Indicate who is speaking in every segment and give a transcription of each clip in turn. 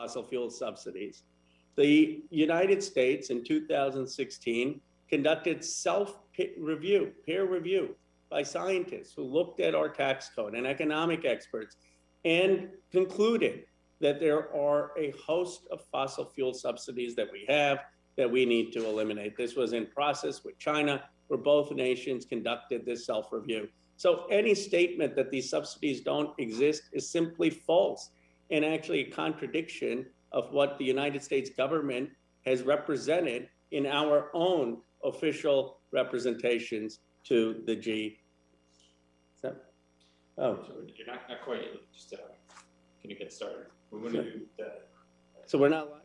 Speaker 1: fossil fuel subsidies. The United States in 2016 conducted self-review, peer review by scientists who looked at our tax code and economic experts and concluded that there are a host of fossil fuel subsidies that we have that we need to eliminate. This was in process with China, where both nations conducted this self-review. So any statement that these subsidies don't exist is simply false and actually a contradiction of what the United States government has represented in our own official representations to the G7. Oh,
Speaker 2: you're not quite yet. Just can you get started? We want to do that.
Speaker 1: So we're not live?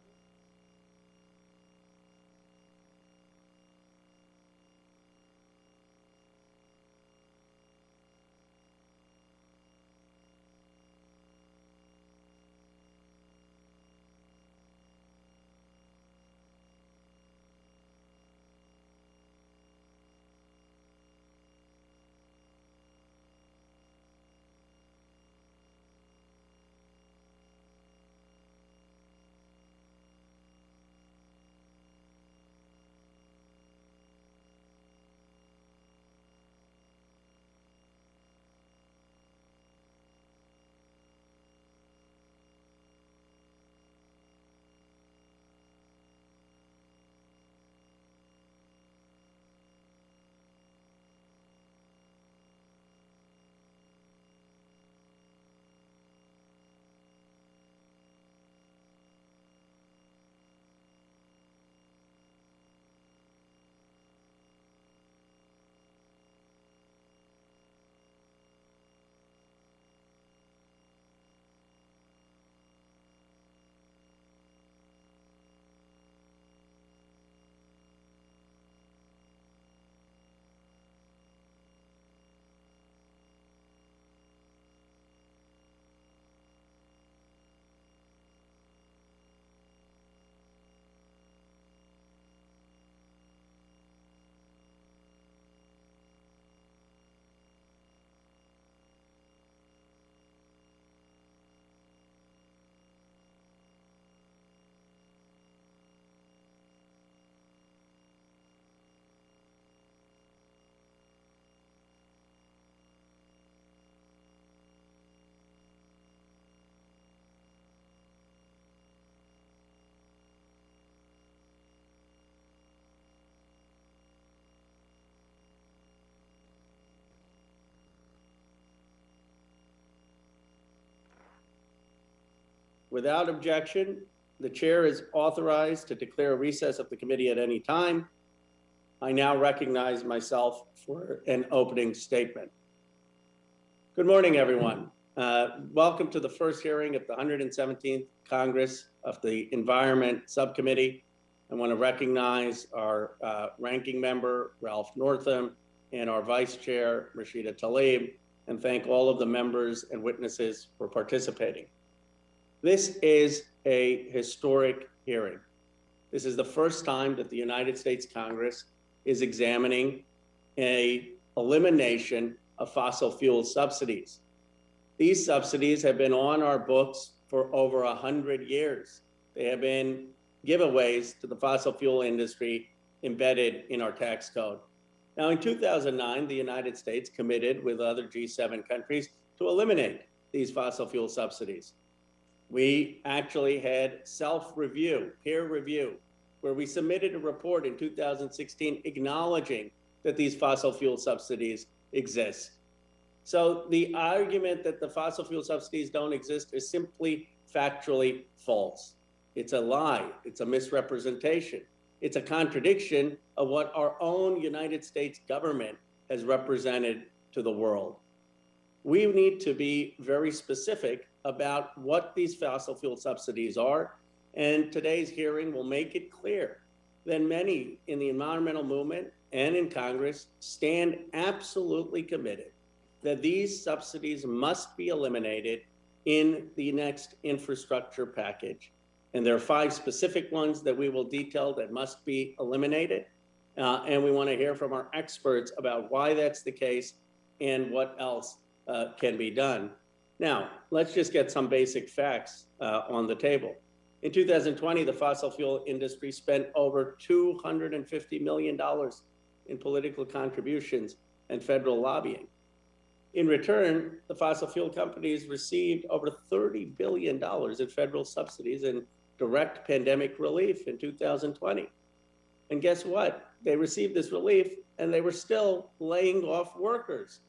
Speaker 1: Without objection, the chair is authorized to declare a recess of the committee at any time. I now recognize myself for an opening statement. Good morning, everyone. Welcome to the first hearing of the 117th Congress of the Environment Subcommittee. I want to recognize our ranking member, Ralph Northam, and our vice chair, Rashida Tlaib, and thank all of the members and witnesses for participating. This is a historic hearing. This is the first time that the United States Congress is examining an elimination of fossil fuel subsidies. These subsidies have been on our books for over 100 years. They have been giveaways to the fossil fuel industry embedded in our tax code. Now, in 2009, the United States committed with other G7 countries to eliminate these fossil fuel subsidies. We actually had self-review, peer review, where we submitted a report in 2016 acknowledging that these fossil fuel subsidies exist. So the argument that the fossil fuel subsidies don't exist is simply factually false. It's a lie, it's a misrepresentation. It's a contradiction of what our own United States government has represented to the world. We need to be very specific about what these fossil fuel subsidies are, and today's hearing will make it clear that many in the environmental movement and in Congress stand absolutely committed that these subsidies must be eliminated in the next infrastructure package. And there are 5 specific ones that we will detail that must be eliminated. And we want to hear from our experts about why that's the case and what else can be done. Now, let's just get some basic facts on the table. In 2020, the fossil fuel industry spent over $250 million in political contributions and federal lobbying. In return, the fossil fuel companies received over $30 billion in federal subsidies and direct pandemic relief in 2020. And guess what? They received this relief and they were still laying off workers.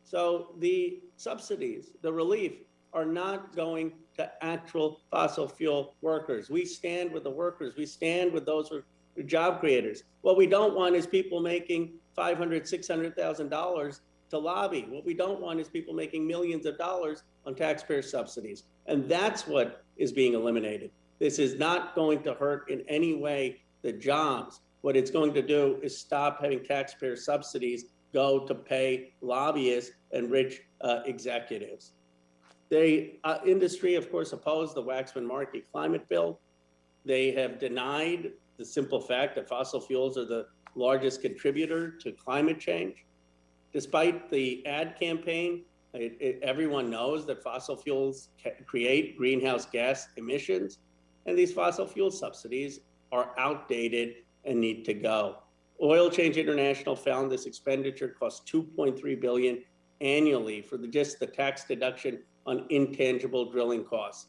Speaker 1: So the subsidies, the relief, are not going to actual fossil fuel workers. We stand with the workers. We stand with those who are job creators. What we don't want is people making $500,000, $600,000 to lobby. What we don't want is people making millions of dollars on taxpayer subsidies. And that's what is being eliminated. This is not going to hurt in any way the jobs. What it's going to do is stop having taxpayer subsidies go to pay lobbyists and rich executives. The industry, of course, opposed the Waxman-Markey climate bill. They have denied the simple fact that fossil fuels are the largest contributor to climate change. Despite the ad campaign, everyone knows that fossil fuels create greenhouse gas emissions, and these fossil fuel subsidies are outdated and need to go. Oil Change International found this expenditure costs $2.3 billion annually for just the tax deduction on intangible drilling costs.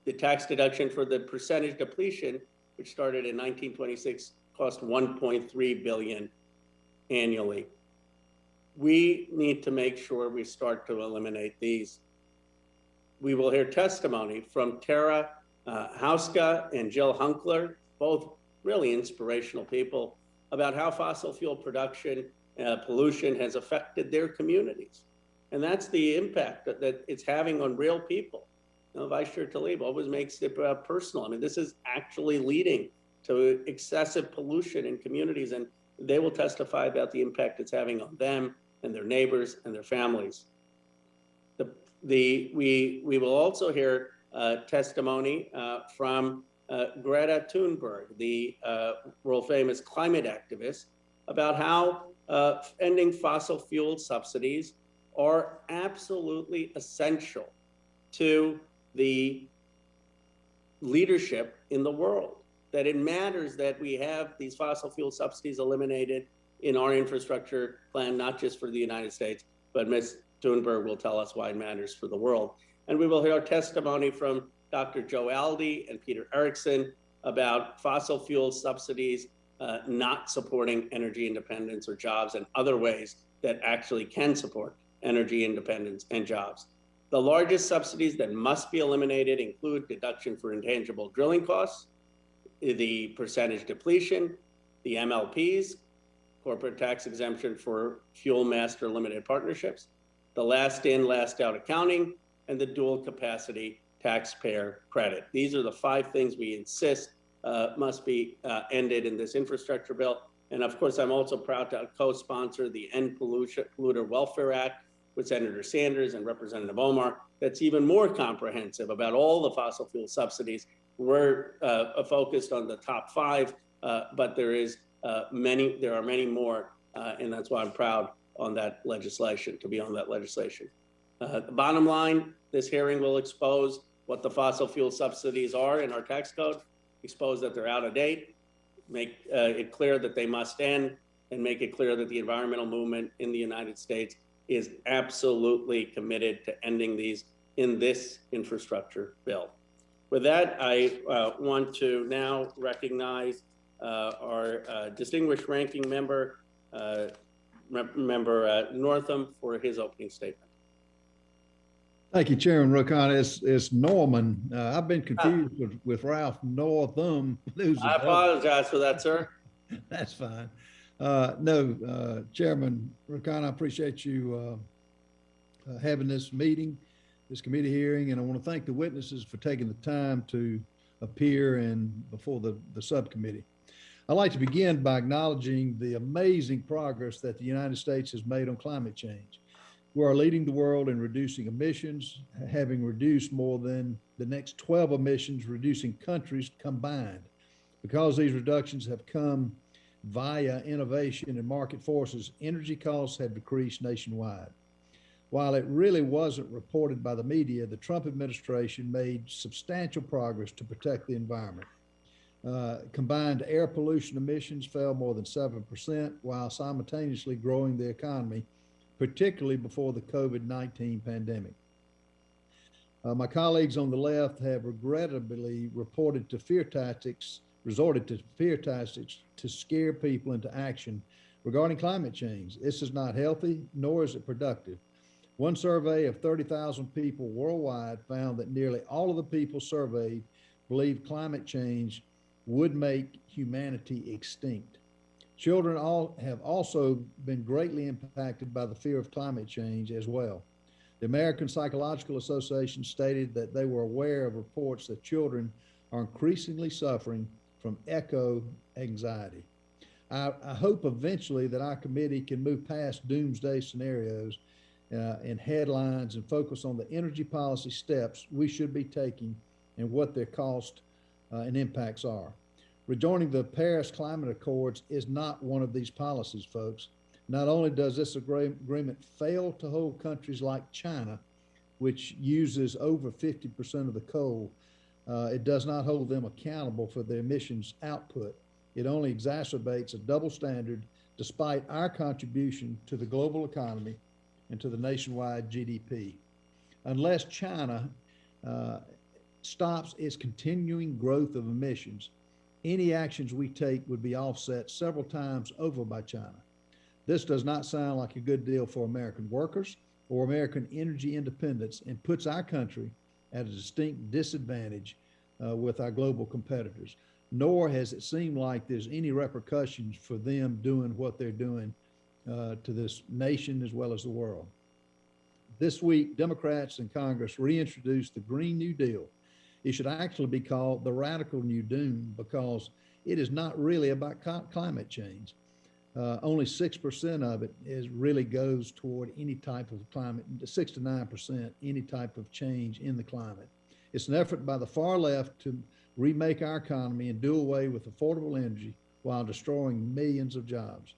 Speaker 1: The tax deduction for the percentage depletion, which started in 1926, cost $1.3 billion annually. We need to make sure we start to eliminate these. We will hear testimony from Tara Hauska and Jill Hunkler, both really inspirational people, about how fossil fuel production pollution has affected their communities. And that's the impact that it's having on real people. You know, Vice Chair Tlaib always makes it personal. I mean, this is actually leading to excessive pollution in communities, and they will testify about the impact it's having on them and their neighbors and their families. We will also hear testimony from Greta Thunberg, the world famous climate activist, about how ending fossil fuel subsidies are absolutely essential to the leadership in the world, that it matters that we have these fossil fuel subsidies eliminated in our infrastructure plan, not just for the United States, but Ms. Thunberg will tell us why it matters for the world. And we will hear testimony from Dr. Joe Aldi and Peter Erickson about fossil fuel subsidies not supporting energy independence or jobs and other ways that actually can support energy independence and jobs. The largest subsidies that must be eliminated include deduction for intangible drilling costs, the percentage depletion, the MLPs, corporate tax exemption for fuel master limited partnerships, the last in, last out accounting, and the dual capacity taxpayer credit. These are the 5 things we insist must be ended in this infrastructure bill. And of course, I'm also proud to co-sponsor the End Polluter Welfare Act with Senator Sanders and Representative Omar. That's even more comprehensive about all the fossil fuel subsidies. We're focused on the top 5, but there are many more, and that's why I'm proud on that legislation, to be on that legislation. The bottom line, this hearing will expose what the fossil fuel subsidies are in our tax code, expose that they're out of date, make it clear that they must end, and make it clear that the environmental movement in the United States is absolutely committed to ending these in this infrastructure bill. With that, I want to now recognize our distinguished ranking member, Member Northam, for his opening statement.
Speaker 3: Thank you, Chairman Rokon. It's Norman. I've been confused with Ralph Northam.
Speaker 1: I apologize for that, sir.
Speaker 3: That's fine. Chairman Rokon, I appreciate you having this meeting, this committee hearing, and I want to thank the witnesses for taking the time to appear before the subcommittee. I'd like to begin by acknowledging the amazing progress that the United States has made on climate change. We are leading the world in reducing emissions, having reduced more than the next 12 emissions reducing countries combined. Because these reductions have come via innovation and market forces, energy costs have decreased nationwide. While it really wasn't reported by the media, the Trump administration made substantial progress to protect the environment. Combined air pollution emissions fell more than 7%, while simultaneously growing the economy, particularly before the COVID-19 pandemic. My colleagues on the left have regrettably resorted to fear tactics to scare people into action regarding climate change. This is not healthy, nor is it productive. One survey of 30,000 people worldwide found that nearly all of the people surveyed believed climate change would make humanity extinct. Children have also been greatly impacted by the fear of climate change as well. The American Psychological Association stated that they were aware of reports that children are increasingly suffering from eco-anxiety. I hope eventually that our committee can move past doomsday scenarios and headlines and focus on the energy policy steps we should be taking and what their cost and impacts are. Rejoining the Paris Climate Accords is not one of these policies, folks. Not only does this agreement fail to hold countries like China, which uses over 50% of the coal, it does not hold them accountable for their emissions output. It only exacerbates a double standard despite our contribution to the global economy and to the nationwide GDP. Unless China stops its continuing growth of emissions, any actions we take would be offset several times over by China. This does not sound like a good deal for American workers or American energy independence and puts our country at a distinct disadvantage with our global competitors. Nor has it seemed like there's any repercussions for them doing what they're doing to this nation as well as the world. This week, Democrats in Congress reintroduced the Green New Deal. It should actually be called the Radical New Doom because it is not really about climate change. Only 6% of it really goes toward any type of climate, 6 to 9%, any type of change in the climate. It's an effort by the far left to remake our economy and do away with affordable energy while destroying millions of jobs.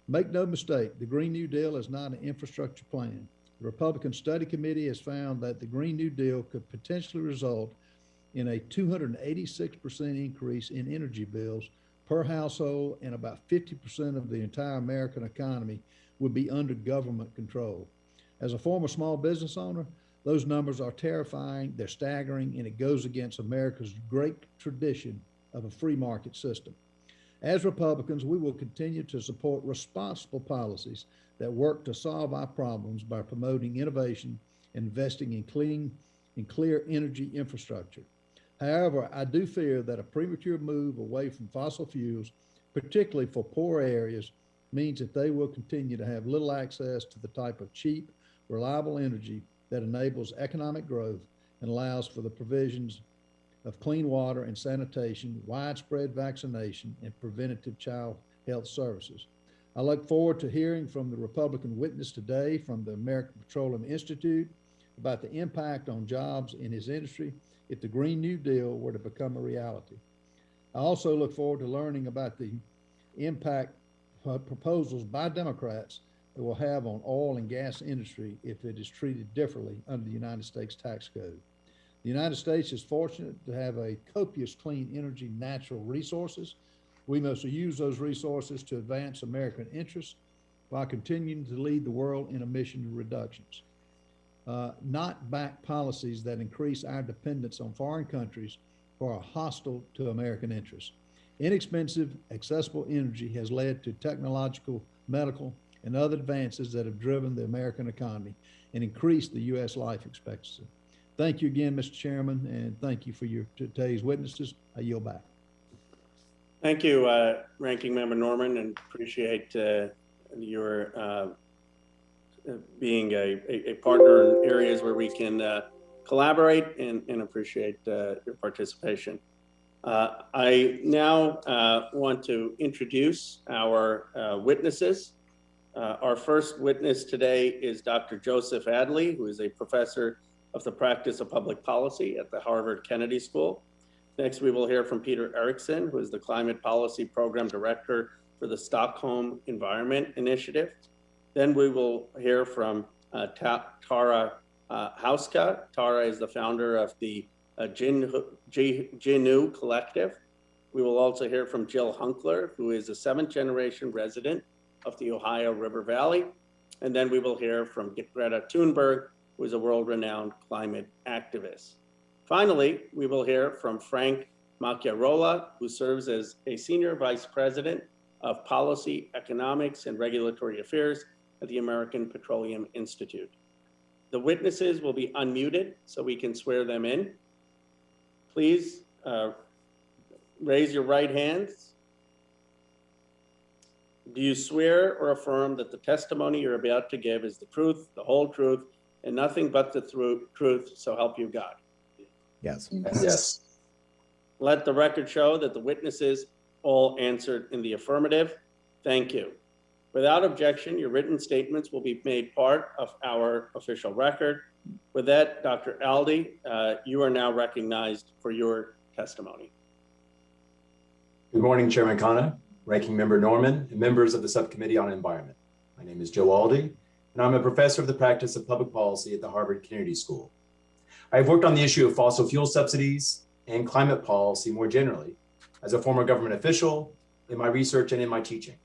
Speaker 3: Make no mistake, the Green New Deal is not an infrastructure plan. The Republican Study Committee has found that the Green New Deal could potentially result in a 286% increase in energy bills per household, and about 50% of the entire American economy would be under government control. As a former small business owner, those numbers are terrifying, they're staggering, and it goes against America's great tradition of a free market system. As Republicans, we will continue to support responsible policies that work to solve our problems by promoting innovation and investing in clean and clear energy infrastructure. However, I do fear that a premature move away from fossil fuels, particularly for poor areas, means that they will continue to have little access to the type of cheap, reliable energy that enables economic growth and allows for the provisions of clean water and sanitation, widespread vaccination, and preventative child health services. I look forward to hearing from the Republican witness today from the American Petroleum Institute about the impact on jobs in his industry if the Green New Deal were to become a reality. I also look forward to learning about the impact proposals by Democrats that will have on oil and gas industry if it is treated differently under the United States tax code. The United States is fortunate to have a copious clean energy natural resources. We must use those resources to advance American interests while continuing to lead the world in emission reductions. Not back policies that increase our dependence on foreign countries or are hostile to American interests. Inexpensive, accessible energy has led to technological, medical, and other advances that have driven the American economy and increased the U.S. life expectancy. Thank you again, Mr. Chairman, and thank you for today's witnesses. I yield back.
Speaker 1: Thank you, Ranking Member Norman, and appreciate your being a partner in areas where we can collaborate and appreciate your participation. I now want to introduce our witnesses. Our first witness today is Dr. Joseph Adley, who is a professor of the practice of public policy at the Harvard Kennedy School. Next, we will hear from Peter Erickson, who is the Climate Policy Program Director for the Stockholm Environment Initiative. Then we will hear from Tara Hauska. Tara is the founder of the Jinu Collective. We will also hear from Jill Hunkler, who is a 7th-generation resident of the Ohio River Valley. And then we will hear from Greta Thunberg, who is a world-renowned climate activist. Finally, we will hear from Frank Macchiarola, who serves as a Senior Vice President of Policy, Economics, and Regulatory Affairs at the American Petroleum Institute. The witnesses will be unmuted so we can swear them in. Please raise your right hands. Do you swear or affirm that the testimony you're about to give is the truth, the whole truth, and nothing but the truth, so help you God?
Speaker 4: Yes.
Speaker 2: Yes.
Speaker 1: Let the record show that the witnesses all answered in the affirmative. Thank you. Without objection, your written statements will be made part of our official record. With that, Dr. Aldi, you are now recognized for your testimony.
Speaker 5: Good morning, Chairman Khanna, Ranking Member Norman, and members of the Subcommittee on Environment. My name is Joe Aldi, and I'm a professor of the practice of public policy at the Harvard Kennedy School. I have worked on the issue of fossil fuel subsidies and climate policy more generally as a former government official, in my research and in my teaching.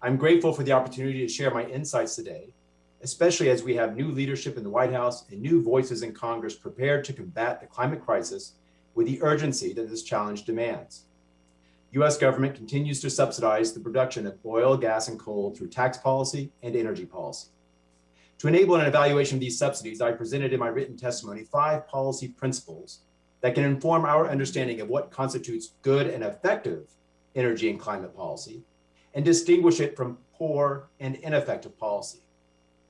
Speaker 5: I'm grateful for the opportunity to share my insights today, especially as we have new leadership in the White House and new voices in Congress prepared to combat the climate crisis with the urgency that this challenge demands. U.S. government continues to subsidize the production of oil, gas, and coal through tax policy and energy policy. To enable an evaluation of these subsidies, I presented in my written testimony 5 policy principles that can inform our understanding of what constitutes good and effective energy and climate policy and distinguish it from poor and ineffective policy.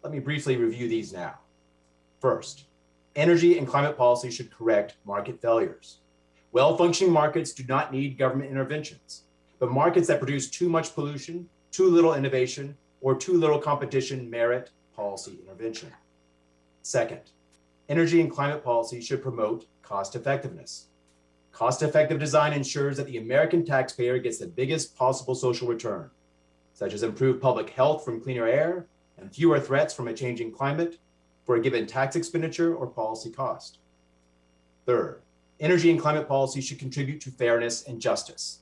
Speaker 5: Let me briefly review these now. First, energy and climate policy should correct market failures. Well-functioning markets do not need government interventions, but markets that produce too much pollution, too little innovation, or too little competition merit policy intervention. Second, energy and climate policy should promote cost effectiveness. Cost-effective design ensures that the American taxpayer gets the biggest possible social return, such as improved public health from cleaner air and fewer threats from a changing climate for a given tax expenditure or policy cost. Third, energy and climate policy should contribute to fairness and justice.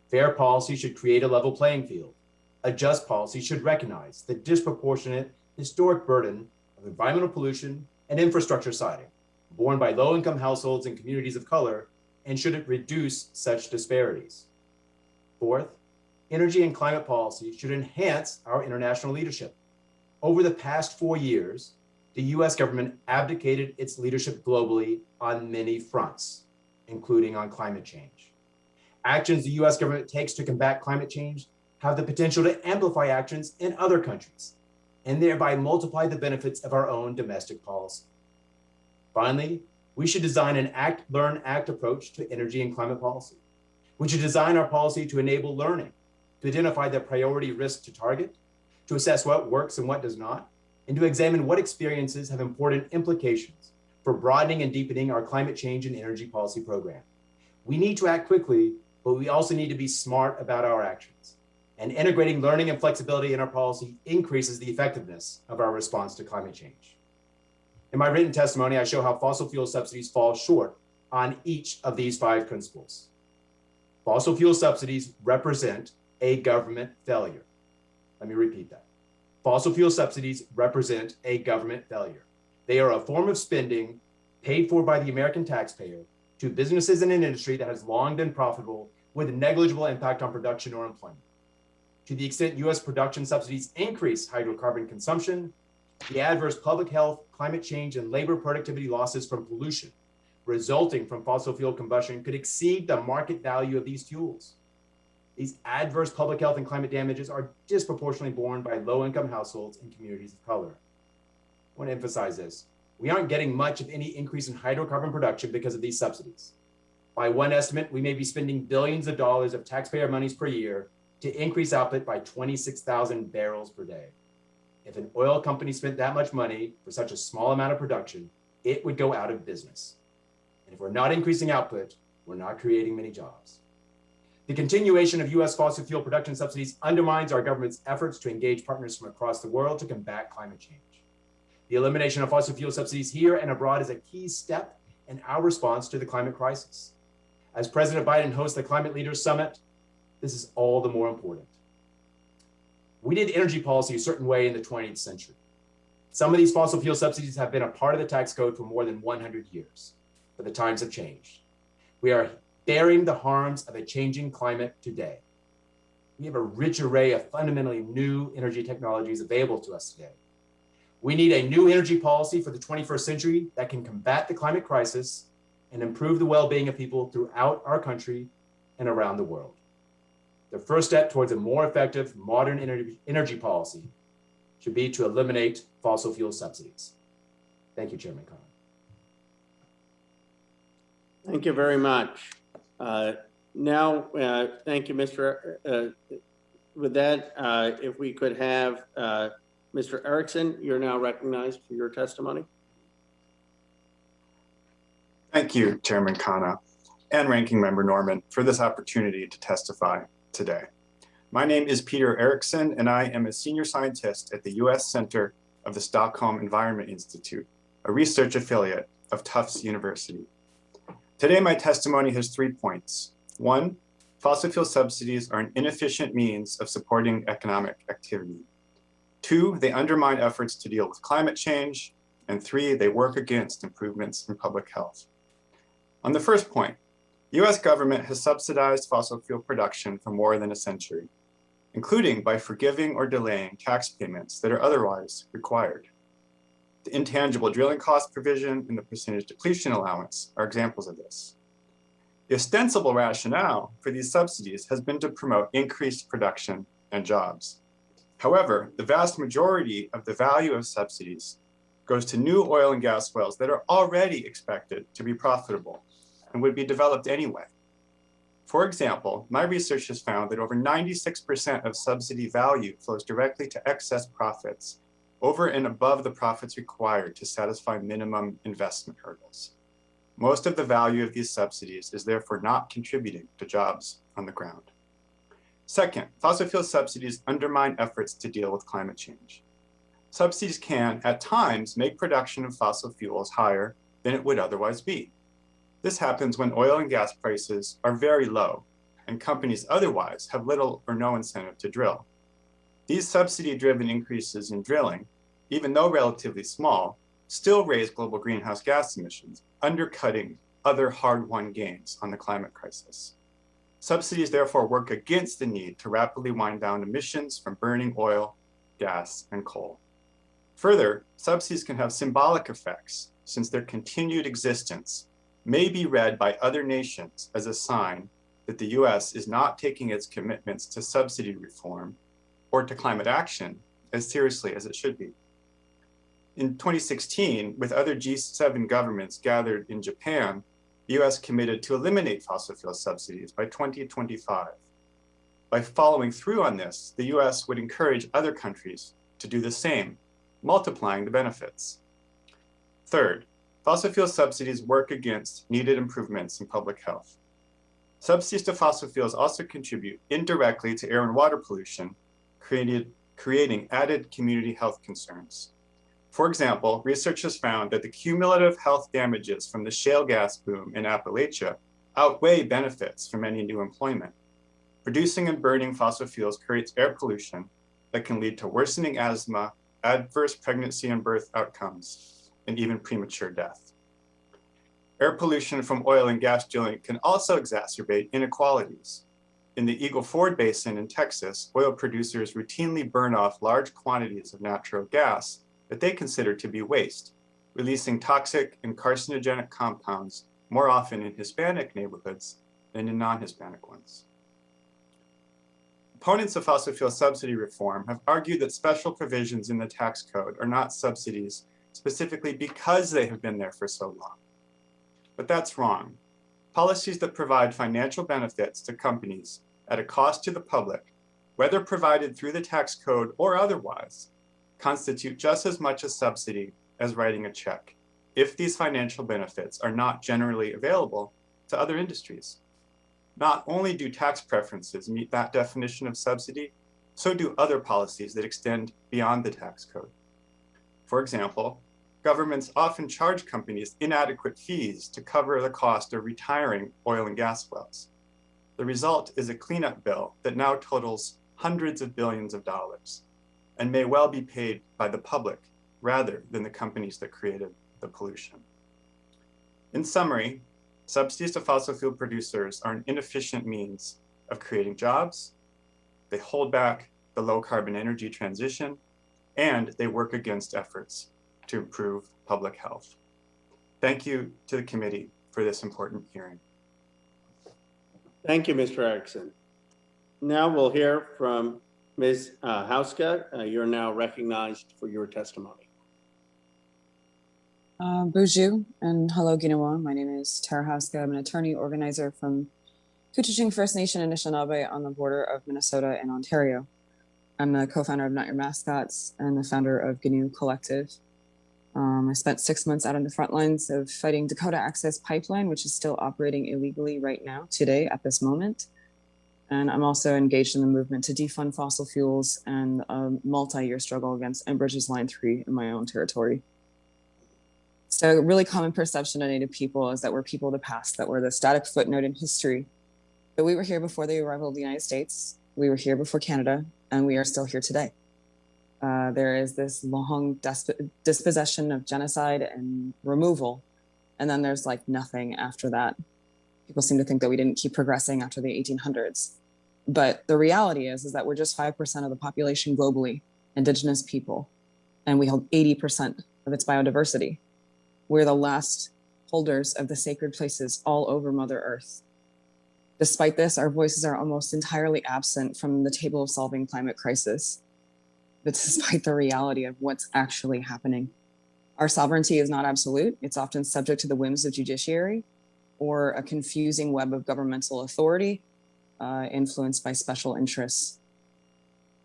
Speaker 5: Fair policy should create a level playing field. A just policy should recognize the disproportionate historic burden of environmental pollution and infrastructure siting borne by low-income households and communities of color, and should it reduce such disparities. Fourth, energy and climate policy should enhance our international leadership. Over the past 4 years, the US government abdicated its leadership globally on many fronts, including on climate change. Actions the US government takes to combat climate change have the potential to amplify actions in other countries, and thereby multiply the benefits of our own domestic policy. Finally, we should design an act, learn, act approach to energy and climate policy. We should design our policy to enable learning, to identify the priority risks to target, to assess what works and what does not, and to examine what experiences have important implications for broadening and deepening our climate change and energy policy program. We need to act quickly, but we also need to be smart about our actions. And integrating learning and flexibility in our policy increases the effectiveness of our response to climate change. In my written testimony, I show how fossil fuel subsidies fall short on each of these 5 principles. Fossil fuel subsidies represent a government failure. Let me repeat that. Fossil fuel subsidies represent a government failure. They are a form of spending paid for by the American taxpayer to businesses in an industry that has long been profitable with negligible impact on production or employment. To the extent US production subsidies increase hydrocarbon consumption, the adverse public health, climate change, and labor productivity losses from pollution resulting from fossil fuel combustion could exceed the market value of these fuels. These adverse public health and climate damages are disproportionately borne by low-income households and communities of color. I want to emphasize this. We aren't getting much of any increase in hydrocarbon production because of these subsidies. By one estimate, we may be spending billions of dollars of taxpayer monies per year to increase output by 26,000 barrels per day. If an oil company spent that much money for such a small amount of production, it would go out of business. And if we're not increasing output, we're not creating many jobs. The continuation of US fossil fuel production subsidies undermines our government's efforts to engage partners from across the world to combat climate change. The elimination of fossil fuel subsidies here and abroad is a key step in our response to the climate crisis. As President Biden hosts the Climate Leaders Summit, this is all the more important. We did energy policy a certain way in the 20th century. Some of these fossil fuel subsidies have been a part of the tax code for more than 100 years, but the times have changed. We are bearing the harms of a changing climate today. We have a rich array of fundamentally new energy technologies available to us today. We need a new energy policy for the 21st century that can combat the climate crisis and improve the well-being of people throughout our country and around the world. The first step towards a more effective modern energy policy should be to eliminate fossil fuel subsidies. Thank you, Chairman Connor.
Speaker 1: Thank you very much. Now, thank you, Mr. With that, if we could have Mr. Erickson, you're now recognized for your testimony.
Speaker 4: Thank you, Chairman Khanna and Ranking Member Norman, for this opportunity to testify today. My name is Peter Erickson, and I am a senior scientist at the U.S. Center of the Stockholm Environment Institute, a research affiliate of Tufts University. Today, my testimony has 3 points. 1, fossil fuel subsidies are an inefficient means of supporting economic activity. 2, they undermine efforts to deal with climate change. And 3, they work against improvements in public health. On the first point, the US government has subsidized fossil fuel production for more than a century, including by forgiving or delaying tax payments that are otherwise required. The intangible drilling cost provision and the percentage depletion allowance are examples of this. The ostensible rationale for these subsidies has been to promote increased production and jobs. However, the vast majority of the value of subsidies goes to new oil and gas wells that are already expected to be profitable and would be developed anyway. For example, my research has found that over 96% of subsidy value flows directly to excess profits over and above the profits required to satisfy minimum investment hurdles. Most of the value of these subsidies is therefore not contributing to jobs on the ground. Second, fossil fuel subsidies undermine efforts to deal with climate change. Subsidies can, at times, make production of fossil fuels higher than it would otherwise be. This happens when oil and gas prices are very low and companies otherwise have little or no incentive to drill. These subsidy-driven increases in drilling, even though relatively small, still raise global greenhouse gas emissions, undercutting other hard-won gains on the climate crisis. Subsidies therefore work against the need to rapidly wind down emissions from burning oil, gas, and coal. Further, subsidies can have symbolic effects since their continued existence may be read by other nations as a sign that the US is not taking its commitments to subsidy reform or to climate action as seriously as it should be. In 2016, with other G7 governments gathered in Japan, the US committed to eliminate fossil fuel subsidies by 2025. By following through on this, the US would encourage other countries to do the same, multiplying the benefits. Third, fossil fuel subsidies work against needed improvements in public health. Subsidies to fossil fuels also contribute indirectly to air and water pollution, creating added community health concerns. For example, research has found that the cumulative health damages from the shale gas boom in Appalachia outweigh benefits from any new employment. Producing and burning fossil fuels creates air pollution that can lead to worsening asthma, adverse pregnancy and birth outcomes, and even premature death. Air pollution from oil and gas drilling can also exacerbate inequalities. In the Eagle Ford Basin in Texas, oil producers routinely burn off large quantities of natural gas that they consider to be waste, releasing toxic and carcinogenic compounds more often in Hispanic neighborhoods than in non-Hispanic ones. Opponents of fossil fuel subsidy reform have argued that special provisions in the tax code are not subsidies specifically because they have been there for so long. But that's wrong. Policies that provide financial benefits to companies at a cost to the public, whether provided through the tax code or otherwise, constitute just as much a subsidy as writing a check, if these financial benefits are not generally available to other industries. Not only do tax preferences meet that definition of subsidy, so do other policies that extend beyond the tax code. For example, governments often charge companies inadequate fees to cover the cost of retiring oil and gas wells. The result is a cleanup bill that now totals hundreds of billions of dollars and may well be paid by the public rather than the companies that created the pollution. In summary, subsidies to fossil fuel producers are an inefficient means of creating jobs. They hold back the low carbon energy transition, and they work against efforts to improve public health. Thank you to the committee for this important hearing.
Speaker 1: Thank you, Mr. Erickson. Now we'll hear from Ms. Hauska. You're now recognized for your testimony.
Speaker 6: Bonjour and hello, Ginawa. My name is Tara Hauska. I'm an attorney organizer from Koochiching First Nation in Anishinaabe on the border of Minnesota and Ontario. I'm the co-founder of Not Your Mascots and the founder of GNU Collective. I spent 6 months out on the front lines of fighting Dakota Access Pipeline, which is still operating illegally right now, today, at this moment. And I'm also engaged in the movement to defund fossil fuels and a multi-year struggle against Enbridge's Line 3 in my own territory. So a really common perception of Native people is that we're people of the past, that we're the static footnote in history. But we were here before the arrival of the United States. We were here before Canada, and we are still here today. There is this long dispossession of genocide and removal, and then there's like nothing after that. People seem to think that we didn't keep progressing after the 1800s. But the reality is that we're just 5% of the population globally, Indigenous people, and we hold 80% of its biodiversity. We're the last holders of the sacred places all over Mother Earth. Despite this, our voices are almost entirely absent from the table of solving climate crisis. But despite the reality of what's actually happening, our sovereignty is not absolute. It's often subject to the whims of judiciary or a confusing web of governmental authority influenced by special interests.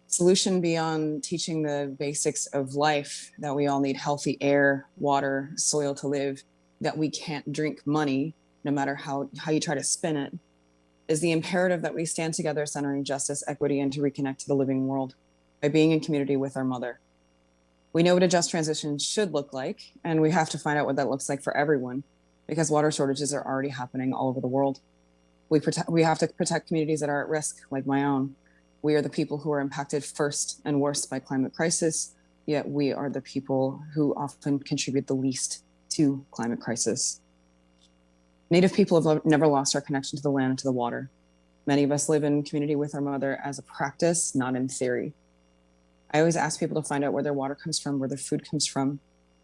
Speaker 6: Solution beyond teaching the basics of life, that we all need healthy air, water, soil to live, that we can't drink money, no matter how you try to spin it, is the imperative that we stand together centering justice, equity, and to reconnect to the living world by being in community with our mother. We know what a just transition should look like, and we have to find out what that looks like for everyone, because water shortages are already happening all over the world. We have to protect communities that are at risk, like my own. We are the people who are impacted first and worst by climate crisis, yet we are the people who often contribute the least to climate crisis. Native people have never lost our connection to the land and to the water. Many of us live in community with our mother as a practice, not in theory. I always ask people to find out where their water comes from, where their food comes from,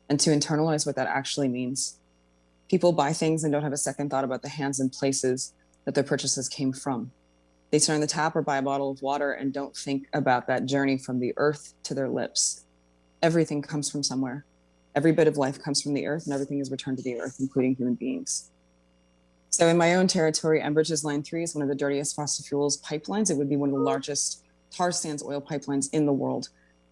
Speaker 6: and to internalize what that actually means. People buy things and don't have a second thought about the hands and places that their purchases came from. They turn the tap or buy a bottle of water and don't think about that journey from the earth to their lips. Everything comes from somewhere. Every bit of life comes from the earth, and everything is returned to the earth, including human beings. So in my own territory, Enbridge's Line 3 is one of the dirtiest fossil fuels pipelines. It would be one of the largest tar sands oil pipelines in the world,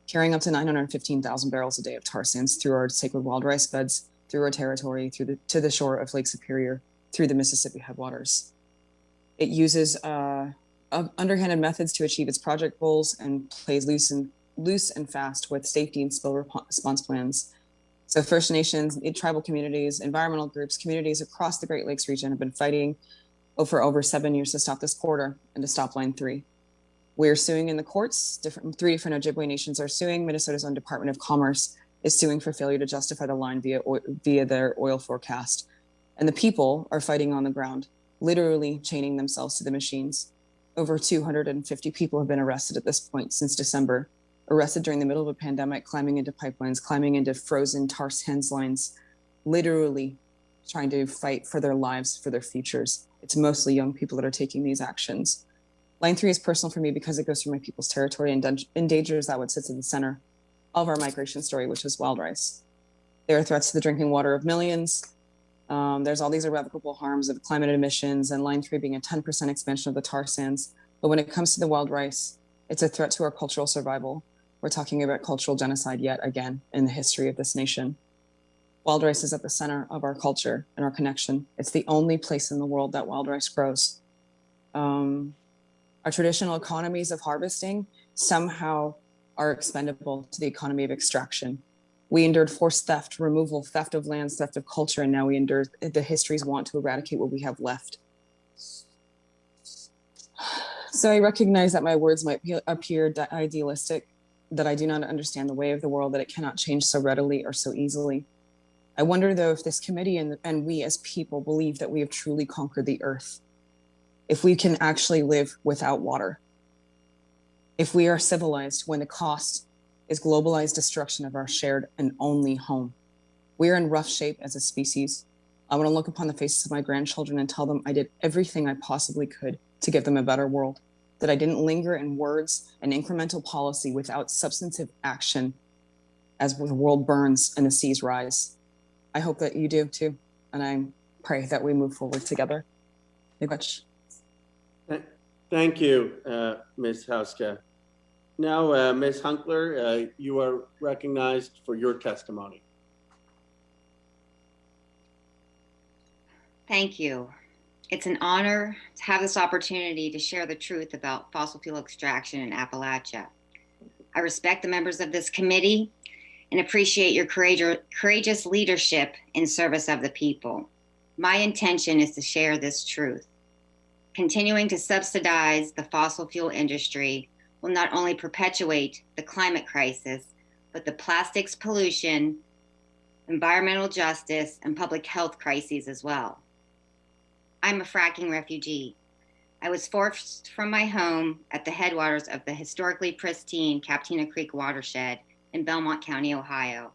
Speaker 6: carrying up to 915,000 barrels a day of tar sands through our sacred wild rice beds, through our territory, to the shore of Lake Superior, through the Mississippi headwaters. It uses underhanded methods to achieve its project goals and plays loose and fast with safety and spill response plans. So First Nations, tribal communities, environmental groups, communities across the Great Lakes region have been fighting for over 7 years to stop this corridor and to stop Line 3. We are suing in the courts. Three different Ojibwe nations are suing. Minnesota's own Department of Commerce is suing for failure to justify the line via their oil forecast. And the people are fighting on the ground, literally chaining themselves to the machines. Over 250 people have been arrested at this point since December, arrested during the middle of a pandemic, climbing into pipelines, climbing into frozen tar sands lines, literally trying to fight for their lives, for their futures. It's mostly young people that are taking these actions. Line 3 is personal for me because it goes through my people's territory and endangers that what sits at the center of our migration story, which is wild rice. There are threats to the drinking water of millions. There's all these irrevocable harms of climate emissions and Line 3 being a 10% expansion of the tar sands. But when it comes to the wild rice, it's a threat to our cultural survival. We're talking about cultural genocide yet again in the history of this nation. Wild rice is at the center of our culture and our connection. It's the only place in the world that wild rice grows. Our traditional economies of harvesting somehow are expendable to the economy of extraction. We endured forced theft, removal, theft of lands, theft of culture, and now we endure the history's want to eradicate what we have left. So I recognize that my words might appear idealistic, that I do not understand the way of the world, that it cannot change so readily or so easily. I wonder, though, if this committee and we as people believe that we have truly conquered the earth, if we can actually live without water, if we are civilized when the cost is globalized destruction of our shared and only home. We are in rough shape as a species. I want to look upon the faces of my grandchildren and tell them I did everything I possibly could to give them a better world, that I didn't linger in words and incremental policy without substantive action as the world burns and the seas rise. I hope that you do too, and I pray that we move forward together. Very much.
Speaker 1: Thank you, Ms. Hauska. Now, Ms. Hunkler, you are recognized for your testimony.
Speaker 7: Thank you. It's an honor to have this opportunity to share the truth about fossil fuel extraction in Appalachia. I respect the members of this committee and appreciate your courageous leadership in service of the people. My intention is to share this truth. Continuing to subsidize the fossil fuel industry will not only perpetuate the climate crisis, but the plastics pollution, environmental justice, and public health crises as well. I'm a fracking refugee. I was forced from my home at the headwaters of the historically pristine Captina Creek watershed in Belmont County, Ohio,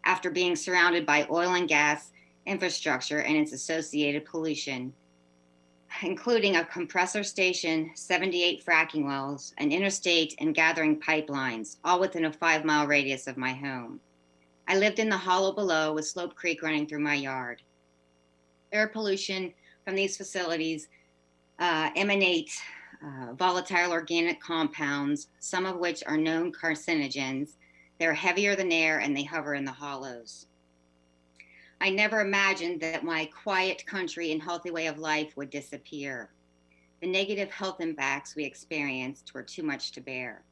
Speaker 7: after being surrounded by oil and gas infrastructure and its associated pollution, including a compressor station, 78 fracking wells, an interstate and gathering pipelines, all within a 5-mile radius of my home. I lived in the hollow below with Slope Creek running through my yard. Air pollution from these facilities emanate volatile organic compounds, some of which are known carcinogens. They're heavier than air and they hover in the hollows. I never imagined that my quiet country and healthy way of life would disappear. The negative health impacts we experienced were too much to bear.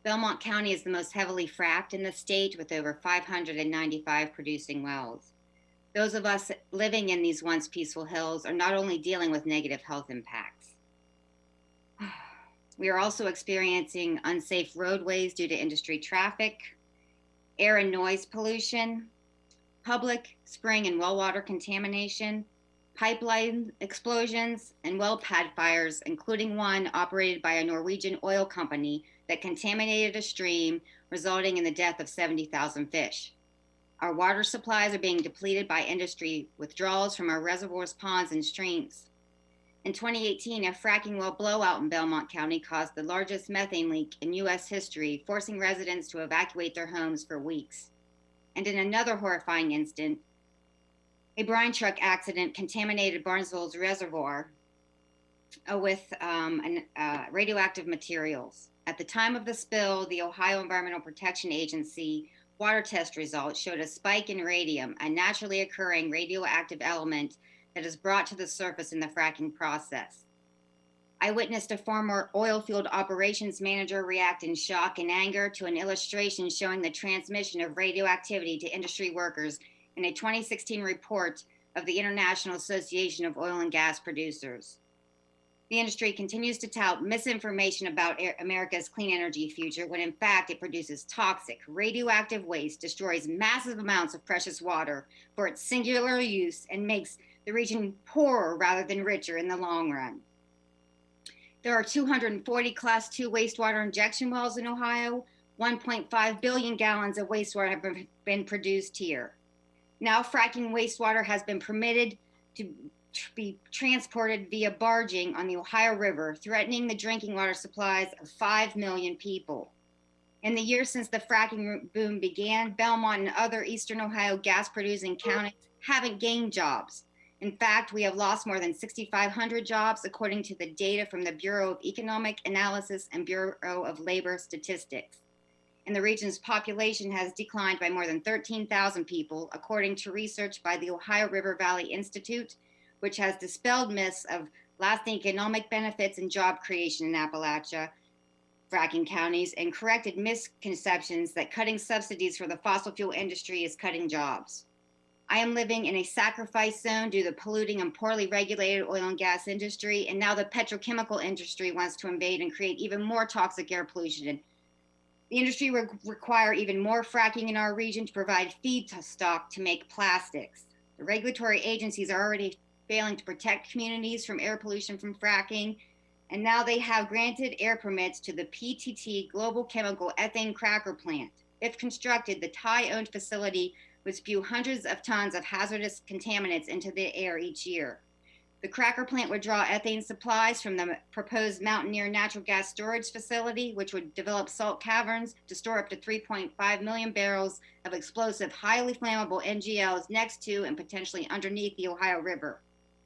Speaker 7: Belmont County is the most heavily fracked in the state with over 595 producing wells. Those of us living in these once peaceful hills are not only dealing with negative health impacts. We are also experiencing unsafe roadways due to industry traffic, air and noise pollution, public spring and well water contamination, pipeline explosions, and well pad fires, including one operated by a Norwegian oil company that contaminated a stream, resulting in the death of 70,000 fish. Our water supplies are being depleted by industry withdrawals from our reservoirs, ponds, and streams. In 2018, a fracking well blowout in Belmont County caused the largest methane leak in U.S. history, forcing residents to evacuate their homes for weeks. And in another horrifying incident, a brine truck accident contaminated Barnesville's reservoir with radioactive materials. At the time of the spill, the Ohio Environmental Protection Agency water test results showed a spike in radium, a naturally occurring radioactive element that is brought to the surface in the fracking process. I witnessed a former oil field operations manager react in shock and anger to an illustration showing the transmission of radioactivity to industry workers in a 2016 report of the International Association of Oil and Gas Producers. The industry continues to tout misinformation about America's clean energy future when in fact it produces toxic, radioactive waste, destroys massive amounts of precious water for its singular use, and makes the region poorer rather than richer in the long run. There are 240 Class II wastewater injection wells in Ohio. 1.5 billion gallons of wastewater have been produced here. Now fracking wastewater has been permitted to be transported via barging on the Ohio River, threatening the drinking water supplies of 5 million people. In the years since the fracking boom began, Belmont and other Eastern Ohio gas-producing counties haven't gained jobs. In fact, we have lost more than 6,500 jobs, according to the data from the Bureau of Economic Analysis and Bureau of Labor Statistics. And the region's population has declined by more than 13,000 people, according to research by the Ohio River Valley Institute, which has dispelled myths of lasting economic benefits and job creation in Appalachia. fracking counties and corrected misconceptions that cutting subsidies for the fossil fuel industry is cutting jobs. I am living in a sacrifice zone due to the polluting and poorly regulated oil and gas industry, and now the petrochemical industry wants to invade and create even more toxic air pollution. The industry will require even more fracking in our region to provide feedstock to make plastics. The regulatory agencies are already failing to protect communities from air pollution from fracking, and now they have granted air permits to the PTT Global Chemical Ethane Cracker Plant. If constructed, the Thai-owned facility would spew hundreds of tons of hazardous contaminants into the air each year. The cracker plant would draw ethane supplies from the proposed Mountaineer natural gas storage facility, which would develop salt caverns to store up to 3.5 million barrels of explosive, highly flammable NGLs next to and potentially underneath the Ohio River.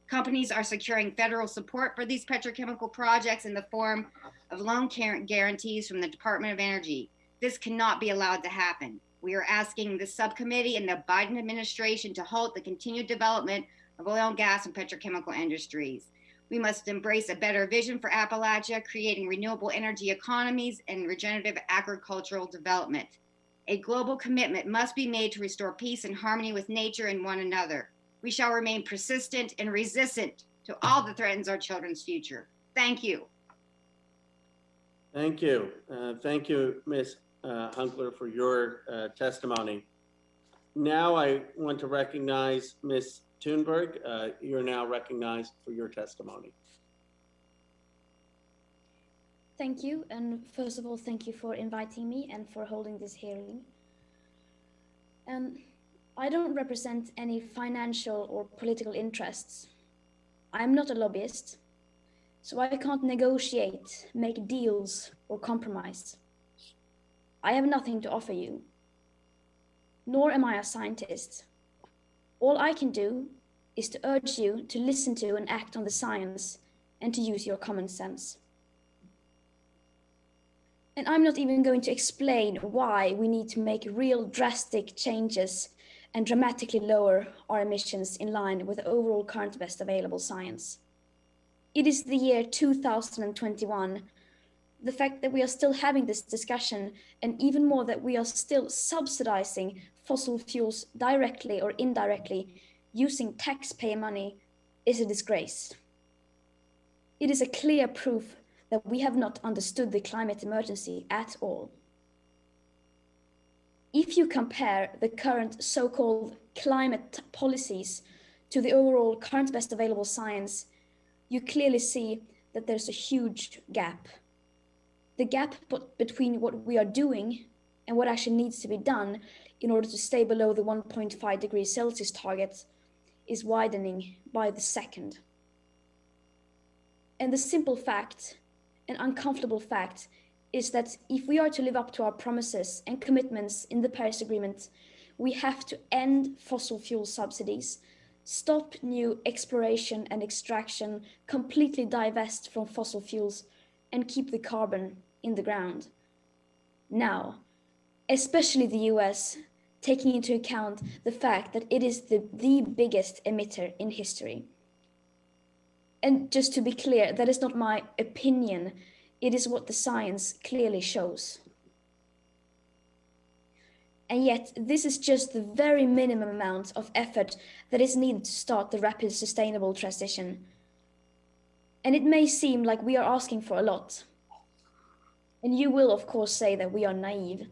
Speaker 7: Companies are securing federal support for these petrochemical projects in the form of loan guarantees from the Department of Energy. This cannot be allowed to happen. We are asking the subcommittee and the Biden administration to halt the continued development of oil and gas and petrochemical industries. We must embrace a better vision for Appalachia, creating renewable energy economies and regenerative agricultural development. A global commitment must be made to restore peace and harmony with nature and one another. We shall remain persistent and resistant to all that threatens our children's future. Thank you.
Speaker 1: Thank you. Thank you, Ms. Hunkler, for your testimony. Now I want to recognize Ms. Thunberg. You're now recognized for your testimony.
Speaker 8: Thank you. And first of all, thank you for inviting me and for holding this hearing. I don't represent any financial or political interests. I'm not a lobbyist, so I can't negotiate, make deals, or compromise. I have nothing to offer you, nor am I a scientist. All I can do is to urge you to listen to and act on the science and to use your common sense. And I'm not even going to explain why we need to make real drastic changes and dramatically lower our emissions in line with the overall current best available science. It is the year 2021. The fact that we are still having this discussion, and even more that we are still subsidizing fossil fuels directly or indirectly using taxpayer money, is a disgrace. It is a clear proof that we have not understood the climate emergency at all. If you compare the current so-called climate policies to the overall current best available science, you clearly see that there's a huge gap. The gap between what we are doing and what actually needs to be done in order to stay below the 1.5 degrees Celsius target is widening by the second. And the simple fact, an uncomfortable fact, is that if we are to live up to our promises and commitments in the Paris Agreement, we have to end fossil fuel subsidies, stop new exploration and extraction, completely divest from fossil fuels, and keep the carbon in the ground. Now, especially the US, taking into account the fact that it is the biggest emitter in history. And just to be clear, that is not my opinion. It is what the science clearly shows. And yet, this is just the very minimum amount of effort that is needed to start the rapid sustainable transition. And it may seem like we are asking for a lot. And you will, of course, say that we are naive.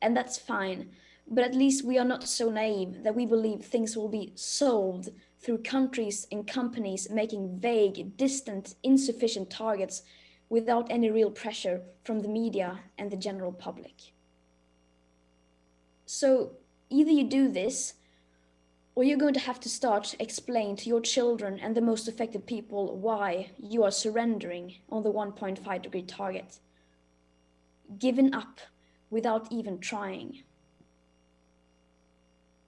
Speaker 8: And that's fine. But at least we are not so naive that we believe things will be solved through countries and companies making vague, distant, insufficient targets without any real pressure from the media and the general public. So either you do this, or you're going to have to start to explain to your children and the most affected people why you are surrendering on the 1.5 degree target. Giving up without even trying.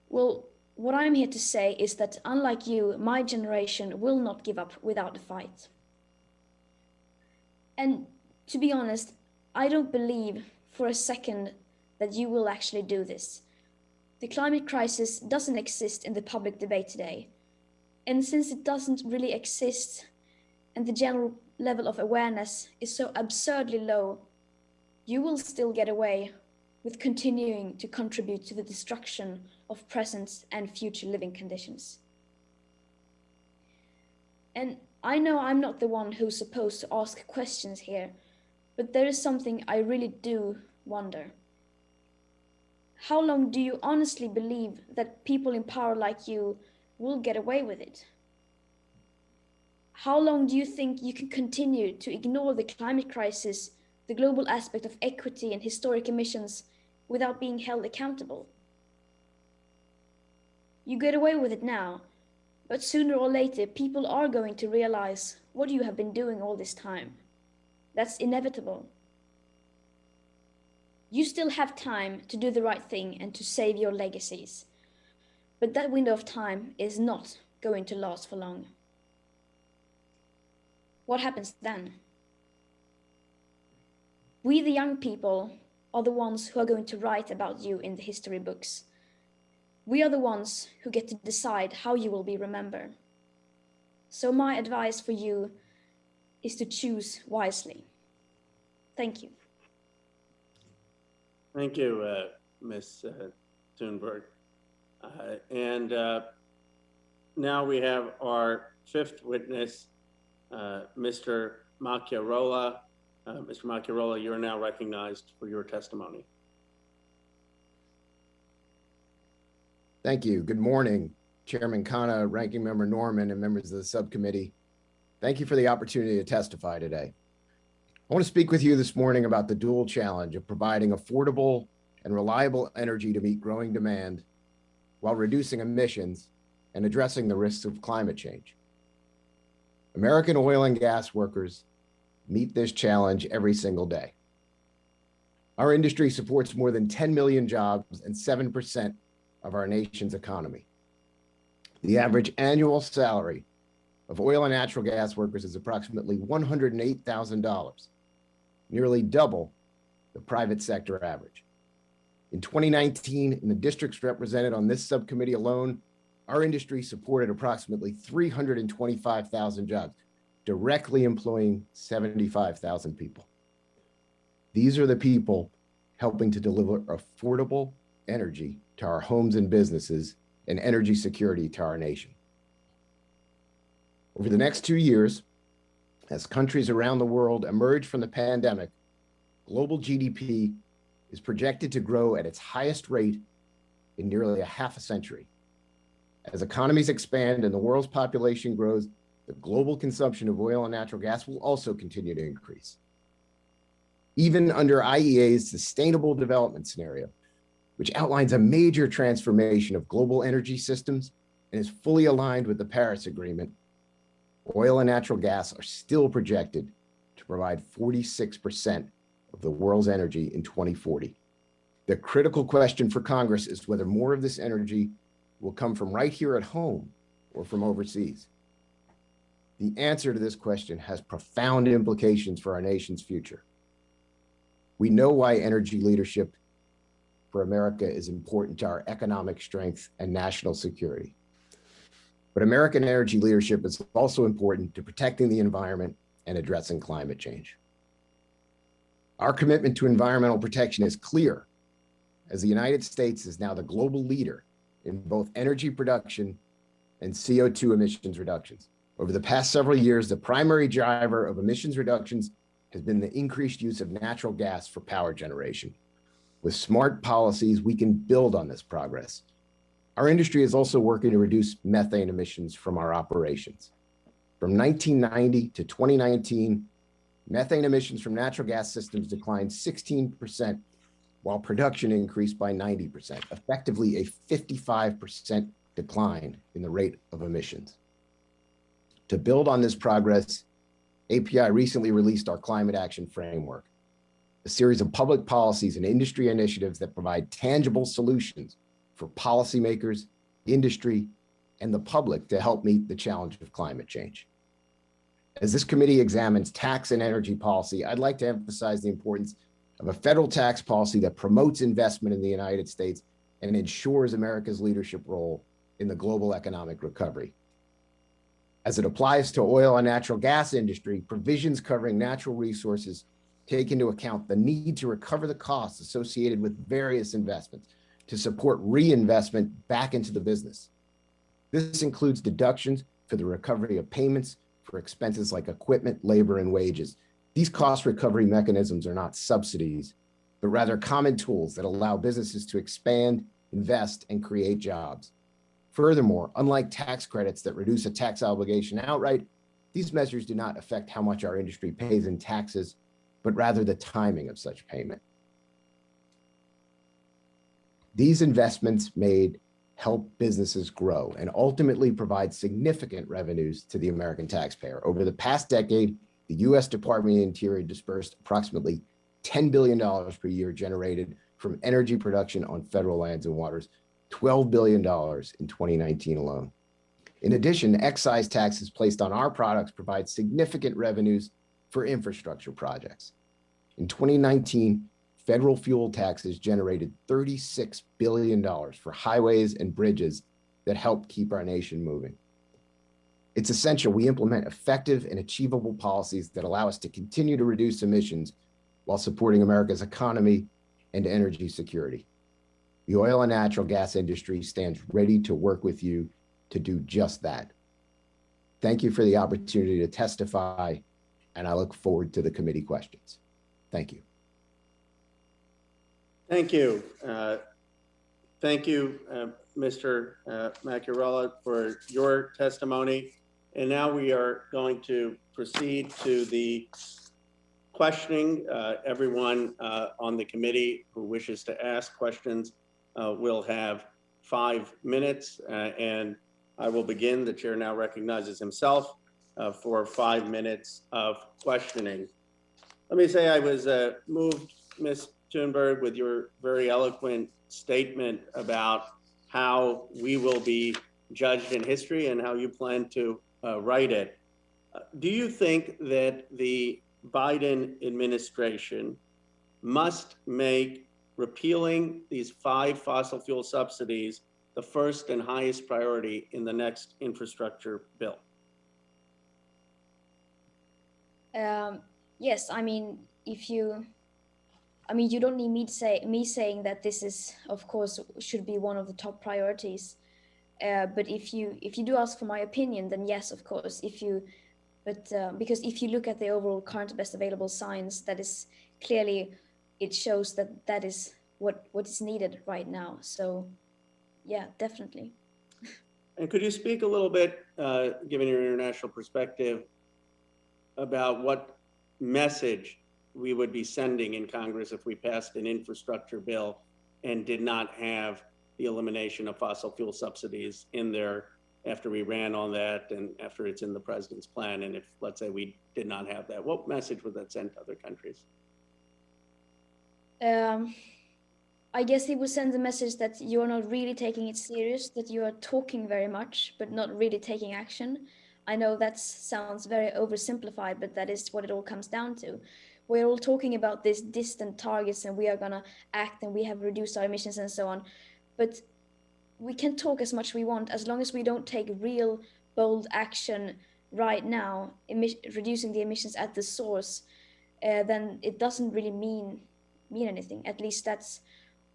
Speaker 8: Well, what I'm here to say is that unlike you, my generation will not give up without a fight. And to be honest, I don't believe for a second that you will actually do this. The climate crisis doesn't exist in the public debate today. And since it doesn't really exist and the general level of awareness is so absurdly low, you will still get away with continuing to contribute to the destruction of present and future living conditions. And I know I'm not the one who's supposed to ask questions here, but there is something I really do wonder. How long do you honestly believe that people in power like you will get away with it? How long do you think you can continue to ignore the climate crisis, the global aspect of equity and historic emissions without being held accountable? You get away with it now, but sooner or later, people are going to realize what you have been doing all this time. That's inevitable. You still have time to do the right thing and to save your legacies. But that window of time is not going to last for long. What happens then? We, the young people, are the ones who are going to write about you in the history books. We are the ones who get to decide how you will be remembered. So my advice for you is to choose wisely. Thank you.
Speaker 1: Thank you, Ms. Thunberg. And now we have our fifth witness, Mr. Macchiarola. Mr. Macchiarola, you are now recognized for your testimony.
Speaker 9: Thank you. Good morning, Chairman Khanna, Ranking Member Norman, and members of the subcommittee. Thank you for the opportunity to testify today. I want to speak with you this morning about the dual challenge of providing affordable and reliable energy to meet growing demand while reducing emissions and addressing the risks of climate change. American oil and gas workers meet this challenge every single day. Our industry supports more than 10 million jobs and 7% of our nation's economy. The average annual salary of oil and natural gas workers is approximately $108,000, nearly double the private sector average. In 2019, in the districts represented on this subcommittee alone, our industry supported approximately 325,000 jobs, directly employing 75,000 people. These are the people helping to deliver affordable energy to our homes and businesses and energy security to our nation. Over the next 2 years, as countries around the world emerge from the pandemic, global GDP is projected to grow at its highest rate in nearly a half a century. As economies expand and the world's population grows, the global consumption of oil and natural gas will also continue to increase. Even under IEA's Sustainable Development Scenario, which outlines a major transformation of global energy systems and is fully aligned with the Paris Agreement, oil and natural gas are still projected to provide 46% of the world's energy in 2040. The critical question for Congress is whether more of this energy will come from right here at home or from overseas. The answer to this question has profound implications for our nation's future. We know why energy leadership for America is important to our economic strength and national security. But American energy leadership is also important to protecting the environment and addressing climate change. Our commitment to environmental protection is clear, as the United States is now the global leader in both energy production and CO2 emissions reductions. Over the past several years, the primary driver of emissions reductions has been the increased use of natural gas for power generation. With smart policies, we can build on this progress. Our industry is also working to reduce methane emissions from our operations. From 1990 to 2019, methane emissions from natural gas systems declined 16%, while production increased by 90%, effectively a 55% decline in the rate of emissions. To build on this progress, API recently released our Climate Action Framework, a series of public policies and industry initiatives that provide tangible solutions for policymakers, industry, and the public to help meet the challenge of climate change. As this committee examines tax and energy policy, I'd like to emphasize the importance of a federal tax policy that promotes investment in the United States and ensures America's leadership role in the global economic recovery. As it applies to oil and natural gas industry, provisions covering natural resources take into account the need to recover the costs associated with various investments to support reinvestment back into the business. This includes deductions for the recovery of payments for expenses like equipment, labor, and wages. These cost recovery mechanisms are not subsidies, but rather common tools that allow businesses to expand, invest, and create jobs. Furthermore, unlike tax credits that reduce a tax obligation outright, these measures do not affect how much our industry pays in taxes, but rather the timing of such payment. These investments made help businesses grow and ultimately provide significant revenues to the American taxpayer. Over the past decade, the U.S. Department of the Interior dispersed approximately $10 billion per year generated from energy production on federal lands and waters, $12 billion in 2019 alone. In addition, excise taxes placed on our products provide significant revenues for infrastructure projects. In 2019, federal fuel taxes generated $36 billion for highways and bridges that help keep our nation moving. It's essential we implement effective and achievable policies that allow us to continue to reduce emissions while supporting America's economy and energy security. The oil and natural gas industry stands ready to work with you to do just that. Thank you for the opportunity to testify, and I look forward to the committee questions. Thank you.
Speaker 1: Thank you. Thank you, Mr. Macchiarella, for your testimony. And now we are going to proceed to the questioning. Everyone on the committee who wishes to ask questions will have 5 minutes, and I will begin. The chair now recognizes himself for 5 minutes of questioning. Let me say I was moved, Ms. Thunberg, with your very eloquent statement about how we will be judged in history and how you plan to write it. Do you think that the Biden administration must make repealing these 5 fossil fuel subsidies the first and highest priority in the next infrastructure bill?
Speaker 8: Yes, I mean, you don't need me saying that this is, of course, should be one of the top priorities. But if you do ask for my opinion, then yes, of course. Because if you look at the overall current best available science, that is clearly, it shows that is what is needed right now. So, yeah, definitely.
Speaker 1: And could you speak a little bit, given your international perspective, about what message we would be sending in Congress if we passed an infrastructure bill and did not have the elimination of fossil fuel subsidies in there after we ran on that and after it's in the president's plan? And if, let's say, we did not have that, what message would that send to other countries?
Speaker 8: I guess it would send the message that you're not really taking it serious, that you are talking very much, but not really taking action. I know that sounds very oversimplified, but that is what it all comes down to. We're all talking about these distant targets and we are gonna act and we have reduced our emissions and so on. But we can talk as much as we want, as long as we don't take real bold action right now, reducing the emissions at the source, then it doesn't really mean anything. At least that's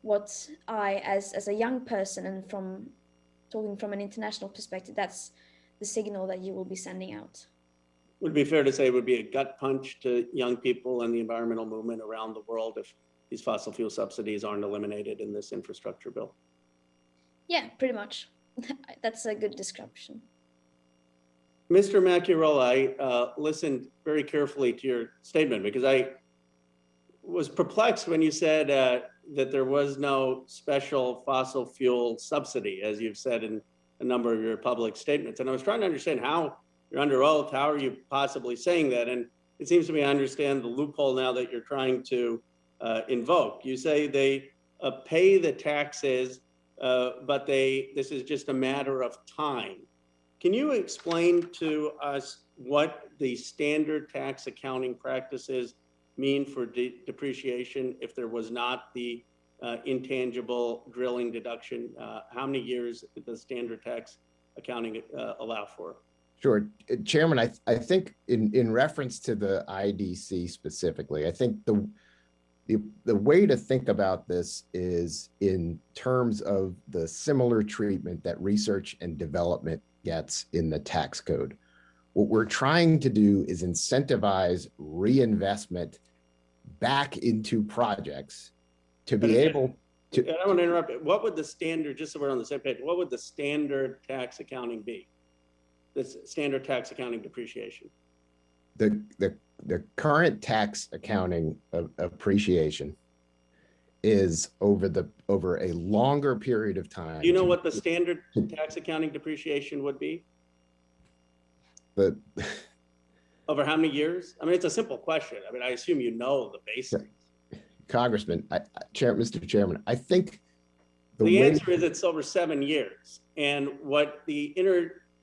Speaker 8: what I, as a young person and talking from an international perspective, that's the signal that you will be sending out.
Speaker 1: Would it be fair to say it would be a gut punch to young people and the environmental movement around the world if these fossil fuel subsidies aren't eliminated in this infrastructure bill?
Speaker 8: Yeah, pretty much. That's a good description.
Speaker 1: Mr. Macchiarella, I listened very carefully to your statement because I was perplexed when you said that there was no special fossil fuel subsidy, as you've said in a number of your public statements. And I was trying to understand how you're under oath, how are you possibly saying that? And it seems to me I understand the loophole now that you're trying to invoke. You say they pay the taxes, but this is just a matter of time. Can you explain to us what the standard tax accounting practices mean for depreciation if there was not the intangible drilling deduction? How many years does standard tax accounting allow for?
Speaker 9: Sure. Chairman, I think in reference to the IDC specifically, I think the way to think about this is in terms of the similar treatment that research and development gets in the tax code. What we're trying to do is incentivize reinvestment back into projects to be able to.
Speaker 1: I don't want to interrupt. What would the standard, just so we're on the same page, what would the standard tax accounting be? The standard tax accounting depreciation?
Speaker 9: The current tax accounting appreciation is over a longer period of time.
Speaker 1: Do you know what the standard tax accounting depreciation would be?
Speaker 9: But
Speaker 1: over how many years? I mean, it's a simple question. I mean, I assume you know the basics.
Speaker 9: Congressman, Mr. Chairman, I think
Speaker 1: the answer is it's over 7 years. And what the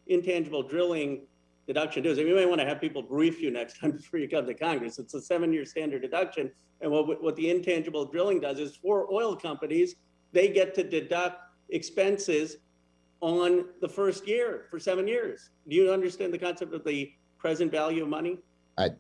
Speaker 1: intangible drilling deduction does, and you may want to have people brief you next time before you come to Congress. It's a 7-year standard deduction. And what the intangible drilling does is for oil companies, they get to deduct expenses on the first year for 7 years. Do you understand the concept of the present value of money?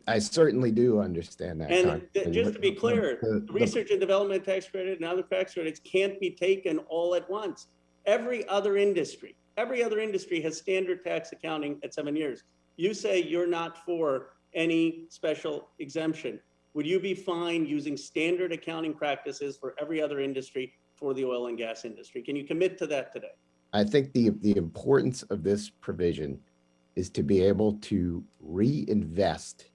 Speaker 9: I certainly do understand that.
Speaker 1: And just to be clear, the research and development tax credit and other tax credits can't be taken all at once. Every other industry has standard tax accounting at 7 years. You say you're not for any special exemption. Would you be fine using standard accounting practices for every other industry for the oil and gas industry? Can you commit to that today?
Speaker 9: I think the importance of this provision is to be able to reinvest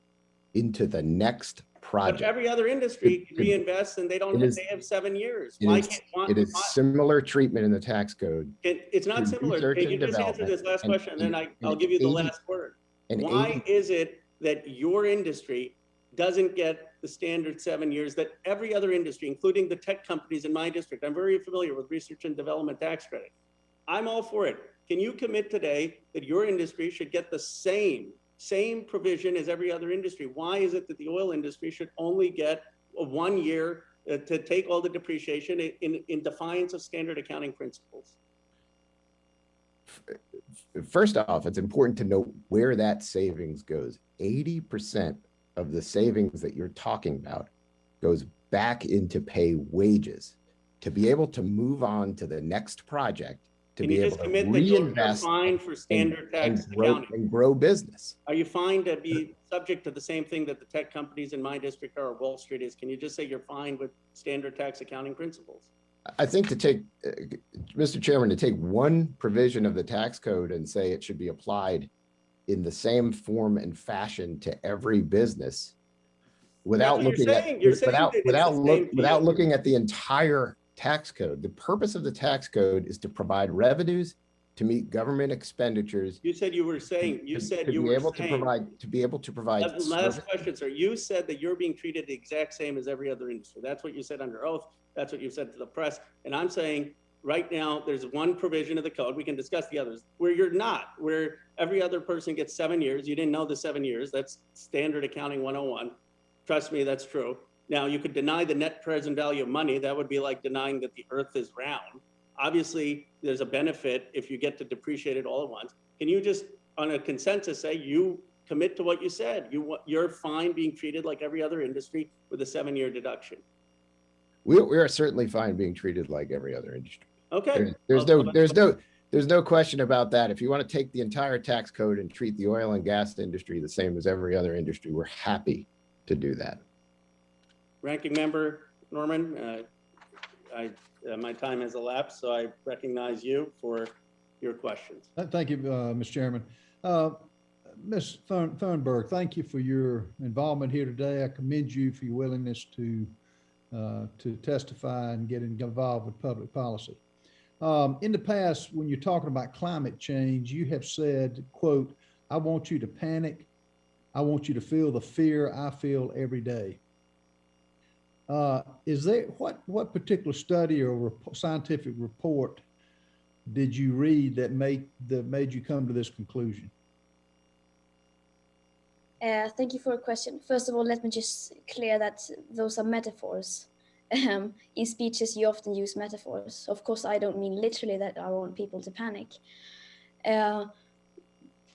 Speaker 9: into the next project.
Speaker 1: But every other industry reinvests and they have 7 years.
Speaker 9: It is similar treatment in the tax code.
Speaker 1: It's not similar. Can you just answer this last question and then I'll give you the last word. Why is it that your industry doesn't get the standard 7 years that every other industry, including the tech companies in my district? I'm very familiar with research and development tax credit. I'm all for it. Can you commit today that your industry should get the same provision as every other industry? Why is it that the oil industry should only get a 1 year to take all the depreciation in defiance of standard accounting principles?
Speaker 9: First off, it's important to note where that savings goes. 80% of the savings that you're talking about goes back into pay wages to be able to move on to the next project, to be able to reinvest
Speaker 1: for standard tax
Speaker 9: and grow business.
Speaker 1: Are you fine to be subject to the same thing that the tech companies in my district are, or Wall Street is? Can you just say you're fine with standard tax accounting principles?
Speaker 9: I think to take, Mr. Chairman, to take one provision of the tax code and say it should be applied in the same form and fashion to every business without looking at the entire tax code. The purpose of the tax code is to provide revenues to meet government expenditures.
Speaker 1: You said you were saying,
Speaker 9: to be able to provide.
Speaker 1: Last question, sir. You said that you're being treated the exact same as every other industry. That's what you said under oath. That's what you said to the press. And I'm saying right now, there's one provision of the code. We can discuss the others where you're not, where every other person gets 7 years. You didn't know the 7 years. That's standard accounting 101. Trust me, that's true. Now, you could deny the net present value of money. That would be like denying that the earth is round. Obviously, there's a benefit if you get to depreciate it all at once. Can you just, on a consensus, say you commit to what you said? You're fine being treated like every other industry with a 7-year deduction?
Speaker 9: We are certainly fine being treated like every other industry.
Speaker 1: Okay.
Speaker 9: There's no question about that. If you want to take the entire tax code and treat the oil and gas industry the same as every other industry, we're happy to do that.
Speaker 1: Ranking Member Norman, my time has elapsed, so I recognize you for your questions.
Speaker 3: Thank you, Mr. Chairman. Ms. Thunberg, thank you for your involvement here today. I commend you for your willingness to testify and get involved with public policy. In the past, when you're talking about climate change, you have said, quote, "I want you to panic. I want you to feel the fear I feel every day." Is there, what particular study or scientific report did you read that made you come to this conclusion?
Speaker 8: Thank you for the question. First of all, let me just clear that those are metaphors. In speeches, you often use metaphors. Of course, I don't mean literally that I want people to panic.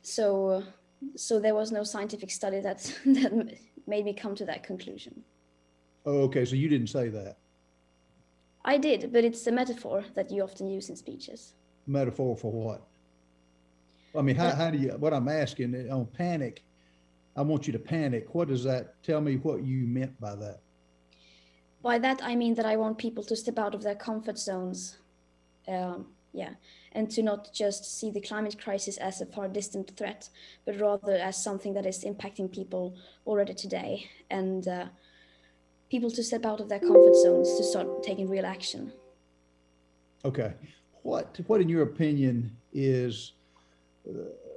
Speaker 8: So there was no scientific study that made me come to that conclusion.
Speaker 3: Oh, okay, so you didn't say that.
Speaker 8: I did, but it's a metaphor that you often use in speeches.
Speaker 3: Metaphor for what? I mean, how do you, what I'm asking on panic, I want you to panic. What does that, tell me what you meant by that.
Speaker 8: By that, I mean that I want people to step out of their comfort zones. Yeah, and to not just see the climate crisis as a far distant threat, but rather as something that is impacting people already today, and people to step out of their comfort zones to start taking real action. Okay.
Speaker 3: What in your opinion is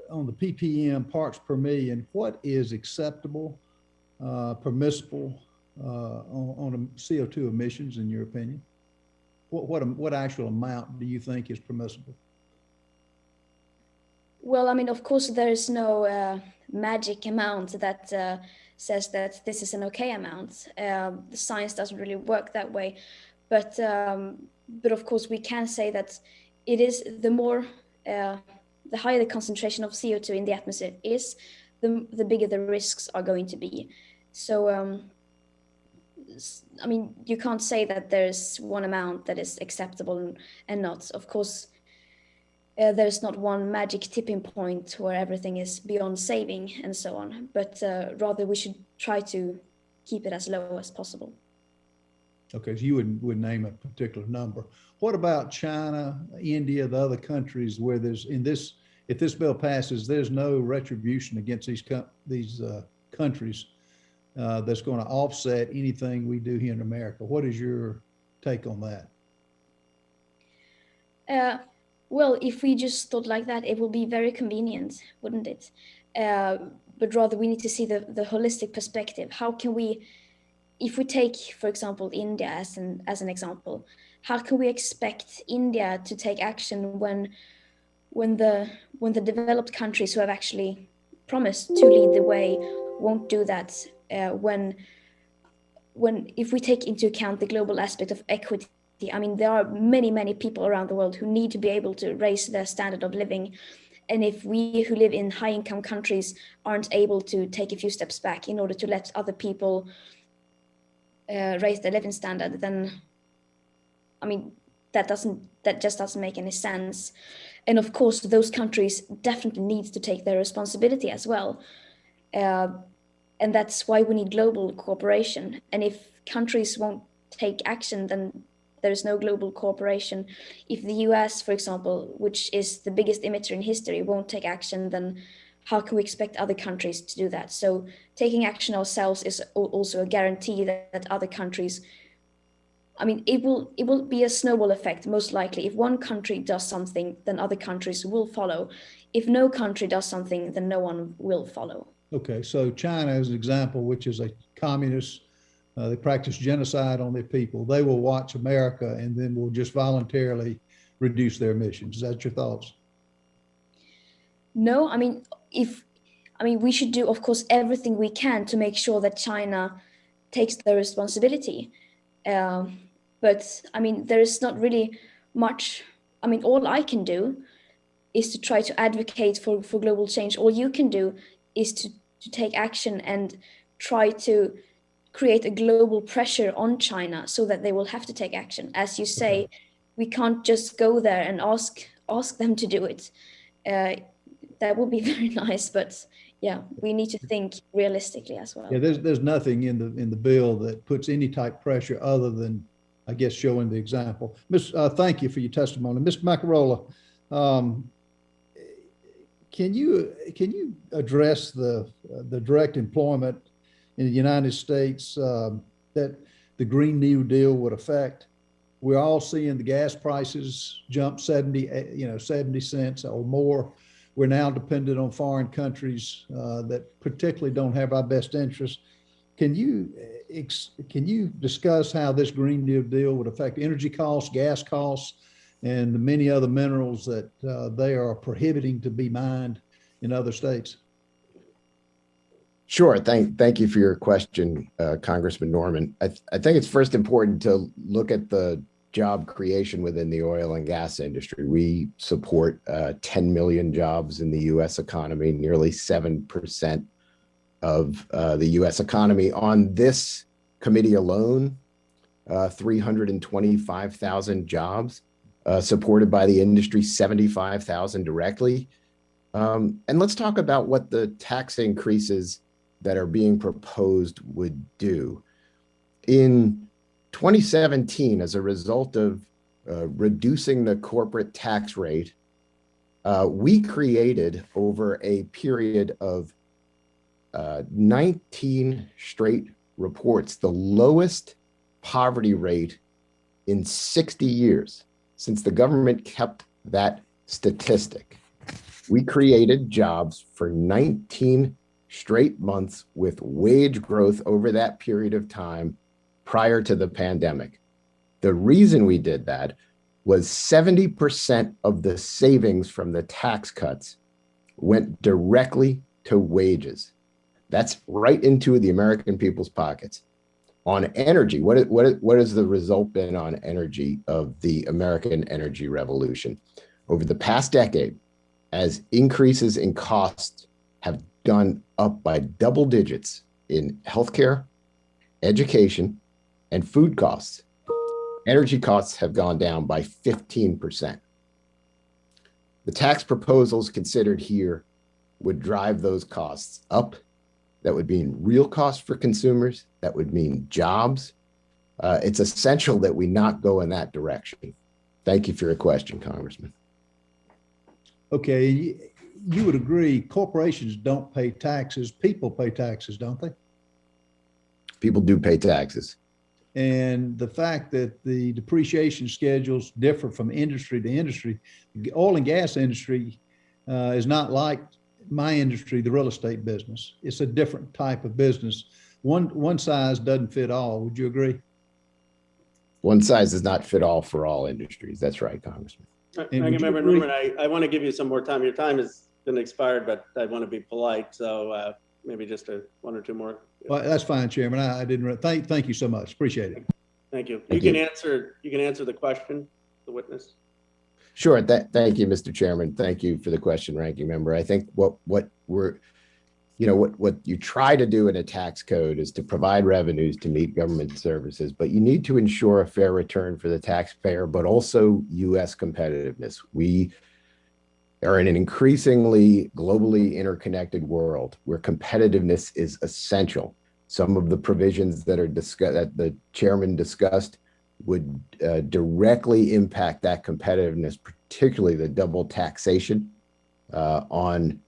Speaker 3: on the ppm parts per million, what is acceptable, permissible on CO2 emissions in your opinion? What actual amount do you think is permissible?
Speaker 8: Well, I mean, of course, there is no magic amount that says that this is an okay amount. The science doesn't really work that way, but of course, we can say that it is the higher the concentration of CO2 in the atmosphere is, the bigger the risks are going to be. So, I mean, you can't say that there's one amount that is acceptable and not. Of course, there's not one magic tipping point where everything is beyond saving and so on, but rather we should try to keep it as low as possible.
Speaker 3: Okay, so you would name a particular number. What about China, India, the other countries where there's if this bill passes, there's no retribution against these countries that's going to offset anything we do here in America? What is your take on that?
Speaker 8: Well, if we just thought like that, it would be very convenient, wouldn't it? But rather we need to see the holistic perspective. How can we, if we take, for example, India as an example, how can we expect India to take action when the developed countries who have actually promised to lead the way won't do that? If we take into account the global aspect of equity, I mean, there are many people around the world who need to be able to raise their standard of living. And if we who live in high income countries aren't able to take a few steps back in order to let other people raise their living standard, then, I mean, that just doesn't make any sense. And of course, those countries definitely need to take their responsibility as well. And that's why we need global cooperation. And if countries won't take action, then there's no global cooperation. If the US, for example, which is the biggest emitter in history, won't take action, then how can we expect other countries to do that? So taking action ourselves is also a guarantee that other countries, I mean, it will be a snowball effect, most likely. If one country does something, then other countries will follow. If no country does something, then no one will follow.
Speaker 3: Okay, so China is an example, which is a communist. They practice genocide on their people. They will watch America and then will just voluntarily reduce their emissions. Is that your thoughts?
Speaker 8: No, I mean, we should do, of course, everything we can to make sure that China takes the responsibility. But I mean, there is not really much. I mean, all I can do is to try to advocate for global change. All you can do is to take action and try to create a global pressure on China so that they will have to take action. As you say, we can't just go there and ask them to do it. That would be very nice, but yeah, we need to think realistically as well.
Speaker 3: Yeah, there's nothing in the bill that puts any type of pressure other than, I guess, showing the example. Thank you for your testimony. Mr. Macarola, can you address the direct employment in the United States that the Green New Deal would affect? We're all seeing the gas prices jump 70 cents or more. We're now dependent on foreign countries that particularly don't have our best interests. Can you discuss how this Green New Deal would affect energy costs, gas costs, and the many other minerals that they are prohibiting to be mined in other states?
Speaker 9: Sure. Thank you for your question, Congressman Norman. I think it's first important to look at the job creation within the oil and gas industry. We support 10 million jobs in the US economy, nearly 7% of the US economy. On this committee alone, 325,000 jobs supported by the industry, 75,000 directly. And let's talk about what the tax increases that are being proposed would do. In 2017, as a result of reducing the corporate tax rate, we created over a period of 19 straight reports the lowest poverty rate in 60 years since the government kept that statistic. We created jobs for 19 straight months with wage growth over that period of time prior to the pandemic. The reason we did that was 70% of the savings from the tax cuts went directly to wages. That's right into the American people's pockets. On energy, what has the result been on energy of the American energy revolution? Over the past decade, as increases in costs have gone up by double digits in healthcare, education, and food costs, energy costs have gone down by 15%. The tax proposals considered here would drive those costs up. That would mean real costs for consumers. That would mean jobs. It's essential that we not go in that direction. Thank you for your question, Congressman.
Speaker 3: Okay, you would agree corporations don't pay taxes, people pay taxes, don't they?
Speaker 9: People do pay taxes.
Speaker 3: And the fact that the depreciation schedules differ from industry to industry, the oil and gas industry is not like my industry, the real estate business. It's a different type of business. One size doesn't fit all. Would you agree?
Speaker 9: One size does not fit all for all industries. That's right, Congressman.
Speaker 1: Member Norman, I want to give you some more time. Your time has been expired, but I want to be polite. So maybe just one or two more.
Speaker 3: Well, that's fine, Chairman. I didn't. Thank you so much. Appreciate it.
Speaker 1: Thank you.
Speaker 9: Thank
Speaker 1: you
Speaker 9: you.
Speaker 1: can answer the question, the witness.
Speaker 9: Sure. Thank you, Mr. Chairman. Thank you for the question, Ranking Member. I think what you try to do in a tax code is to provide revenues to meet government services, but you need to ensure a fair return for the taxpayer, but also U.S. competitiveness. We are in an increasingly globally interconnected world where competitiveness is essential. Some of the provisions that the chairman discussed would directly impact that competitiveness, particularly the double taxation on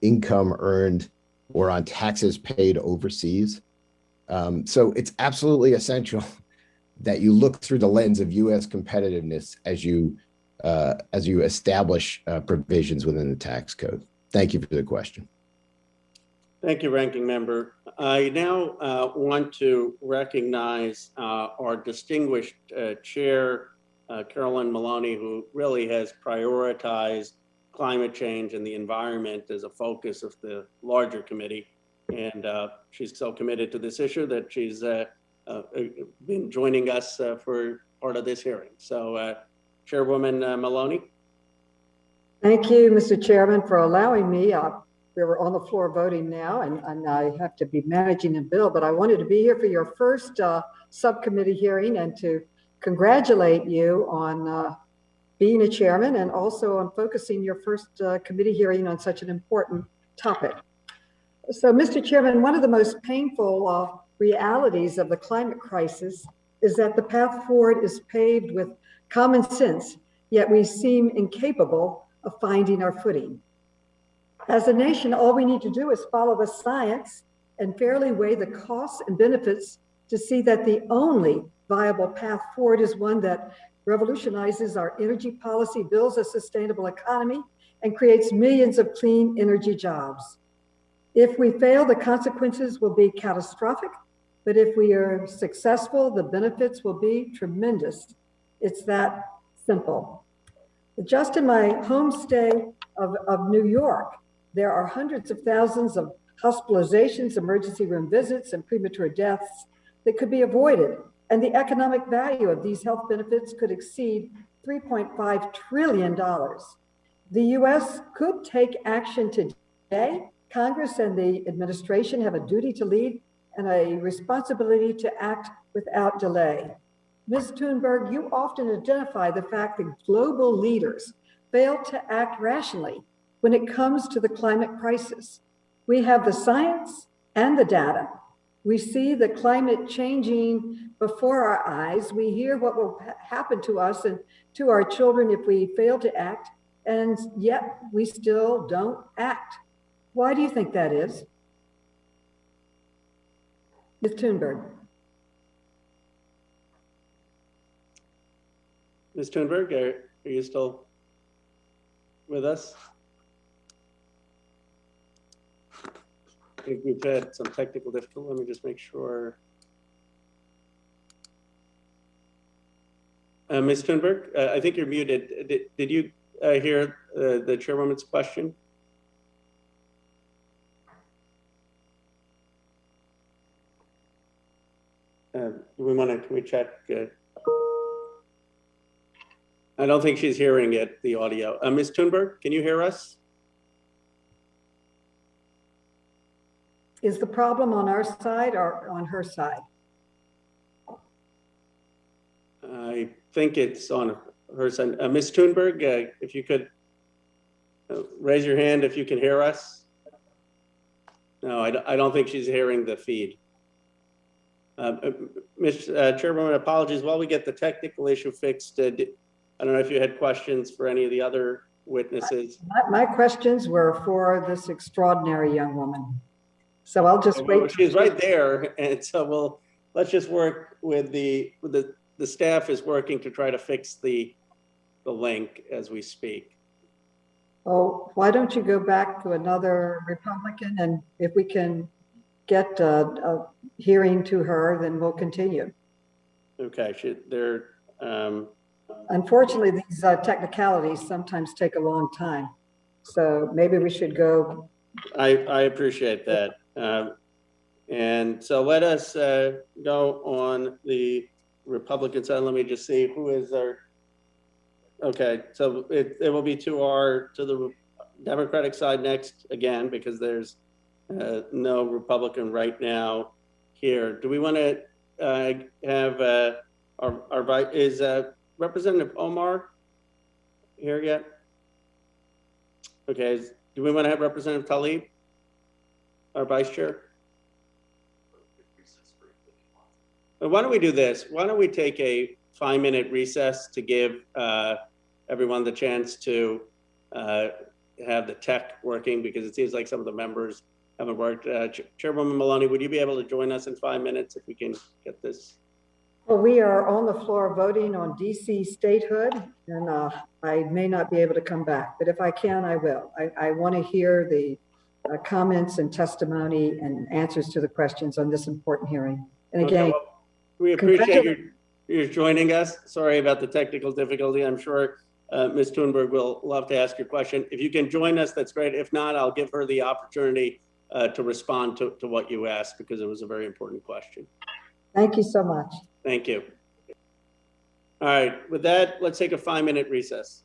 Speaker 9: income earned or on taxes paid overseas. So it's absolutely essential that you look through the lens of U.S. competitiveness as you establish provisions within the tax code. Thank you for the question.
Speaker 1: Thank you, Ranking Member. I now want to recognize our distinguished chair, Carolyn Maloney, who really has prioritized climate change and the environment as a focus of the larger committee. And she's so committed to this issue that she's been joining us for part of this hearing. So Chairwoman Maloney.
Speaker 10: Thank you, Mr. Chairman, for allowing me. We're on the floor voting now, and I have to be managing a bill, but I wanted to be here for your first subcommittee hearing and to congratulate you on being a chairman and also on focusing your first committee hearing on such an important topic. So, Mr. Chairman, one of the most painful realities of the climate crisis is that the path forward is paved with common sense, yet we seem incapable of finding our footing. As a nation, all we need to do is follow the science and fairly weigh the costs and benefits to see that the only viable path forward is one that revolutionizes our energy policy, builds a sustainable economy, and creates millions of clean energy jobs. If we fail, the consequences will be catastrophic, but if we are successful, the benefits will be tremendous. It's that simple. Just in my home state of New York, there are hundreds of thousands of hospitalizations, emergency room visits, and premature deaths that could be avoided And the economic value of these health benefits could exceed $3.5 trillion. The US could take action today. Congress and the administration have a duty to lead and a responsibility to act without delay. Ms. Thunberg, you often identify the fact that global leaders fail to act rationally when it comes to the climate crisis. We have the science and the data. We see the climate changing before our eyes. We hear what will happen to us and to our children if we fail to act, and yet we still don't act. Why do you think that is? Ms. Thunberg.
Speaker 1: Ms. Thunberg, are you still with us? I think we've had some technical difficulty. Let me just make sure. Ms. Thunberg, I think you're muted. Did you hear the chairwoman's question? Can we check? I don't think she's hearing it, the audio. Ms. Thunberg, can you hear us?
Speaker 10: Is the problem on our side or on her side?
Speaker 1: I think it's on her side. Ms. Thunberg, if you could raise your hand if you can hear us. No, I don't think she's hearing the feed. Ms. Chairwoman, apologies. While we get the technical issue fixed, I don't know if you had questions for any of the other witnesses.
Speaker 10: My questions were for this extraordinary young woman. So I'll just wait.
Speaker 1: She's right there, and so let's just work with the staff is working to try to fix the link as we speak.
Speaker 10: Oh, why don't you go back to another Republican, and if we can get a hearing to her, then we'll continue.
Speaker 1: Okay,
Speaker 10: unfortunately, these technicalities sometimes take a long time. So maybe we should go.
Speaker 1: I appreciate that. And so let us go on the Republican side. Let me just see who is our, okay, so it will be to the Democratic side next again, because there's no Republican right now here. Do we want to have is Representative Omar here yet? Okay, do we want to have Representative Tlaib, our vice chair? Why don't we do this? Why don't we take a 5-minute recess to give everyone the chance to have the tech working, because it seems like some of the members haven't worked. Chairwoman Maloney, would you be able to join us in 5 minutes if we can get this?
Speaker 10: Well, we are on the floor voting on DC statehood, and I may not be able to come back, but if I can, I will. I want to hear the comments and testimony and answers to the questions on this important hearing. And again,
Speaker 1: okay, well, we appreciate you joining us. Sorry about the technical difficulty. I'm sure Ms. Thunberg will love to ask your question. If you can join us, that's great. If not, I'll give her the opportunity to respond to what you asked, because it was a very important question.
Speaker 10: Thank you so much.
Speaker 1: Thank you. All right, with that, let's take a 5-minute recess.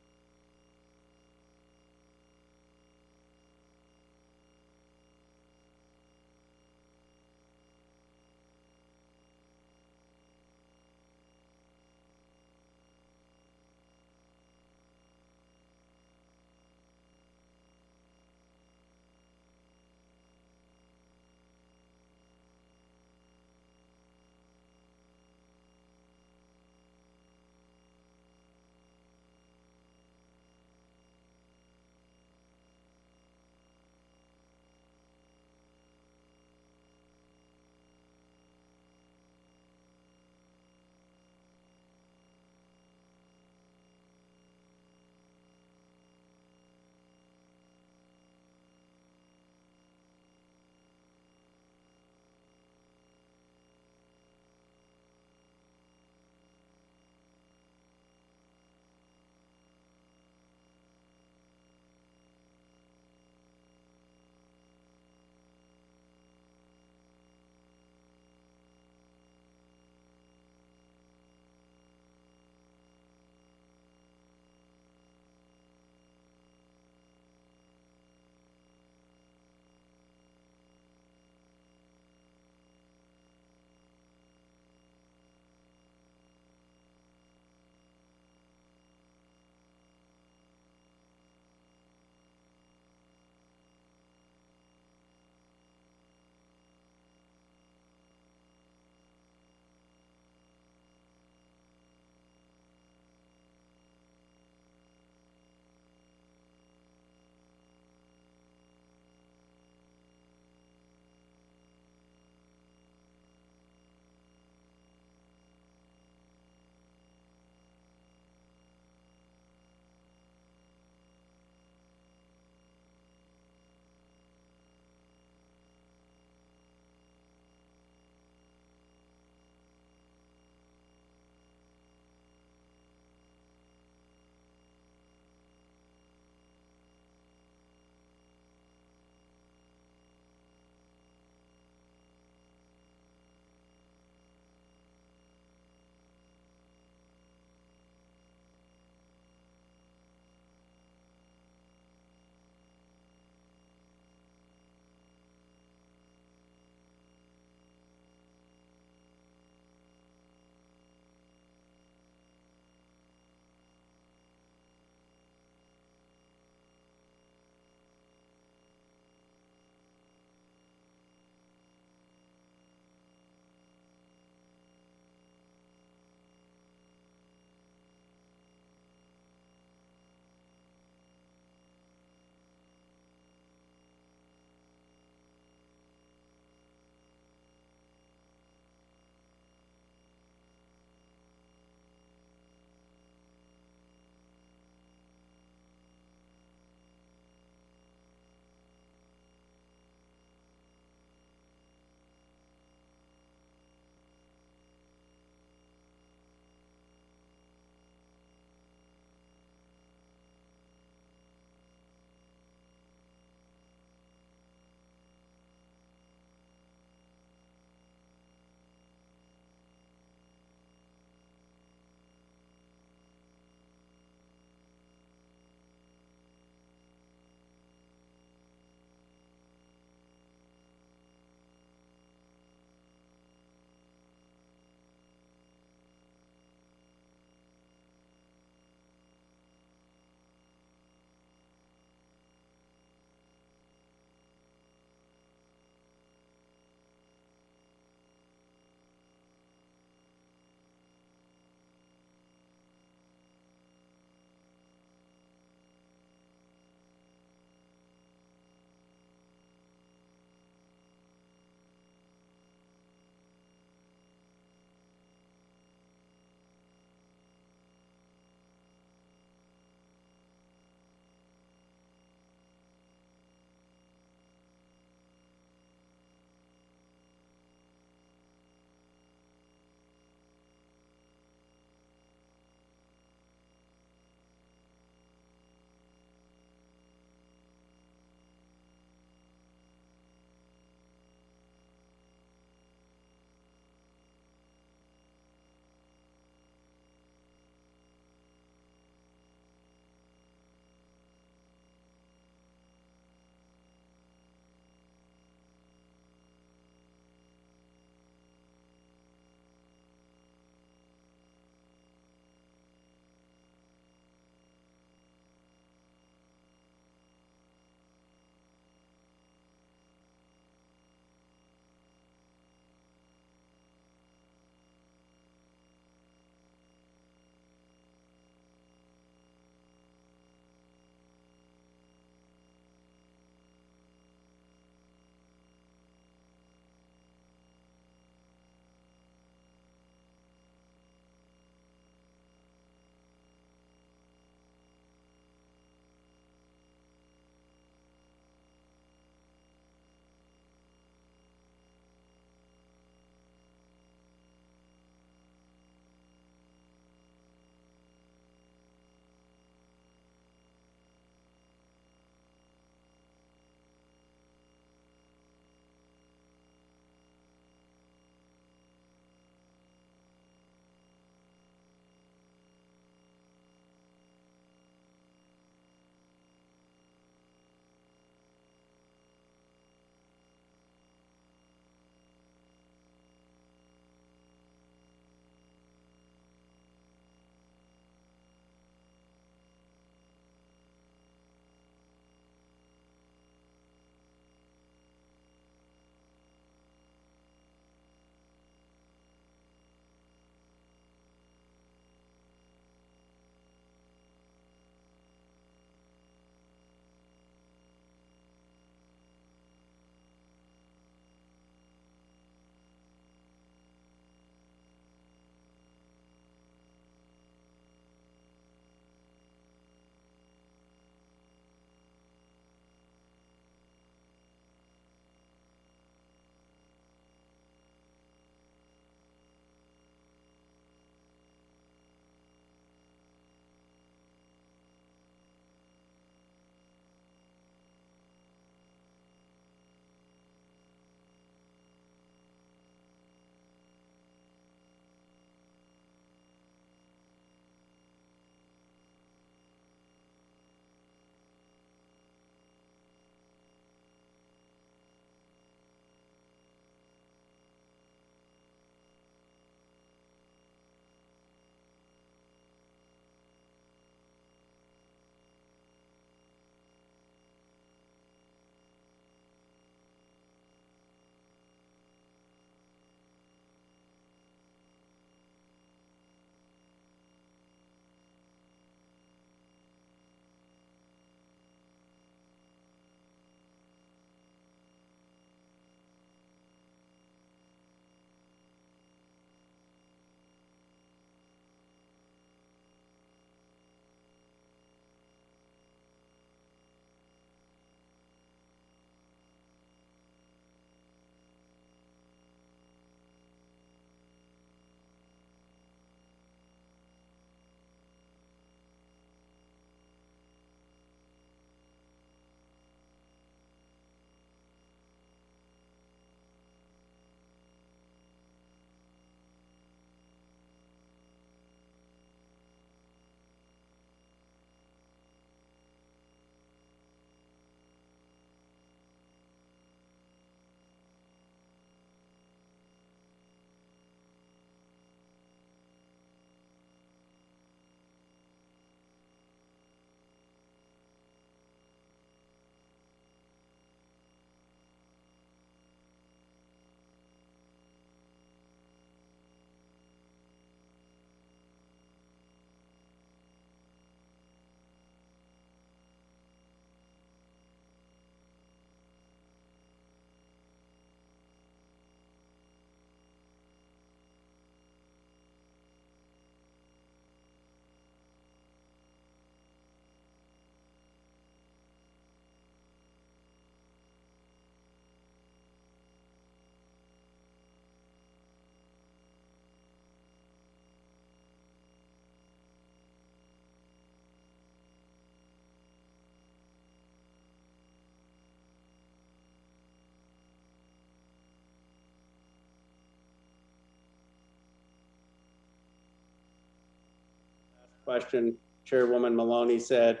Speaker 1: question, Chairwoman Maloney said,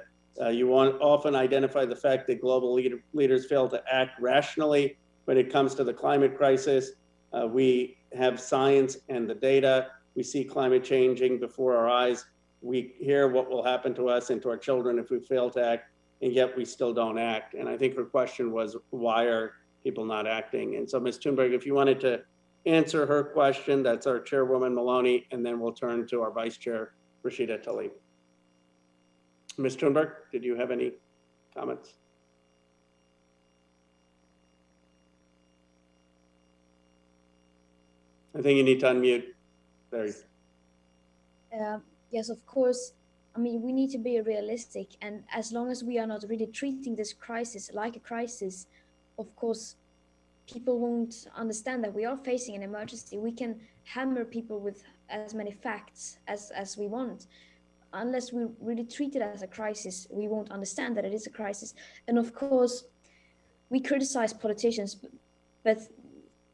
Speaker 1: you often identify the fact that global leaders fail to act rationally when it comes to the climate crisis. We have science and the data. We see climate changing before our eyes. We hear what will happen to us and to our children if we fail to act, and yet we still don't act. And I think her question was, why are people not acting? And so Ms. Thunberg, if you wanted to answer her question, that's our Chairwoman Maloney, and then we'll turn to our Vice Chair, Rashida Tlaib. Ms. Thunberg, did you have any comments? I think you need to unmute. There.
Speaker 8: Yes, of course. I mean, we need to be realistic, and as long as we are not really treating this crisis like a crisis, of course, people won't understand that we are facing an emergency. We can hammer people with as many facts as we want. Unless we really treat it as a crisis, we won't understand that it is a crisis. And of course, we criticize politicians, but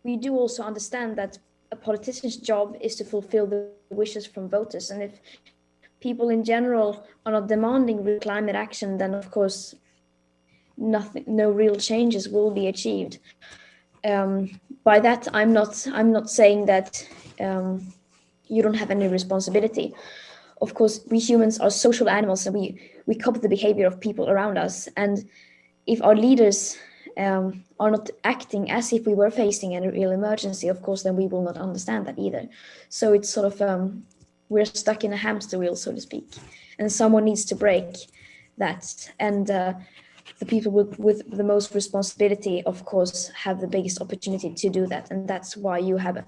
Speaker 8: we do also understand that a politician's job is to fulfill the wishes from voters. And if people in general are not demanding real climate action, then of course, no real changes will be achieved. By that, I'm not saying that you don't have any responsibility. Of course, we humans are social animals, and we copy the behavior of people around us. And if our leaders are not acting as if we were facing a real emergency, of course, then we will not understand that either. So it's sort of, we're stuck in a hamster wheel, so to speak, and someone needs to break that. And the people with the most responsibility, of course, have the biggest opportunity to do that. And that's why you have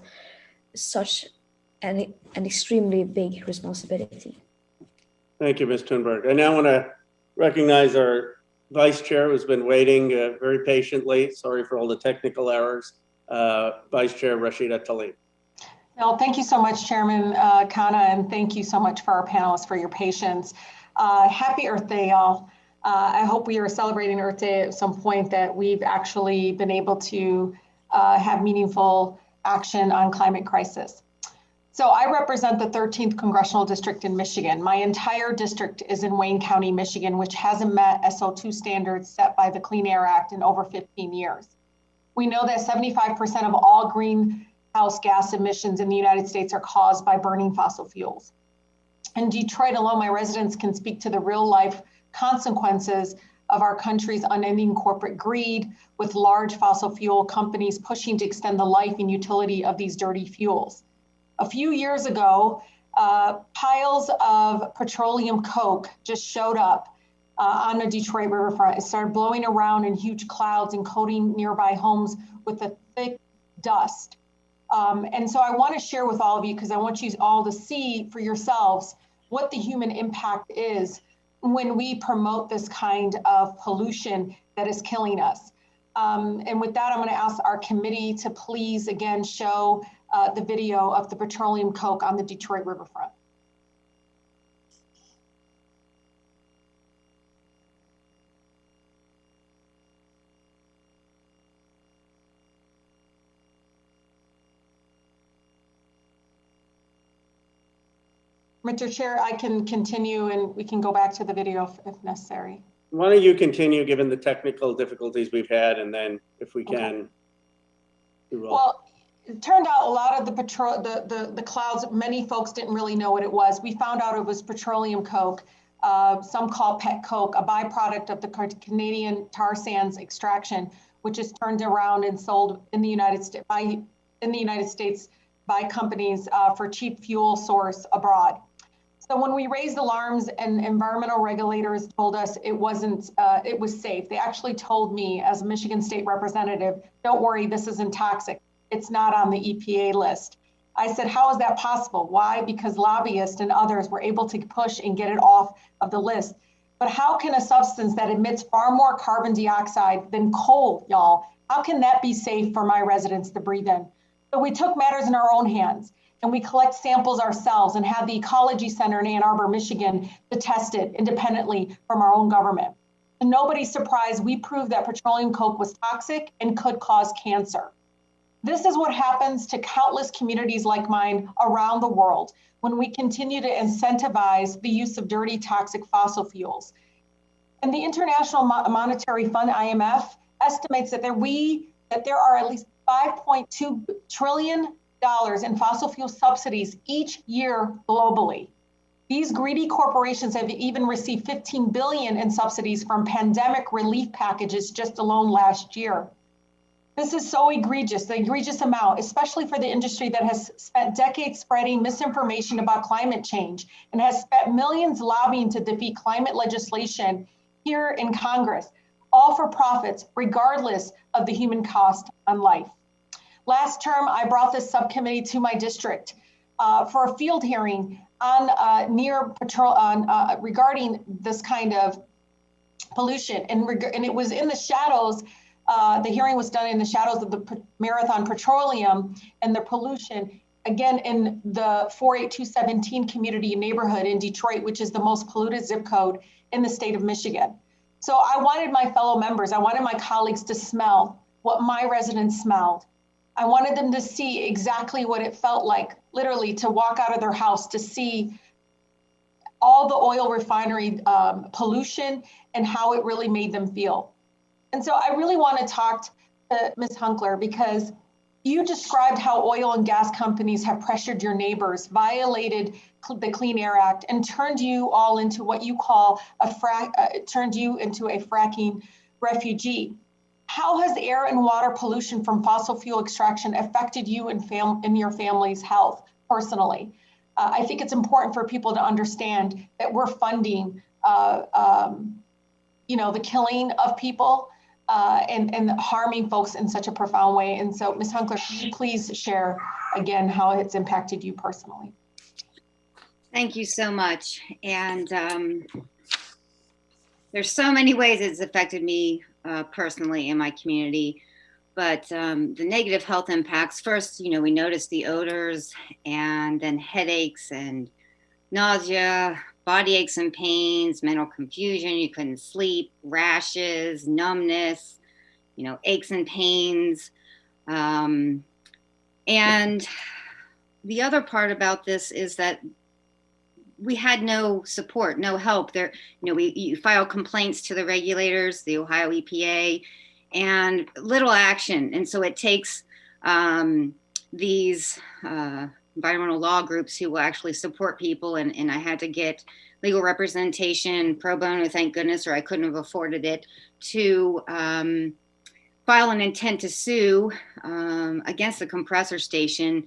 Speaker 8: such an extremely big responsibility.
Speaker 1: Thank you, Ms. Thunberg. I now want to recognize our Vice Chair, who's been waiting very patiently. Sorry for all the technical errors. Vice Chair Rashida Tlaib.
Speaker 11: Well, thank you so much, Chairman Khanna, and thank you so much for our panelists for your patience. Happy Earth Day, y'all. I hope we are celebrating Earth Day at some point that we've actually been able to have meaningful action on climate crisis. So I represent the 13th Congressional District in Michigan. My entire district is in Wayne County, Michigan, which hasn't met SO2 standards set by the Clean Air Act in over 15 years. We know that 75% of all greenhouse gas emissions in the United States are caused by burning fossil fuels. In Detroit alone, my residents can speak to the real life consequences of our country's unending corporate greed, with large fossil fuel companies pushing to extend the life and utility of these dirty fuels. A few years ago, piles of petroleum coke just showed up on the Detroit riverfront. It started blowing around in huge clouds and coating nearby homes with a thick dust. And so I want to share with all of you, because I want you all to see for yourselves what the human impact is when we promote this kind of pollution that is killing us. And with that, I'm going to ask our committee to please again show the video of the petroleum coke on the Detroit riverfront. Mr. Chair, I can continue and we can go back to the video if necessary.
Speaker 1: Why don't you continue, given the technical difficulties we've had, and then if we can, we will.
Speaker 11: Well, it turned out a lot of the clouds, many folks didn't really know what it was. We found out it was petroleum coke, some call pet coke, a byproduct of the Canadian tar sands extraction, which is turned around and sold in the United States by companies for cheap fuel source abroad. So when we raised alarms and environmental regulators told us it wasn't, it was safe. They actually told me as a Michigan State representative, don't worry, this isn't toxic. It's not on the EPA list. I said, how is that possible? Why? Because lobbyists and others were able to push and get it off of the list. But how can a substance that emits far more carbon dioxide than coal, y'all, how can that be safe for my residents to breathe in? So we took matters in our own hands and we collect samples ourselves and had the Ecology Center in Ann Arbor, Michigan to test it independently from our own government. To nobody's surprise, we proved that petroleum coke was toxic and could cause cancer. This is what happens to countless communities like mine around the world when we continue to incentivize the use of dirty, toxic fossil fuels. And the International Monetary Fund, IMF, estimates that there are at least $5.2 trillion in fossil fuel subsidies each year globally. These greedy corporations have even received $15 billion in subsidies from pandemic relief packages just alone last year. This is so egregious, the egregious amount, especially for the industry that has spent decades spreading misinformation about climate change and has spent millions lobbying to defeat climate legislation here in Congress, all for profits, regardless of the human cost on life. Last term, I brought this subcommittee to my district for a field hearing on regarding this kind of pollution, and it was in the shadows. The hearing was done in the shadows of the Marathon Petroleum and the pollution, again, in the 48217 community neighborhood in Detroit, which is the most polluted zip code in the state of Michigan. So I wanted my fellow members, I wanted my colleagues to smell what my residents smelled. I wanted them to see exactly what it felt like, literally, to walk out of their house, to see all the oil refinery pollution and how it really made them feel. And so I really want to talk to Ms. Hunkler, because you described how oil and gas companies have pressured your neighbors, violated the Clean Air Act, and turned you all into what you call turned you into a fracking refugee. How has air and water pollution from fossil fuel extraction affected you and your family's health personally? I think it's important for people to understand that we're funding, the killing of people and harming folks in such a profound way. And so, Ms. Hunkler, can you please share again how it's impacted you personally?
Speaker 7: Thank you so much. And there's so many ways it's affected me personally in my community, but the negative health impacts, first, we noticed the odors, and then headaches and nausea, body aches and pains, mental confusion, you couldn't sleep, rashes, numbness, aches and pains. And the other part about this is that we had no support, no help there. You file complaints to the regulators, the Ohio EPA, and little action. And so it takes these environmental law groups who will actually support people. And I had to get legal representation pro bono, thank goodness, or I couldn't have afforded it, to file an intent to sue against the compressor station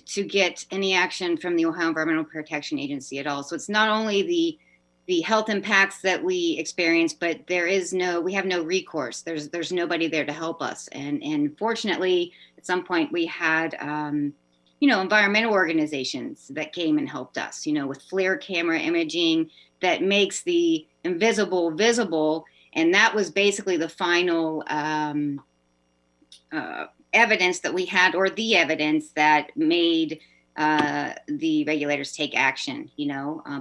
Speaker 7: to get any action from the Ohio Environmental Protection Agency at all. So it's not only the health impacts that we experience, but we have no recourse. There's nobody there to help us. And fortunately, at some point we had, environmental organizations that came and helped us, with FLIR camera imaging that makes the invisible visible. And that was basically the final evidence that we had, or the evidence that made the regulators take action,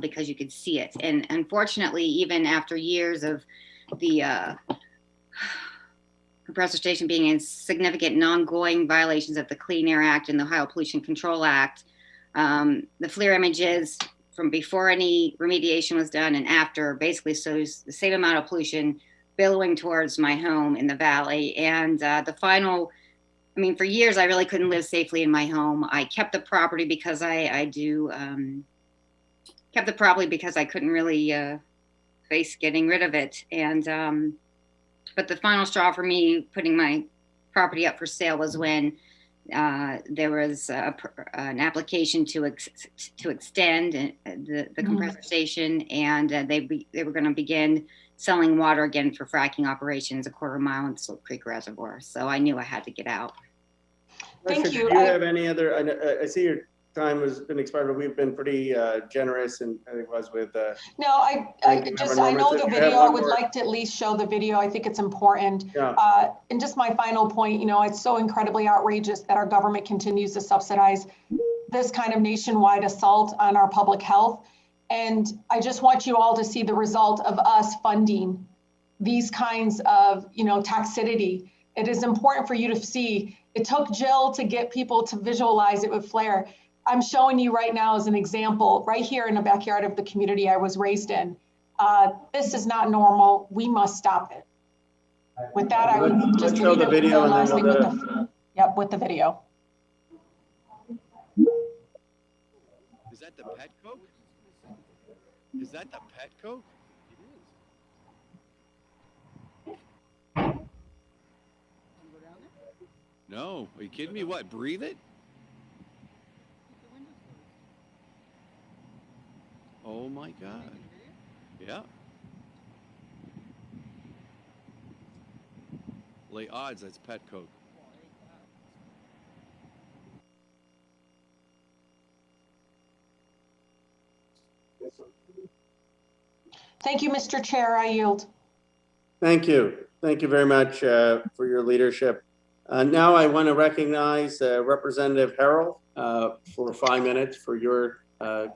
Speaker 7: because you could see it. And unfortunately, even after years of the compressor station being in significant and ongoing violations of the Clean Air Act and the Ohio Pollution Control Act, the FLIR images from before any remediation was done and after basically shows the same amount of pollution billowing towards my home in the valley. And the final, for years, I really couldn't live safely in my home. I kept the property because kept the property because I couldn't really face getting rid of it. And but the final straw for me putting my property up for sale was when there was an application to extend the compressor station, and they were going to begin selling water again for fracking operations a quarter mile in Slope Creek Reservoir. So I knew I had to get out.
Speaker 11: Thank you.
Speaker 1: Do you have any other, I see your time has been expired, but we've been pretty generous, and I think it was with.
Speaker 11: No, I know the video. I would like to at least show the video. I think it's important.
Speaker 1: Yeah.
Speaker 11: And just my final point, it's so incredibly outrageous that our government continues to subsidize this kind of nationwide assault on our public health. And I just want you all to see the result of us funding these kinds of, toxicity. It is important for you to see It took Jill to get people to visualize it with flare. I'm showing you right now as an example, right here in the backyard of the community I was raised in. This is not normal. We must stop it. With that, I would just
Speaker 1: show the video and
Speaker 11: last
Speaker 1: then
Speaker 11: thing
Speaker 1: we'll
Speaker 11: with the video.
Speaker 12: Is that the pet Coke? Is that the pet Coke? It is. No, are you kidding me? What, breathe it? Oh my God. Yeah. Lay odds, that's pet Coke.
Speaker 11: Thank you, Mr. Chair. I yield.
Speaker 1: Thank you. Thank you very much for your leadership. Now I want to recognize Representative Harrell for 5 minutes for your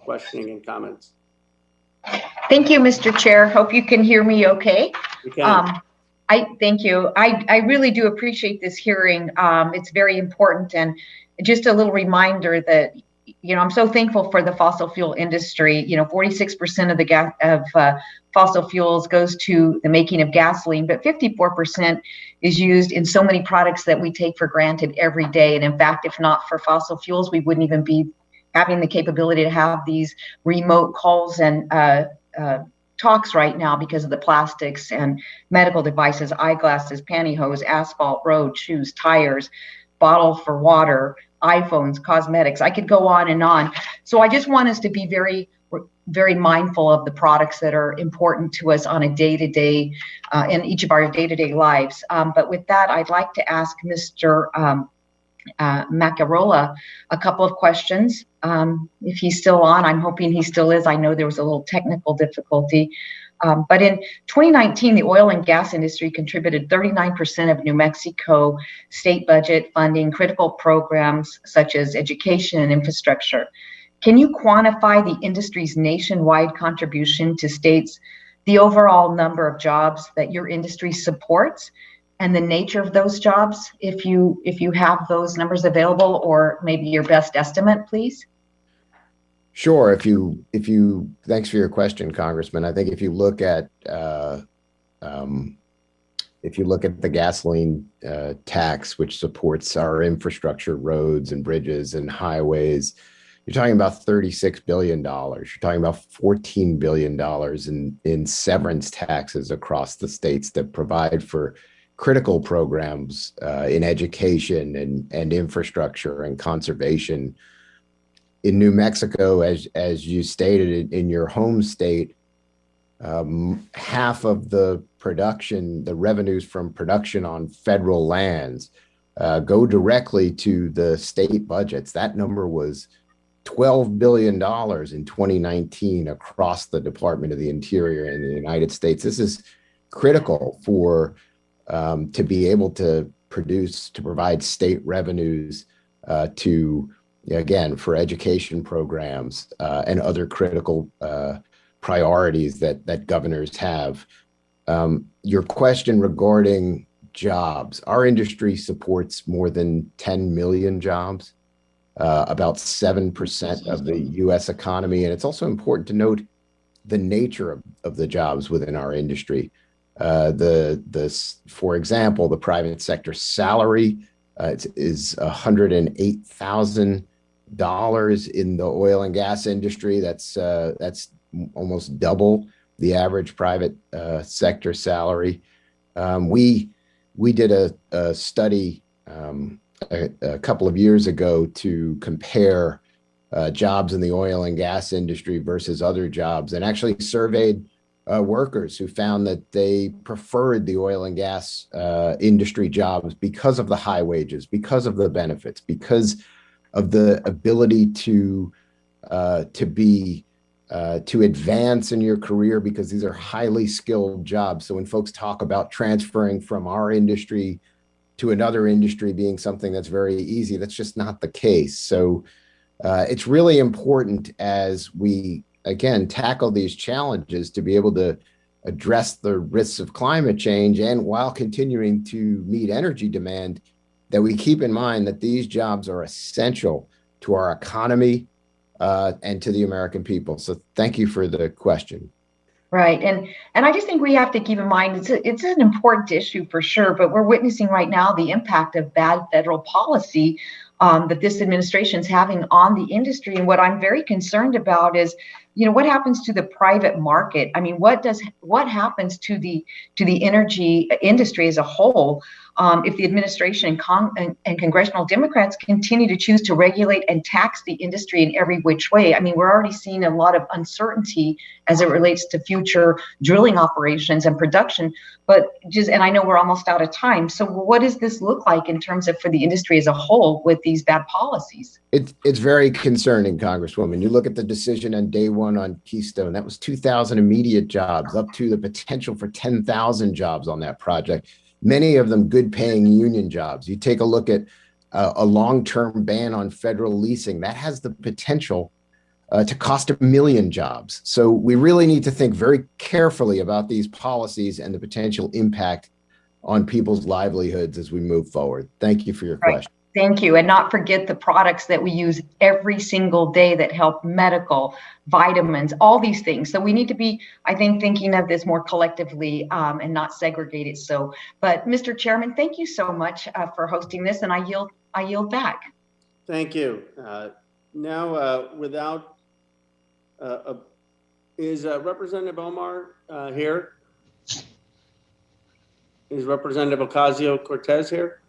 Speaker 1: questioning and comments.
Speaker 13: Thank you, Mr. Chair. Hope you can hear me okay.
Speaker 1: You can.
Speaker 13: Thank you. I really do appreciate this hearing. It's very important, and just a little reminder that, you know, I'm so thankful for the fossil fuel industry. You know, 46% of the fossil fuels goes to the making of gasoline, but 54% is used in so many products that we take for granted every day. And in fact, if not for fossil fuels, we wouldn't even be having the capability to have these remote calls and talks right now because of the plastics and medical devices, eyeglasses, pantyhose, asphalt, road, shoes, tires, bottle for water, iPhones, cosmetics. I could go on and on. So I just want us to be very, very mindful of the products that are important to us on a day-to-day, in each of our day-to-day lives. But with that, I'd like to ask Mr. Macarola a couple of questions. If he's still on, I'm hoping he still is. I know there was a little technical difficulty. But in 2019, the oil and gas industry contributed 39% of New Mexico state budget funding critical programs such as education and infrastructure. Can you quantify the industry's nationwide contribution to states, the overall number of jobs that your industry supports, and the nature of those jobs, if you have those numbers available, or maybe your best estimate, please?
Speaker 9: Sure. Thanks for your question, Congressman. I think if you look at the gasoline tax, which supports our infrastructure, roads and bridges and highways, you're talking about $36 billion. You're talking about $14 billion in severance taxes across the states that provide for critical programs in education and infrastructure and conservation. In New Mexico, as you stated in your home state, half of the revenues from production on federal lands go directly to the state budgets. That number was $12 billion in 2019 across the Department of the Interior in the United States. This is critical for to be able to provide state revenues for education programs and other critical priorities that governors have. Your question regarding jobs, our industry supports more than 10 million jobs, about 7% of the US economy. And it's also important to note the nature of the jobs within our industry. For example, the private sector salary is $108,000 in the oil and gas industry. That's almost double the average private sector salary. We did a study a couple of years ago to compare jobs in the oil and gas industry versus other jobs, and actually surveyed workers who found that they preferred the oil and gas industry jobs because of the high wages, because of the benefits, because of the ability to advance in your career, because these are highly skilled jobs. So when folks talk about transferring from our industry to another industry being something that's very easy, that's just not the case. So it's really important as we, again, tackle these challenges to be able to address the risks of climate change, and while continuing to meet energy demand, that we keep in mind that these jobs are essential to our economy and to the American people. So thank you for the question.
Speaker 13: Right. And I just think we have to keep in mind it's an important issue for sure, but we're witnessing right now the impact of bad federal policy that this administration is having on the industry. And what I'm very concerned about is, what happens to the private market? I mean, what happens to the energy industry as a whole if the administration and congressional Democrats continue to choose to regulate and tax the industry in every which way? I mean, we're already seeing a lot of uncertainty as it relates to future drilling operations and production. And I know we're almost out of time. So what does this look like in terms of for the industry as a whole with these bad policies?
Speaker 9: It's very concerning, Congresswoman. You look at the decision on day one on Keystone, that was 2,000 immediate jobs, up to the potential for 10,000 jobs on that project, many of them good paying union jobs. You take a look at a long-term ban on federal leasing, that has the potential to cost 1 million jobs. So we really need to think very carefully about these policies and the potential impact on people's livelihoods as we move forward. Thank you for your question.
Speaker 13: Thank you. And not forget the products that we use every single day that help medical, vitamins, all these things. So we need to be, I think, thinking of this more collectively and not segregate it. But Mr. Chairman, thank you so much for hosting this, and I yield back.
Speaker 1: Thank you. Now, is Representative Omar here? Is Representative Ocasio-Cortez here?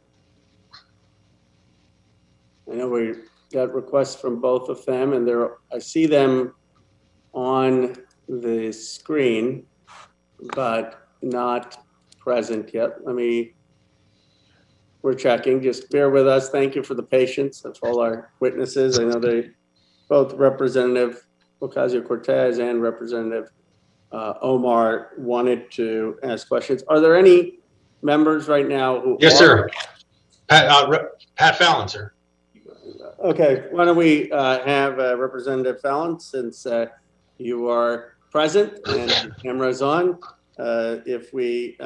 Speaker 1: I know we got requests from both of them, and I see them on the screen, but not present yet. We're checking. Just bear with us. Thank you for the patience of all our witnesses. I know both Representative Ocasio-Cortez and Representative Omar wanted to ask questions. Are there any members right now who?
Speaker 14: Yes, sir. Pat Fallon, sir.
Speaker 1: Okay, why don't we have Representative Fallon, since you are present and the camera is on, if we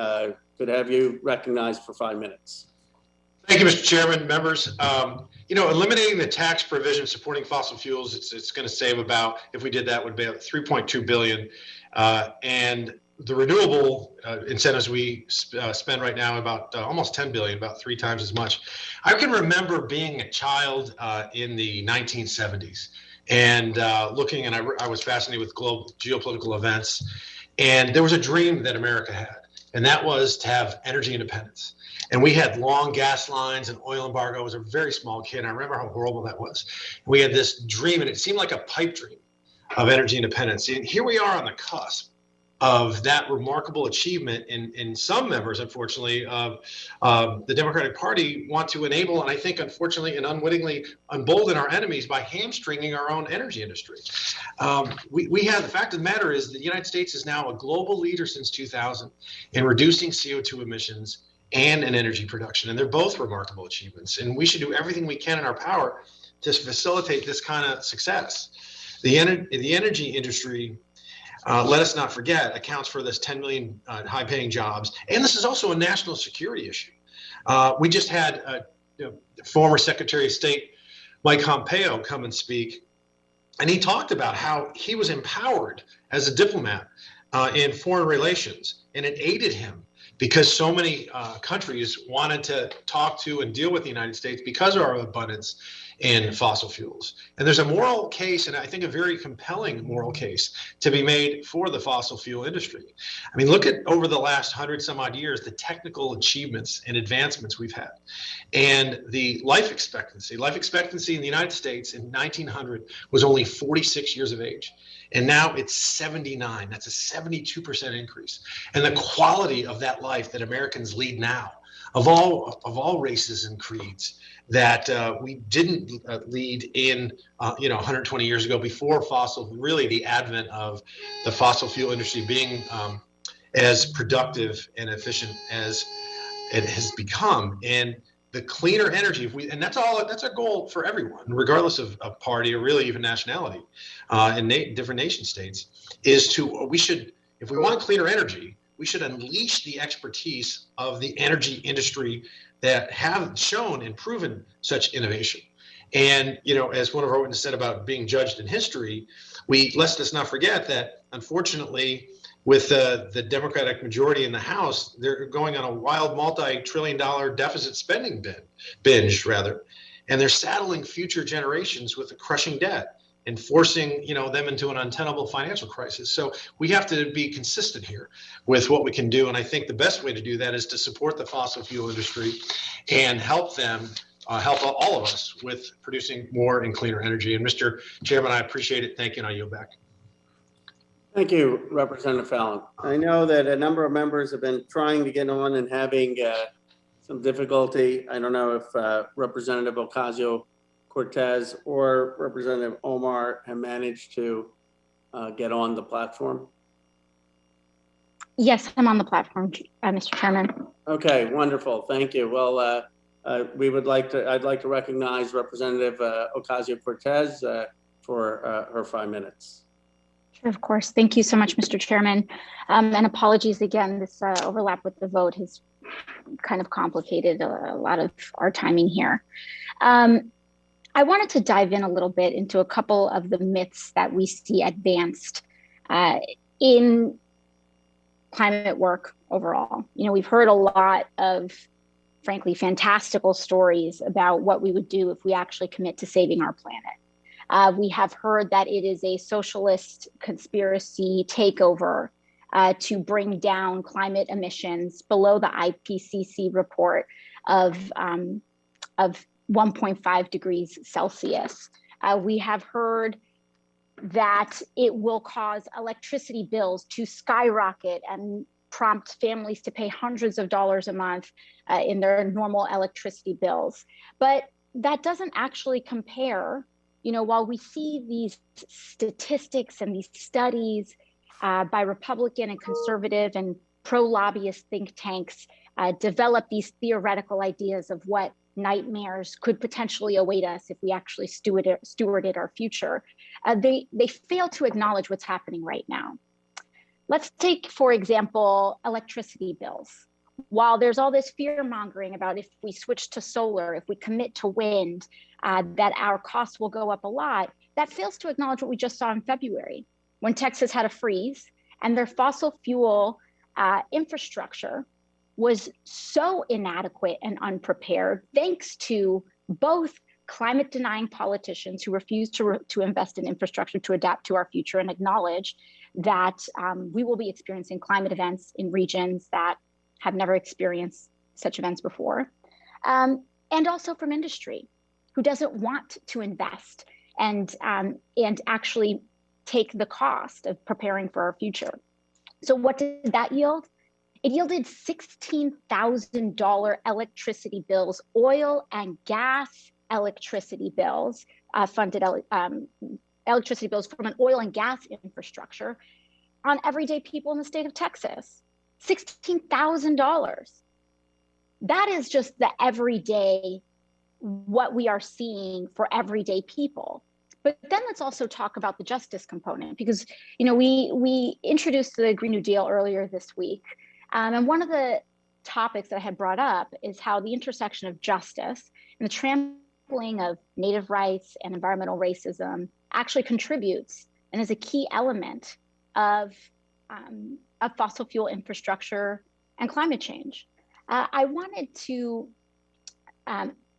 Speaker 1: could have you recognized for 5 minutes.
Speaker 14: Thank you, Mr. Chairman, members. Eliminating the tax provision supporting fossil fuels, it's going to save about, if we did that, would be about $3.2 billion. And the renewable incentives we spend right now about almost $10 billion, about 3 times as much. I can remember being a child in the 1970s and looking, and I was fascinated with global geopolitical events. And there was a dream that America had, and that was to have energy independence. And we had long gas lines and oil embargo. I was a very small kid. I remember how horrible that was. We had this dream, and it seemed like a pipe dream of energy independence. And here we are on the cusp of that remarkable achievement, in some members, unfortunately, of the Democratic Party want to enable, and I think, unfortunately and unwittingly, embolden our enemies by hamstringing our own energy industry. The fact of the matter is the United States is now a global leader since 2000 in reducing CO2 emissions and in energy production, and they're both remarkable achievements, and we should do everything we can in our power to facilitate this kind of success. The energy industry, let us not forget, accounts for this 10 million high-paying jobs. And this is also a national security issue. We just had former Secretary of State Mike Pompeo come and speak, and he talked about how he was empowered as a diplomat in foreign relations, and it aided him because so many countries wanted to talk to and deal with the United States because of our abundance in fossil fuels. And there's a moral case, and I think a very compelling moral case, to be made for the fossil fuel industry. I mean, look at over the last 100 some odd years, the technical achievements and advancements we've had. And the life expectancy in the United States in 1900 was only 46 years of age. And now it's 79. That's a 72% increase. And the quality of that life that Americans lead now, of all races and creeds, that we didn't lead in 120 years ago, before really the advent of the fossil fuel industry being as productive and efficient as it has become. And the cleaner energy, and that's a goal for everyone, regardless of party or really even nationality, in different nation states, is if we want cleaner energy, we should unleash the expertise of the energy industry that have shown and proven such innovation. And, you know, as one of our witnesses said about being judged in history, let's just not forget that, unfortunately, with the Democratic majority in the House, they're going on a wild multi-trillion-dollar deficit spending binge, and they're saddling future generations with a crushing debt and forcing, you know, them into an untenable financial crisis. So we have to be consistent here with what we can do. And I think the best way to do that is to support the fossil fuel industry and help them, help all of us with producing more and cleaner energy. And Mr. Chairman, I appreciate it. Thank you, and I yield back.
Speaker 1: Thank you, Representative Fallon. I know that a number of members have been trying to get on and having some difficulty. I don't know if Representative Ocasio-Cortez or Representative Omar have managed to get on the platform.
Speaker 15: Yes, I'm on the platform, Mr. Chairman.
Speaker 1: Okay, wonderful. Thank you. Well, I'd like to recognize Representative Ocasio-Cortez for her 5 minutes.
Speaker 15: Sure, of course. Thank you so much, Mr. Chairman. And apologies again, this overlap with the vote has kind of complicated a lot of our timing here. I wanted to dive in a little bit into a couple of the myths that we see advanced in climate work overall. You know, we've heard a lot of, frankly, fantastical stories about what we would do if we actually commit to saving our planet. We have heard that it is a socialist conspiracy takeover to bring down climate emissions below the IPCC report of 1.5 degrees Celsius. We have heard that it will cause electricity bills to skyrocket and prompt families to pay hundreds of dollars a month in their normal electricity bills. But that doesn't actually compare. You know, while we see these statistics and these studies by Republican and conservative and pro-lobbyist think tanks develop these theoretical ideas of what nightmares could potentially await us if we actually stewarded our future, they fail to acknowledge what's happening right now. Let's take, for example, electricity bills. While there's all this fear mongering about if we switch to solar, if we commit to wind, that our costs will go up a lot, that fails to acknowledge what we just saw in February when Texas had a freeze and their fossil fuel infrastructure was so inadequate and unprepared, thanks to both climate denying politicians who refuse to invest in infrastructure to adapt to our future and acknowledge that we will be experiencing climate events in regions that have never experienced such events before. And also from industry, who doesn't want to invest and actually take the cost of preparing for our future. So what did that yield? It yielded $16,000 electricity bills, oil and gas electricity bills, funded electricity bills from an oil and gas infrastructure on everyday people in the state of Texas. $16,000. That is just the everyday, what we are seeing for everyday people. But then let's also talk about the justice component, because you know we introduced the Green New Deal earlier this week. And one of the topics that I had brought up is how the intersection of justice and the trampling of Native rights and environmental racism actually contributes and is a key element of fossil fuel infrastructure and climate change. I wanted to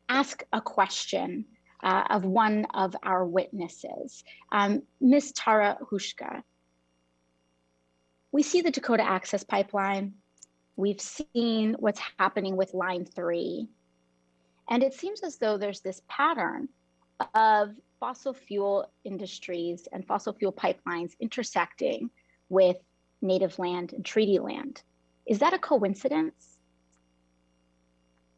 Speaker 15: ask a question of one of our witnesses, Ms. Tara Hushka. We see the Dakota Access Pipeline. We've seen what's happening with Line 3. And it seems as though there's this pattern of fossil fuel industries and fossil fuel pipelines intersecting with native land and treaty land. Is that a coincidence?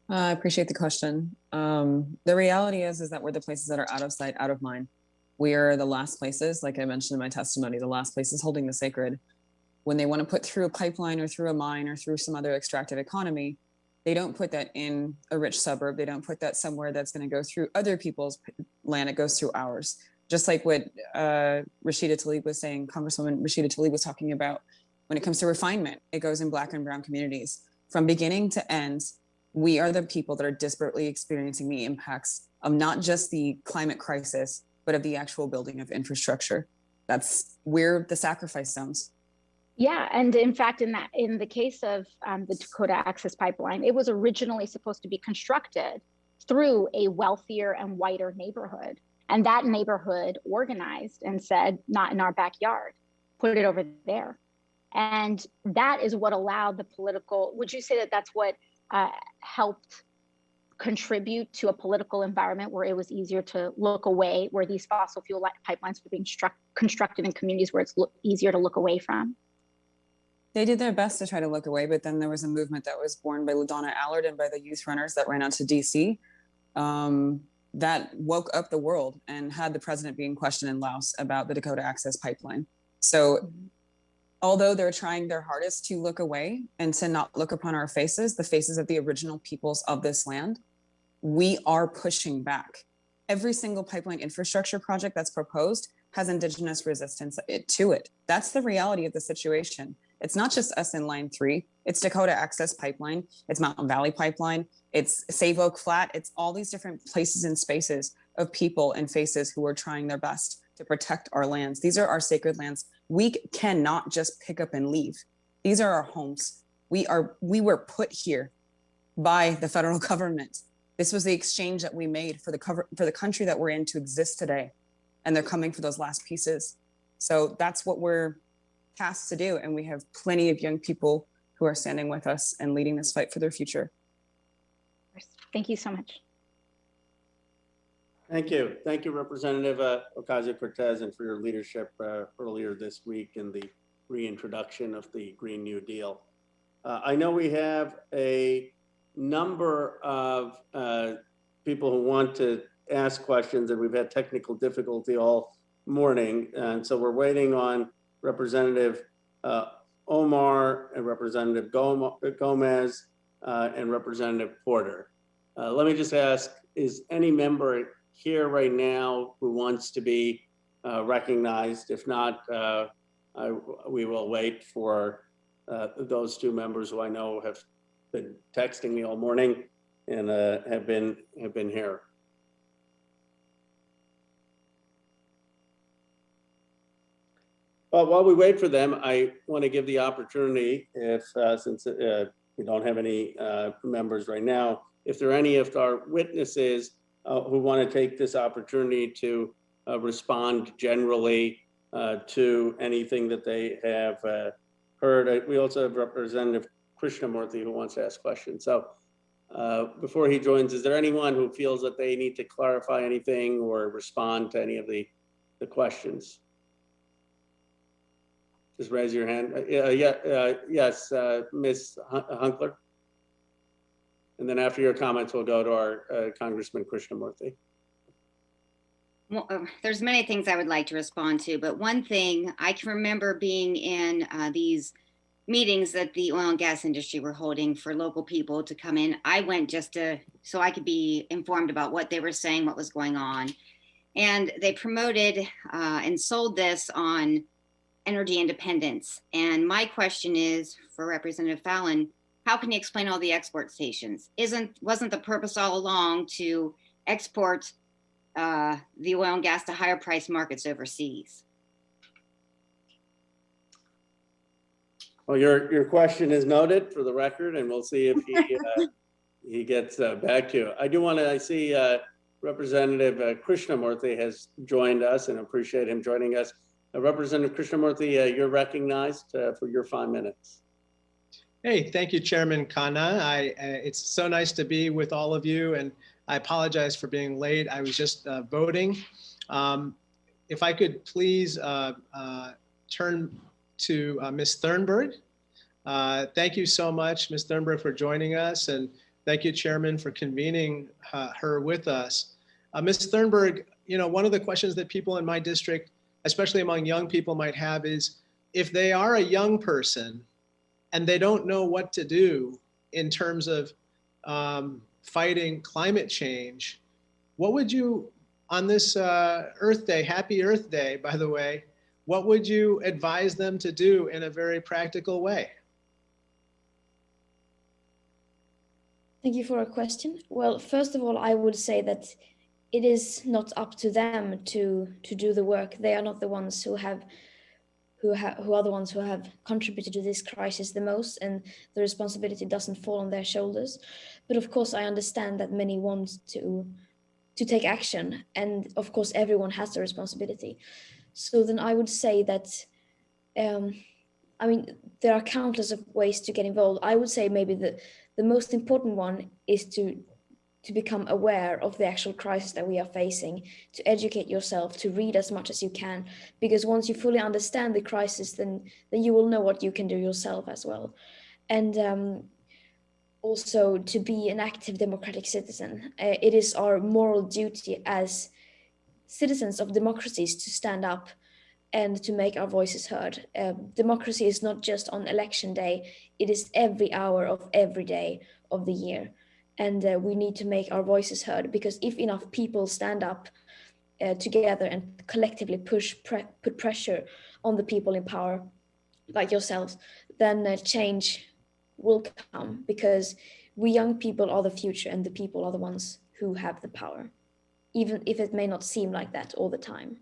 Speaker 6: I appreciate the question. The reality is that we're the places that are out of sight, out of mind. We are the last places, like I mentioned in my testimony, the last places holding the sacred. When they want to put through a pipeline or through a mine or through some other extractive economy, they don't put that in a rich suburb. They don't put that somewhere that's going to go through other people's land. It goes through ours. Just like what Rashida Tlaib was saying, Congresswoman Rashida Tlaib was talking about when it comes to refinement, it goes in Black and brown communities. From beginning to end, We are the people that are disparately experiencing the impacts of not just the climate crisis, but of the actual building of infrastructure. We're the sacrifice zones.
Speaker 15: Yeah, and in fact, in the case of the Dakota Access Pipeline, it was originally supposed to be constructed through a wealthier and whiter neighborhood. And that neighborhood organized and said, not in our backyard, put it over there. And that is what allowed the political, would you say that that's what helped contribute to a political environment where it was easier to look away, where these fossil fuel pipelines were being constructed in communities where it's easier to look away from?
Speaker 6: They did their best to try to look away, but then there was a movement that was born by LaDonna Allard and by the youth runners that ran out to DC that woke up the world and had the president being questioned in Laos about the Dakota Access Pipeline. So although they're trying their hardest to look away and to not look upon our faces, the faces of the original peoples of this land, we are pushing back. Every single pipeline infrastructure project that's proposed has indigenous resistance to it. That's the reality of the situation. It's not just us in Line 3, it's Dakota Access Pipeline, it's Mountain Valley Pipeline, it's Save Oak Flat, it's all these different places and spaces of people and faces who are trying their best to protect our lands. These are our sacred lands. We cannot just pick up and leave. These are our homes. We were put here by the federal government. This was the exchange that we made for the country that we're in to exist today. And they're coming for those last pieces. So that's what we're tasked to do. And we have plenty of young people who are standing with us and leading this fight for their future.
Speaker 15: Thank you so much.
Speaker 1: Thank you. Thank you, Representative Ocasio-Cortez, and for your leadership earlier this week in the reintroduction of the Green New Deal. I know we have a number of people who want to ask questions, and we've had technical difficulty all morning. And so we're waiting on Representative Omar and Representative Gomez and Representative Porter. Let me just ask, is any member here right now who wants to be recognized? If not, we will wait for those two members who I know have been texting me all morning and have been here. Well, while we wait for them, I want to give the opportunity, if since we don't have any members right now, if there are any of our witnesses who want to take this opportunity to respond generally to anything that they have heard. We also have Representative Krishnamurthy who wants to ask questions. So before he joins, is there anyone who feels that they need to clarify anything or respond to any of the questions? Just raise your hand. Yes, Ms. Hunkler. And then after your comments, we'll go to our Congressman Krishnamurthy.
Speaker 7: Well, there's many things I would like to respond to, but one thing I can remember being in these meetings that the oil and gas industry were holding for local people to come in. I went just so I could be informed about what they were saying, what was going on. And they promoted and sold this on energy independence. And my question is for Representative Fallon, how can you explain all the export stations? Wasn't the purpose all along to export the oil and gas to higher price markets overseas?
Speaker 1: Well, your question is noted for the record, and we'll see if he gets back to you. I do want to, I see Representative Krishnamurthy has joined us, and appreciate him joining us. Representative Krishnamurthy, you're recognized for your 5 minutes.
Speaker 16: Hey, thank you, Chairman Khanna. It's so nice to be with all of you, and I apologize for being late. I was just voting. If I could please turn to Ms. Thunberg. Thank you so much, Ms. Thunberg, for joining us, and thank you, Chairman, for convening her with us. Ms. Thunberg, you know, one of the questions that people in my district, especially among young people, might have is, if they are a young person and they don't know what to do in terms of fighting climate change, what would you, on this Earth Day, happy Earth Day, by the way, what would you advise them to do in a very practical way?
Speaker 8: Thank you for a question. Well, first of all, I would say that it is not up to them to do the work. They are not the ones who are the ones who have contributed to this crisis the most, and the responsibility doesn't fall on their shoulders. But of course, I understand that many want to take action, and of course, everyone has the responsibility. So then I would say that, I mean, there are countless of ways to get involved. I would say maybe the most important one is to become aware of the actual crisis that we are facing, to educate yourself, to read as much as you can, because once you fully understand the crisis, then you will know what you can do yourself as well. And also to be an active democratic citizen. It is our moral duty as citizens of democracies to stand up and to make our voices heard. Democracy is not just on election day, it is every hour of every day of the year. And we need to make our voices heard, because if enough people stand up together and collectively put pressure on the people in power, like yourselves, then change will come, because we young people are the future, and the people are the ones who have the power, even if it may not seem like that all the time.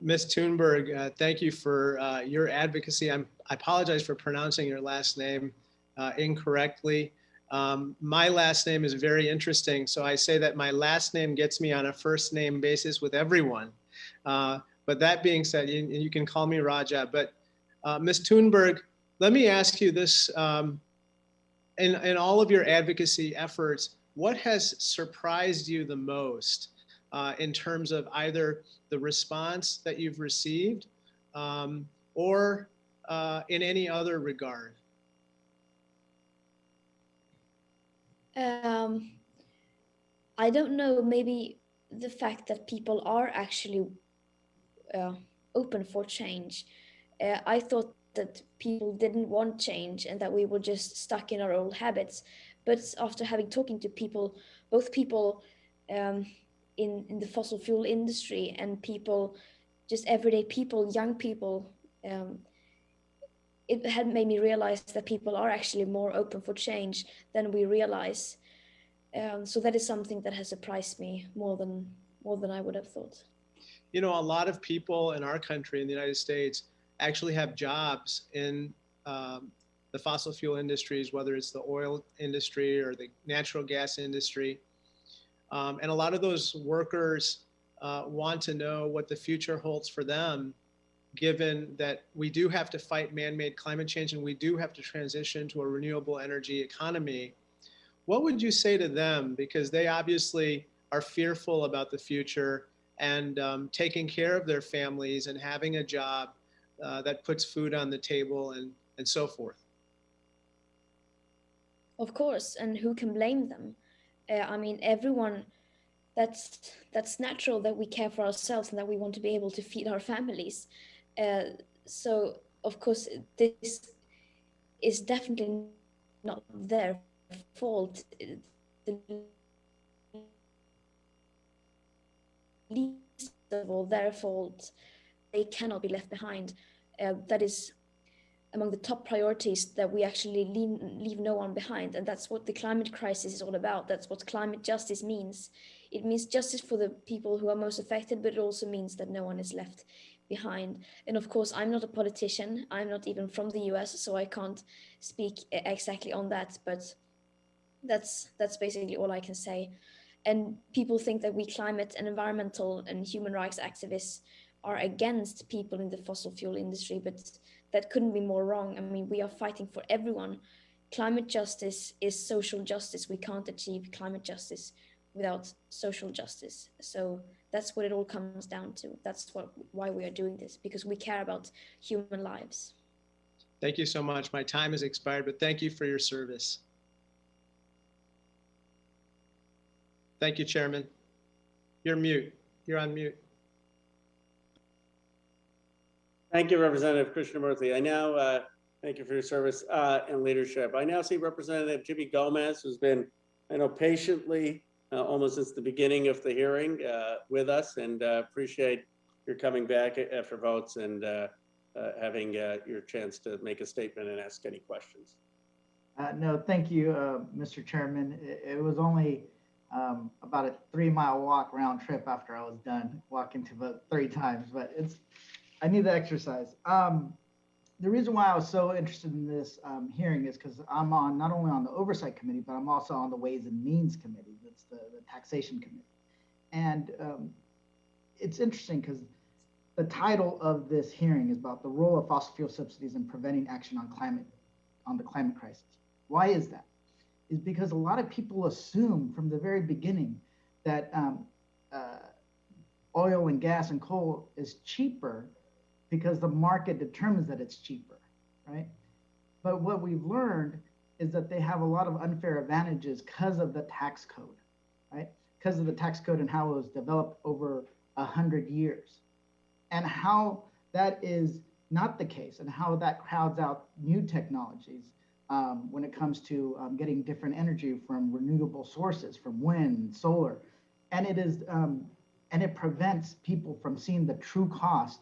Speaker 16: Ms. Thunberg, thank you for your advocacy. I apologize for pronouncing your last name incorrectly. My last name is very interesting, so I say that my last name gets me on a first name basis with everyone. But that being said, you can call me Raja, but Ms. Thunberg, let me ask you this. In all of your advocacy efforts, what has surprised you the most in terms of either the response that you've received or in any other regard?
Speaker 8: I don't know, maybe the fact that people are actually open for change. I thought that people didn't want change and that we were just stuck in our old habits. But after talking to people, both people in the fossil fuel industry and people, just everyday people, young people, it had made me realize that people are actually more open for change than we realize. So that is something that has surprised me more than I would have thought.
Speaker 16: You know, a lot of people in our country, in the United States, actually have jobs in the fossil fuel industries, whether it's the oil industry or the natural gas industry. And a lot of those workers want to know what the future holds for them, given that we do have to fight man-made climate change and we do have to transition to a renewable energy economy. What would you say to them? Because they obviously are fearful about the future and taking care of their families and having a job that puts food on the table and so forth.
Speaker 8: Of course, and who can blame them? I mean, everyone, that's natural that we care for ourselves and that we want to be able to feed our families. So, of course, this is definitely not their fault. The least of all their fault. They cannot be left behind. That is among the top priorities, that we actually leave no one behind. And that's what the climate crisis is all about. That's what climate justice means. It means justice for the people who are most affected, but it also means that no one is left behind. And of course, I'm not a politician. I'm not even from the US, so I can't speak exactly on that, but that's basically all I can say. And people think that we climate and environmental and human rights activists are against people in the fossil fuel industry, but that couldn't be more wrong. I mean, we are fighting for everyone. Climate justice is social justice. We can't achieve climate justice without social justice. So that's what it all comes down to. That's why we are doing this, because we care about human lives.
Speaker 16: Thank you so much. My time has expired, but thank you for your service. Thank you, Chairman. You're mute. You're on mute.
Speaker 1: Thank you, Representative Krishnamurthy. I now thank you for your service and leadership. I now see Representative Jimmy Gomez, who's been, I know, patiently almost since the beginning of the hearing with us, and appreciate your coming back after votes and having your chance to make a statement and ask any questions.
Speaker 17: No, thank you, Mr. Chairman. It was only about a 3-mile walk round trip after I was done walking to vote 3 times, but I need the exercise. The reason why I was so interested in this hearing is because I'm not only on the Oversight Committee, but I'm also on the Ways and Means Committee. That's the Taxation Committee. And it's interesting because the title of this hearing is about the role of fossil fuel subsidies in preventing action on the climate crisis. Why is that? Is because a lot of people assume from the very beginning that oil and gas and coal is cheaper because the market determines that it's cheaper, right? But what we've learned is that they have a lot of unfair advantages because of the tax code, right? Because of the tax code and how it was developed over 100 years. And how that is not the case and how that crowds out new technologies when it comes to getting different energy from renewable sources, from wind, solar. And it prevents people from seeing the true cost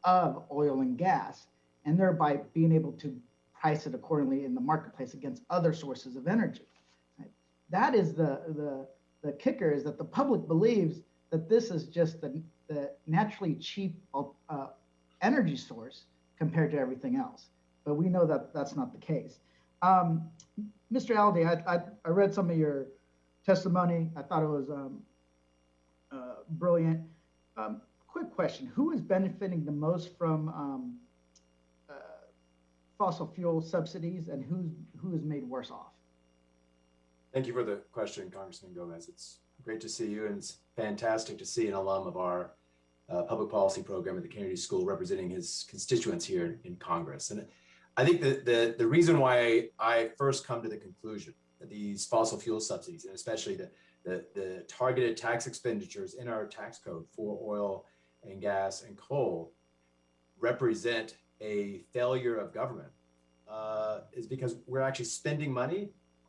Speaker 17: of oil and gas, and thereby being able to price it accordingly in the marketplace against other sources of energy. Right? That is the kicker, is that the public believes that this is just the naturally cheap energy source compared to everything else. But we know that that's not the case. Mr. Aldi, I read some of your testimony. I thought it was brilliant. Quick question, who is benefiting the most from fossil fuel subsidies, and who is made worse off?
Speaker 5: Thank you for the question, Congressman Gomez. It's great to see you, and it's fantastic to see an alum of our public policy program at the Kennedy School representing his constituents here in Congress. And I think that the reason why I first come to the conclusion that these fossil fuel subsidies, and especially the targeted tax expenditures in our tax code for oil and gas and coal, represent a failure of government is because we're actually spending money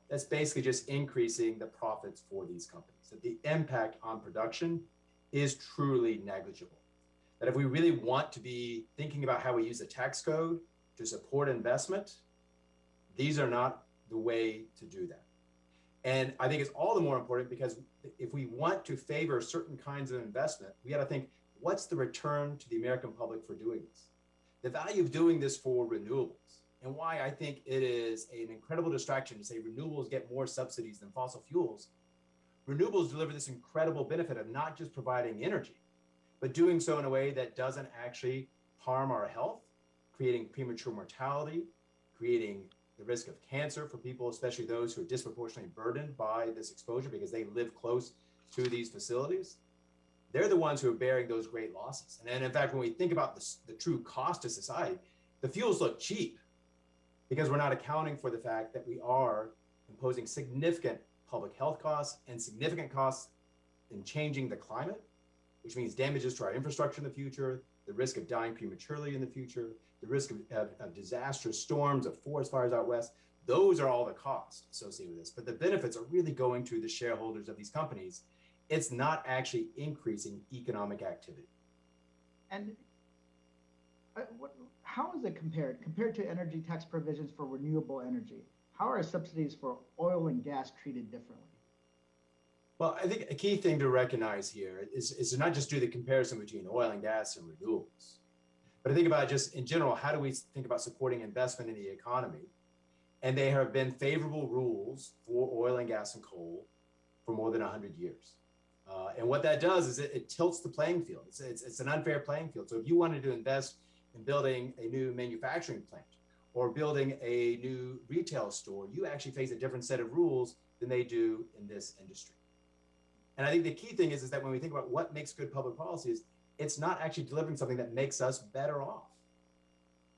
Speaker 5: that's basically just increasing the profits for these companies. That the impact on production is truly negligible. That if we really want to be thinking about how we use the tax code to support investment, these are not the way to do that. And I think it's all the more important because if we want to favor certain kinds of investment, we got to think, what's the return to the American public for doing this? The value of doing this for renewables, and why I think it is an incredible distraction to say renewables get more subsidies than fossil fuels. Renewables deliver this incredible benefit of not just providing energy, but doing so in a way that doesn't actually harm our health, creating premature mortality, creating the risk of cancer for people, especially those who are disproportionately burdened by this exposure because they live close to these facilities. They're the ones who are bearing those great losses. And in fact, when we think about the true cost to society, the fuels look cheap because we're not accounting for the fact that we are imposing significant public health costs and significant costs in changing the climate, which means damages to our infrastructure in the future, the risk of dying prematurely in the future, the risk of disastrous storms, of forest fires out west. Those are all the costs associated with this. But the benefits are really going to the shareholders of these companies. It's not actually increasing economic activity.
Speaker 17: And how is it compared to energy tax provisions for renewable energy? How are subsidies for oil and gas treated differently?
Speaker 5: Well, I think a key thing to recognize here is to not just do the comparison between oil and gas and renewables, but to think about just in general, how do we think about supporting investment in the economy? And there have been favorable rules for oil and gas and coal for more than 100 years. And what that does is it tilts the playing field. It's an unfair playing field. So if you wanted to invest in building a new manufacturing plant or building a new retail store, you actually face a different set of rules than they do in this industry. And I think the key thing is that when we think about what makes good public policy is it's not actually delivering something that makes us better off.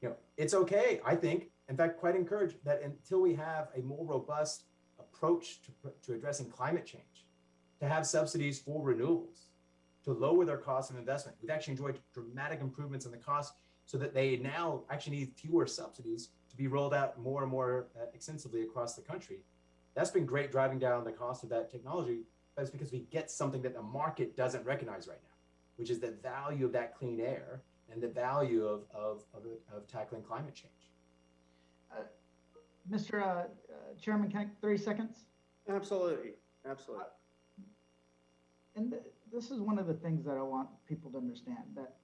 Speaker 5: You know, it's okay, I think, in fact, quite encouraged that until we have a more robust approach to addressing climate change, to have subsidies for renewables, to lower their cost of investment. We've actually enjoyed dramatic improvements in the cost so that they now actually need fewer subsidies to be rolled out more and more extensively across the country. That's been great, driving down the cost of that technology, but it's because we get something that the market doesn't recognize right now, which is the value of that clean air and the value of tackling climate change.
Speaker 17: Mr. Chairman, can I 30 seconds?
Speaker 1: Absolutely, absolutely.
Speaker 17: And this is one of the things that I want people to understand, that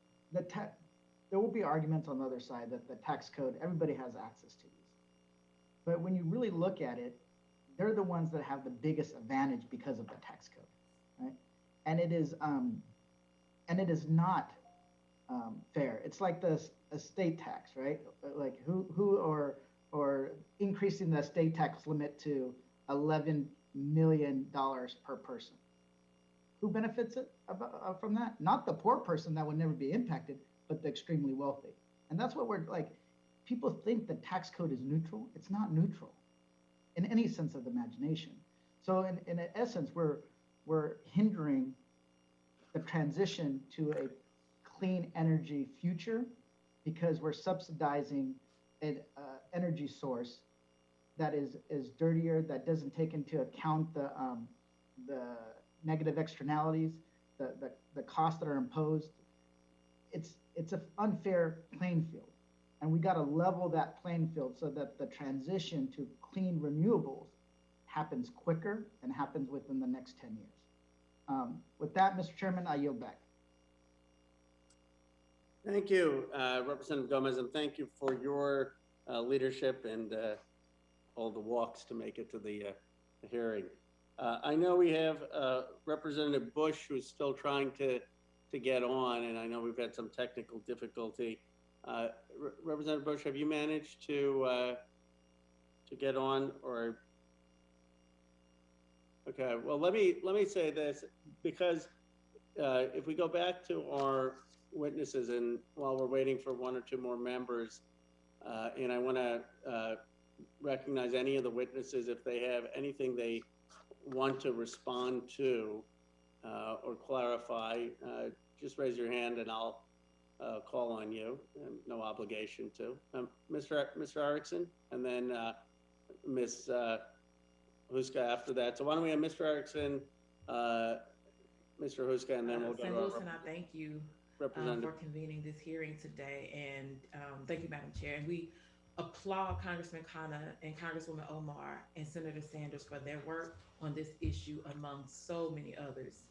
Speaker 17: there will be arguments on the other side that the tax code, everybody has access to these. But when you really look at it, they're the ones that have the biggest advantage because of the tax code, right? And it is not fair. It's like the estate tax, right? Like or increasing the estate tax limit to $11 million per person. Who benefits from that? Not the poor person that would never be impacted, but the extremely wealthy. And that's what we're like, people think the tax code is neutral. It's not neutral in any sense of the imagination. So in essence, we're hindering the transition to a clean energy future because we're subsidizing an energy source that is dirtier, that doesn't take into account the negative externalities, the costs that are imposed. It's an unfair playing field. And we got to level that playing field so that the transition to clean renewables happens quicker and happens within the next 10 years. With that, Mr. Chairman, I yield back.
Speaker 1: Thank you, Representative Gomez, and thank you for your leadership and all the walks to make it to the hearing. I know we have Representative Bush, who's still trying to get on, and I know we've had some technical difficulty. Representative Bush, have you managed to get on, or? Okay, well, let me say this, because if we go back to our witnesses, and while we're waiting for one or two more members, and I want to recognize any of the witnesses if they have anything they want to respond to or clarify, just raise your hand and I'll call on you. No obligation to. Mr. Erickson, and then Ms. Huska after that. So why don't we have Mr. Erickson, Mr. Huska, and then we'll go to
Speaker 18: and I thank you for convening this hearing today, and thank you, Madam Chair. And we applaud Congressman Khanna and Congresswoman Omar and Senator Sanders for their work on this issue, among so many others.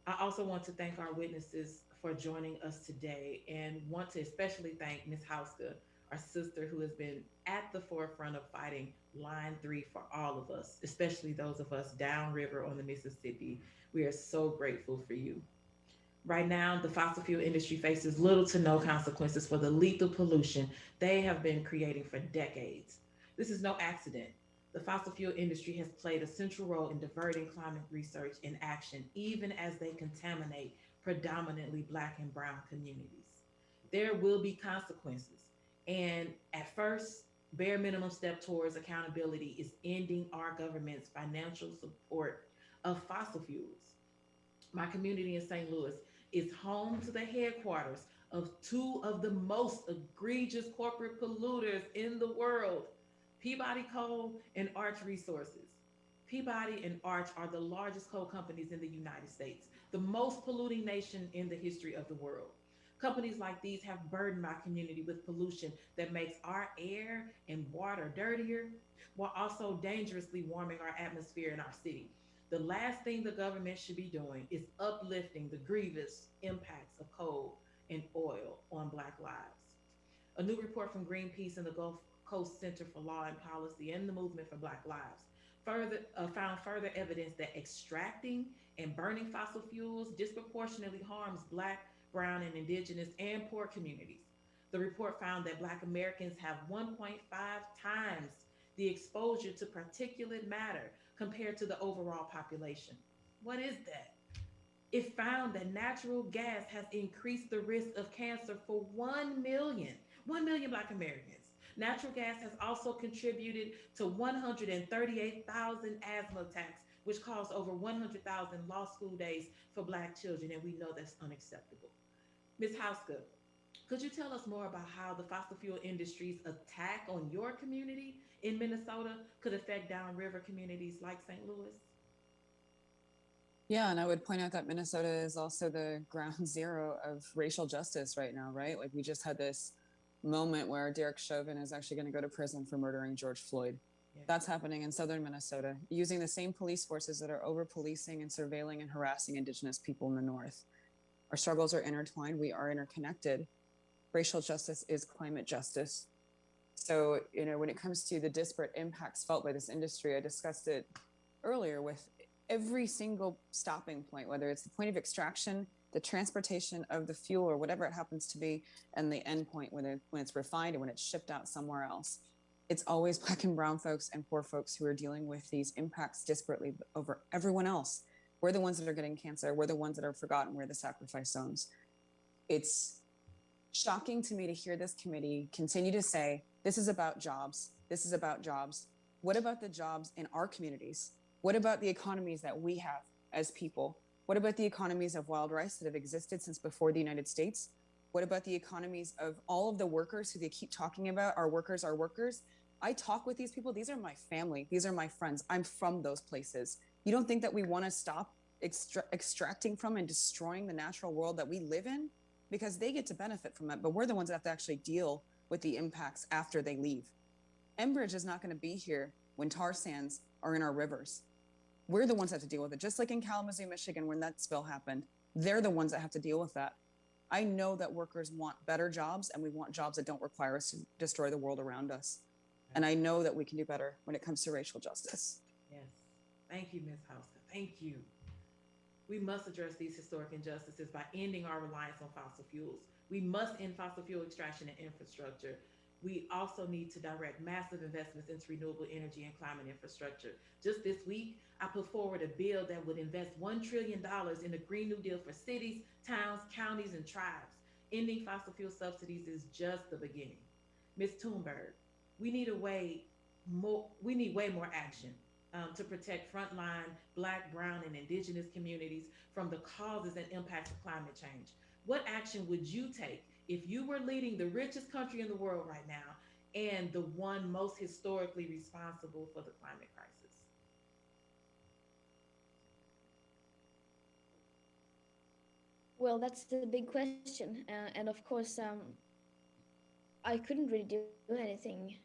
Speaker 18: I also want to thank our witnesses for joining us today, and want to especially thank Ms. Hauska, our sister, who has been at the forefront of fighting Line 3 for all of us, especially those of us downriver on the Mississippi. We are so grateful for you. Right now, the fossil fuel industry faces little to no consequences for the lethal pollution they have been creating for decades. This is no accident. The fossil fuel industry has played a central role in diverting climate research and action, even as they contaminate predominantly Black and Brown communities. There will be consequences. And at first, bare minimum step towards accountability is ending our government's financial support of fossil fuels. My community in St. Louis is home to the headquarters of two of the most egregious corporate polluters in the world, Peabody Coal and Arch Resources. Peabody and Arch are the largest coal companies in the United States, the most polluting nation in the history of the world. Companies like these have burdened my community with pollution that makes our air and water dirtier, while also dangerously warming our atmosphere in our city. The last thing the government should be doing is uplifting the grievous impacts of coal and oil on Black lives. A new report from Greenpeace and the Gulf Coast Center for Law and Policy and the Movement for Black Lives found further evidence that extracting and burning fossil fuels disproportionately harms Black, Brown, and Indigenous and poor communities. The report found that Black Americans have 1.5 times the exposure to particulate matter compared to the overall population. What is that? It found that natural gas has increased the risk of cancer for 1 million Black Americans. Natural gas has also contributed to 138,000 asthma attacks, which caused over 100,000 lost school days for Black children, and we know that's unacceptable. Ms. Hauska, could you tell us more about how the fossil fuel industry's attack on your community in Minnesota could affect downriver communities like St. Louis?
Speaker 6: Yeah, and I would point out that Minnesota is also the ground zero of racial justice right now, right? Like we just had this moment where Derek Chauvin is actually going to go to prison for murdering George Floyd. That's happening in southern Minnesota, using the same police forces that are over-policing and surveilling and harassing Indigenous people in the North. Our struggles are intertwined. We are interconnected. Racial justice is climate justice. So, when it comes to the disparate impacts felt by this industry, I discussed it earlier with every single stopping point, whether it's the point of extraction, the transportation of the fuel or whatever it happens to be, and the end point when it's refined and when it's shipped out somewhere else. It's always Black and brown folks and poor folks who are dealing with these impacts disparately over everyone else. We're the ones that are getting cancer. We're the ones that are forgotten. We're the sacrifice zones. It's shocking to me to hear this committee continue to say, this is about jobs. This is about jobs. What about the jobs in our communities? What about the economies that we have as people? What about the economies of wild rice that have existed since before the United States? What about the economies of all of the workers who they keep talking about? Our workers, our workers. I talk with these people. These are my family. These are my friends. I'm from those places. You don't think that we want to stop extracting from and destroying the natural world that we live in? Because they get to benefit from it, but we're the ones that have to actually deal with the impacts after they leave. Enbridge is not going to be here when tar sands are in our rivers. We're the ones that have to deal with it. Just like in Kalamazoo, Michigan, when that spill happened, they're the ones that have to deal with that. I know that workers want better jobs, and we want jobs that don't require us to destroy the world around us. And I know that we can do better when it comes to racial justice.
Speaker 18: Yes. Thank you, Ms. Hauser. Thank you. We must address these historic injustices by ending our reliance on fossil fuels. We must end fossil fuel extraction and infrastructure. We also need to direct massive investments into renewable energy and climate infrastructure. Just this week, I put forward a bill that would invest $1 trillion in the Green New Deal for cities, towns, counties, and tribes. Ending fossil fuel subsidies is just the beginning. Ms. Thunberg, we need way more action to protect frontline Black, brown, and Indigenous communities from the causes and impacts of climate change. What action would you take if you were leading the richest country in the world right now and the one most historically responsible for the climate crisis?
Speaker 8: Well, that's the big question. And of course, I couldn't really do anything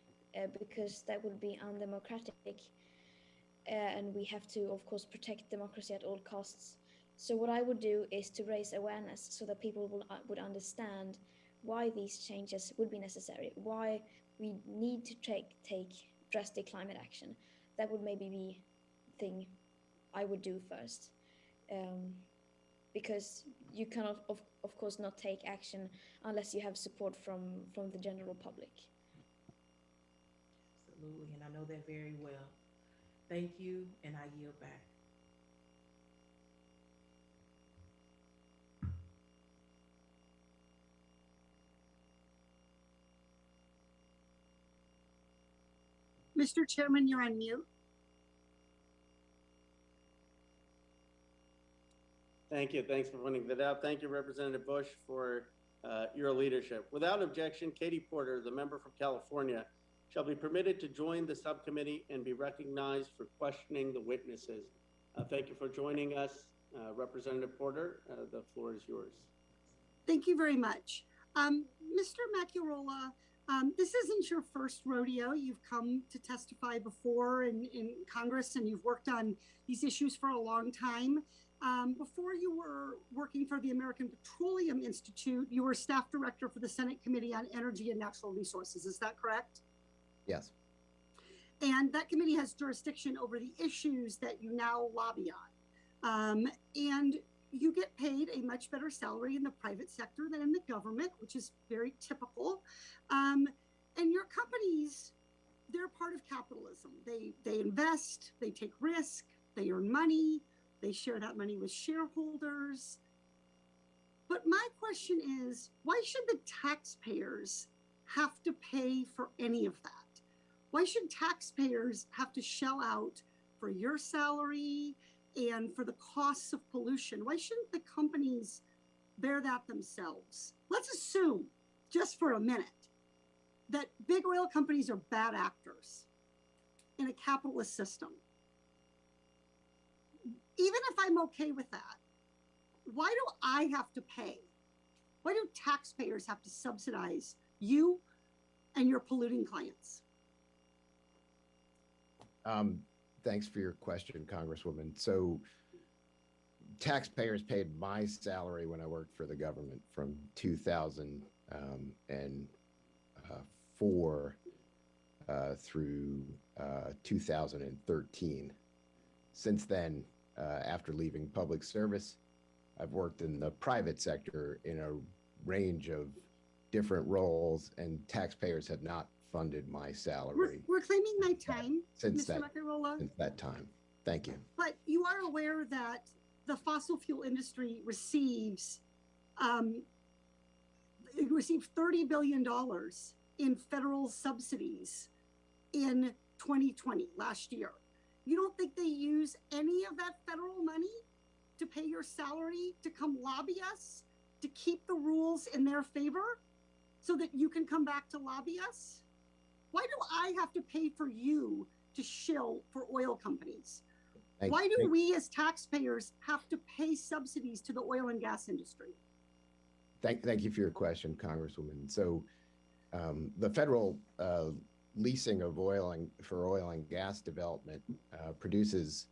Speaker 8: because that would be undemocratic. And we have to, of course, protect democracy at all costs. So what I would do is to raise awareness so that people would understand why these changes would be necessary, why we need to take drastic climate action. That would maybe be the thing I would do first. Because you cannot, of course, not take action unless you have support from the general public.
Speaker 18: Absolutely, and I know that very well. Thank you, and I yield back.
Speaker 19: Mr. Chairman, you're on mute.
Speaker 1: Thank you. Thanks for pointing that out. Thank you, Representative Bush, for your leadership. Without objection, Katie Porter, the member from California, shall be permitted to join the subcommittee and be recognized for questioning the witnesses. Thank you for joining us. Representative Porter, the floor is yours.
Speaker 19: Thank you very much. Mr. Macurola, this isn't your first rodeo. You've come to testify before in Congress, and you've worked on these issues for a long time. Before you were working for the American Petroleum Institute, you were staff director for the Senate Committee on Energy and Natural Resources. Is that correct?
Speaker 9: Yes.
Speaker 19: And that committee has jurisdiction over the issues that you now lobby on. And you get paid a much better salary in the private sector than in the government, which is very typical. And your companies, they're part of capitalism. They invest, they take risk, they earn money, they share that money with shareholders. But my question is, why should the taxpayers have to pay for any of that? Why should taxpayers have to shell out for your salary and for the costs of pollution? Why shouldn't the companies bear that themselves? Let's assume, just for a minute, that big oil companies are bad actors in a capitalist system. Even if I'm okay with that, why do I have to pay? Why do taxpayers have to subsidize you and your polluting clients?
Speaker 9: Thanks for your question, Congresswoman. So taxpayers paid my salary when I worked for the government from 2004 through 2013. Since then, after leaving public service, I've worked in the private sector in a range of different roles, and taxpayers have not funded my salary.
Speaker 19: We're claiming my time,
Speaker 9: since
Speaker 19: Mr. Macarola.
Speaker 9: Since that time. Thank you.
Speaker 19: But you are aware that the fossil fuel industry receives $30 billion in federal subsidies in 2020, last year. You don't think they use any of that federal money to pay your salary to come lobby us, to keep the rules in their favor so that you can come back to lobby us? Why do I have to pay for you to shill for oil companies? Why do we as taxpayers have to pay subsidies to the oil and gas industry?
Speaker 9: Thank you for your question, Congresswoman. So the federal leasing of oil and gas development produces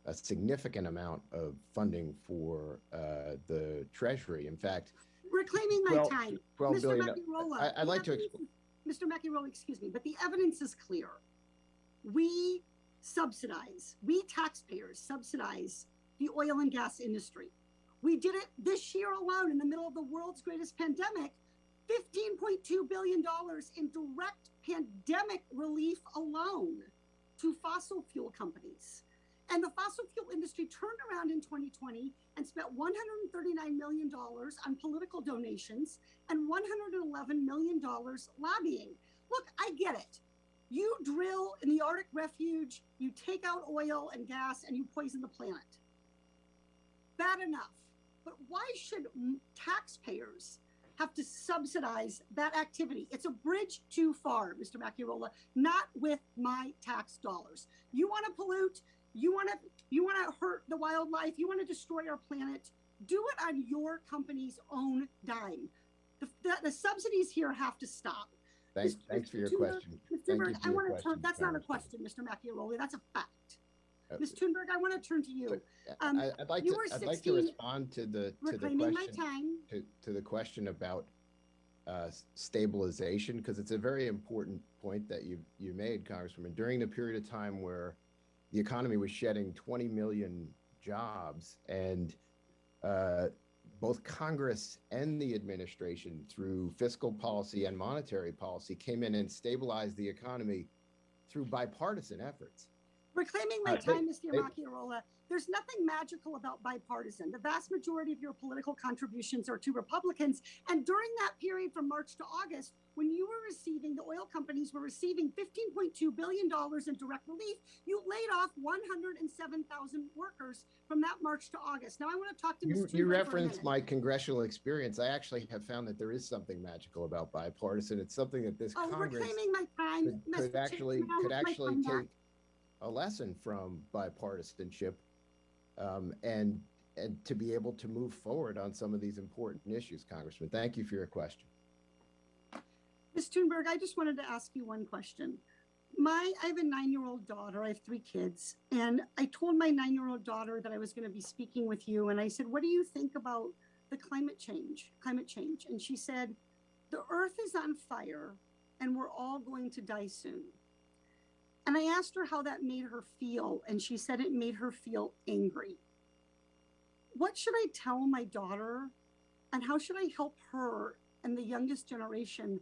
Speaker 9: a significant amount of funding for the Treasury. In fact,
Speaker 19: we're claiming my time.
Speaker 9: $12
Speaker 19: Mr.
Speaker 9: billion.
Speaker 19: Macarola,
Speaker 9: I'd like to explain.
Speaker 19: Mr. Macarola, excuse me, but the evidence is clear. We taxpayers subsidize the oil and gas industry. We did it this year alone in the middle of the world's greatest pandemic, $15.2 billion in direct pandemic relief alone to fossil fuel companies. And the fossil fuel industry turned around in 2020 and spent $139 million on political donations and $111 million lobbying. Look, I get it. You drill in the Arctic refuge, you take out oil and gas, and you poison the planet. Bad enough. But why should taxpayers have to subsidize that activity? It's a bridge too far, Mr. Macarola, not with my tax dollars. You want to pollute, you want to hurt the wildlife, you want to destroy our planet, do it on your company's own dime. The subsidies here have to stop.
Speaker 9: Thanks for your question.
Speaker 19: Ms. Thunberg, I want to turn, that's not a question, Mr. Macarola, that's a fact. Ms. Thunberg, I want to turn to you.
Speaker 9: I'd like to respond to the question about stabilization, because it's a very important point that you made, Congresswoman. During the period of time where the economy was shedding 20 million jobs, and both Congress and the administration, through fiscal policy and monetary policy, came in and stabilized the economy through bipartisan efforts.
Speaker 19: Reclaiming my time, Mr. Macarola, there's nothing magical about bipartisan. The vast majority of your political contributions are to Republicans. And during that period from March to August, when you were receiving, the oil companies were receiving $15.2 billion in direct relief, you laid off 107,000 workers from that March to August. Now I want to talk to Ms.
Speaker 9: You referenced my congressional experience. I actually have found that there is something magical about bipartisan. It's something that this Congress
Speaker 19: reclaiming my time,
Speaker 9: could actually take a lesson from bipartisanship, and to be able to move forward on some of these important issues, Congressman. Thank you for your question.
Speaker 19: Ms. Thunberg, I just wanted to ask you one question. I have a 9-year-old daughter. I have 3 kids. And I told my 9-year-old daughter that I was going to be speaking with you. And I said, what do you think about the climate change? And she said, the earth is on fire and we're all going to die soon. And I asked her how that made her feel, and she said it made her feel angry. What should I tell my daughter, and how should I help her and the youngest generation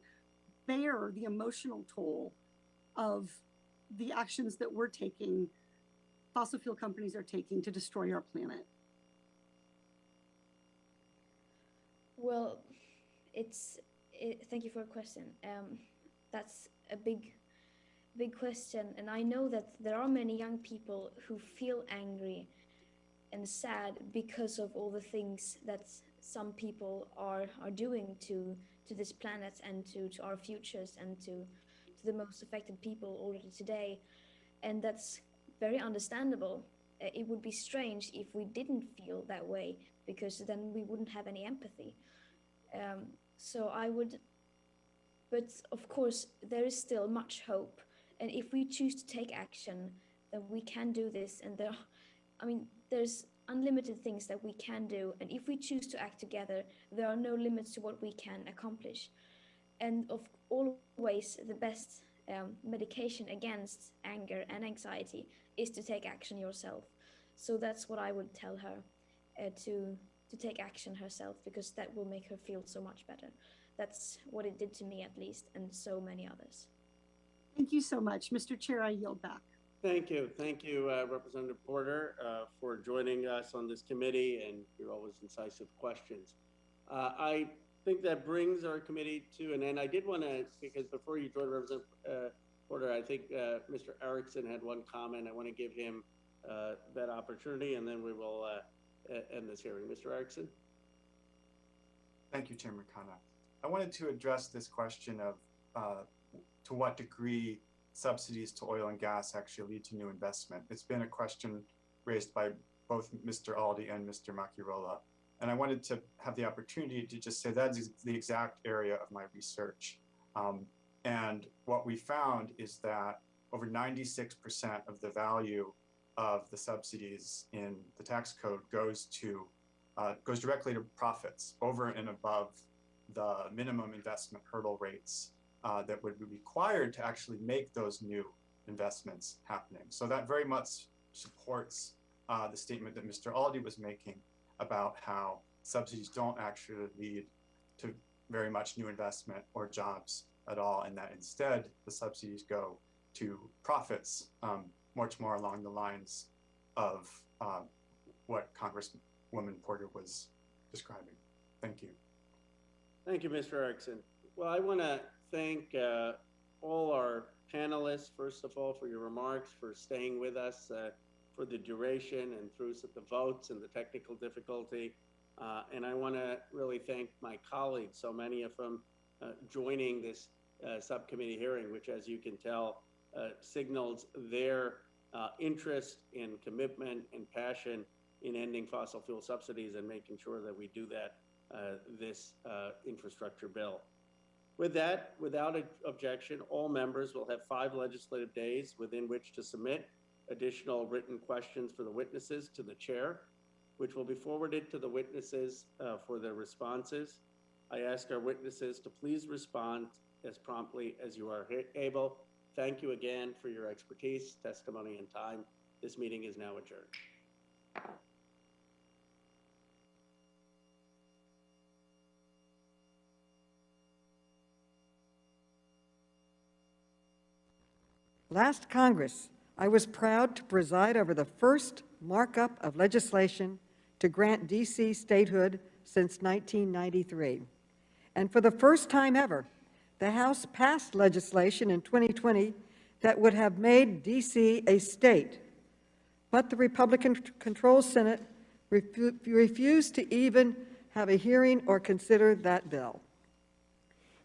Speaker 19: bear the emotional toll of the actions that we're taking, fossil fuel companies are taking to destroy our planet?
Speaker 8: Well, thank you for your question. That's a big question, and I know that there are many young people who feel angry and sad because of all the things that some people are doing to this planet and to our futures and to the most affected people already today, and that's very understandable. It would be strange if we didn't feel that way, because then we wouldn't have any empathy. So I would But of course, there is still much hope. And if we choose to take action, then we can do this. And there's unlimited things that we can do. And if we choose to act together, there are no limits to what we can accomplish. And always the best medication against anger and anxiety is to take action yourself. So that's what I would tell her, to take action herself, because that will make her feel so much better. That's what it did to me, at least, and so many others.
Speaker 19: Thank you so much. Mr. Chair, I yield back.
Speaker 1: Thank you. Thank you, Representative Porter, for joining us on this committee and your always incisive questions. I think that brings our committee to an end. I did want to, because before you join Representative Porter, I think Mr. Erickson had one comment. I want to give him that opportunity, and then we will end this hearing. Mr. Erickson?
Speaker 4: Thank you, Chairman Khanna. I wanted to address this question of to what degree subsidies to oil and gas actually lead to new investment. It's been a question raised by both Mr. Aldi and Mr. Macchiarola. And I wanted to have the opportunity to just say that's the exact area of my research. And what we found is that over 96% of the value of the subsidies in the tax code goes directly to profits over and above the minimum investment hurdle rates that would be required to actually make those new investments happening. So that very much supports the statement that Mr. Aldi was making about how subsidies don't actually lead to very much new investment or jobs at all, and that instead the subsidies go to profits, much more along the lines of what Congresswoman Porter was describing. Thank you.
Speaker 1: Thank you, Mr. Erickson. Well, I want to thank all our panelists, first of all, for your remarks, for staying with us for the duration and through the votes and the technical difficulty. And I want to really thank my colleagues, so many of them joining this subcommittee hearing, which, as you can tell, signals their interest and commitment and passion in ending fossil fuel subsidies and making sure that we do that, this infrastructure bill. With that, without objection, all members will have 5 legislative days within which to submit additional written questions for the witnesses to the chair, which will be forwarded to the witnesses for their responses. I ask our witnesses to please respond as promptly as you are able. Thank you again for your expertise, testimony, and time. This meeting is now adjourned.
Speaker 10: Last Congress, I was proud to preside over the first markup of legislation to grant D.C. statehood since 1993. And for the first time ever, the House passed legislation in 2020 that would have made D.C. a state. But the Republican-controlled Senate refused to even have a hearing or consider that bill.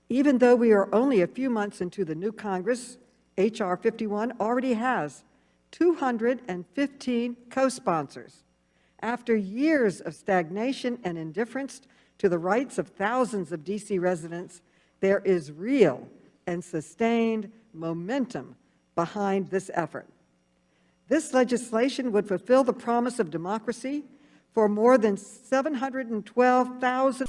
Speaker 10: Even though we are only a few months into the new Congress, H.R. 51 already has 215 co-sponsors. After years of stagnation and indifference to the rights of thousands of D.C. residents, there is real and sustained momentum behind this effort. This legislation would fulfill the promise of democracy for more than 712,000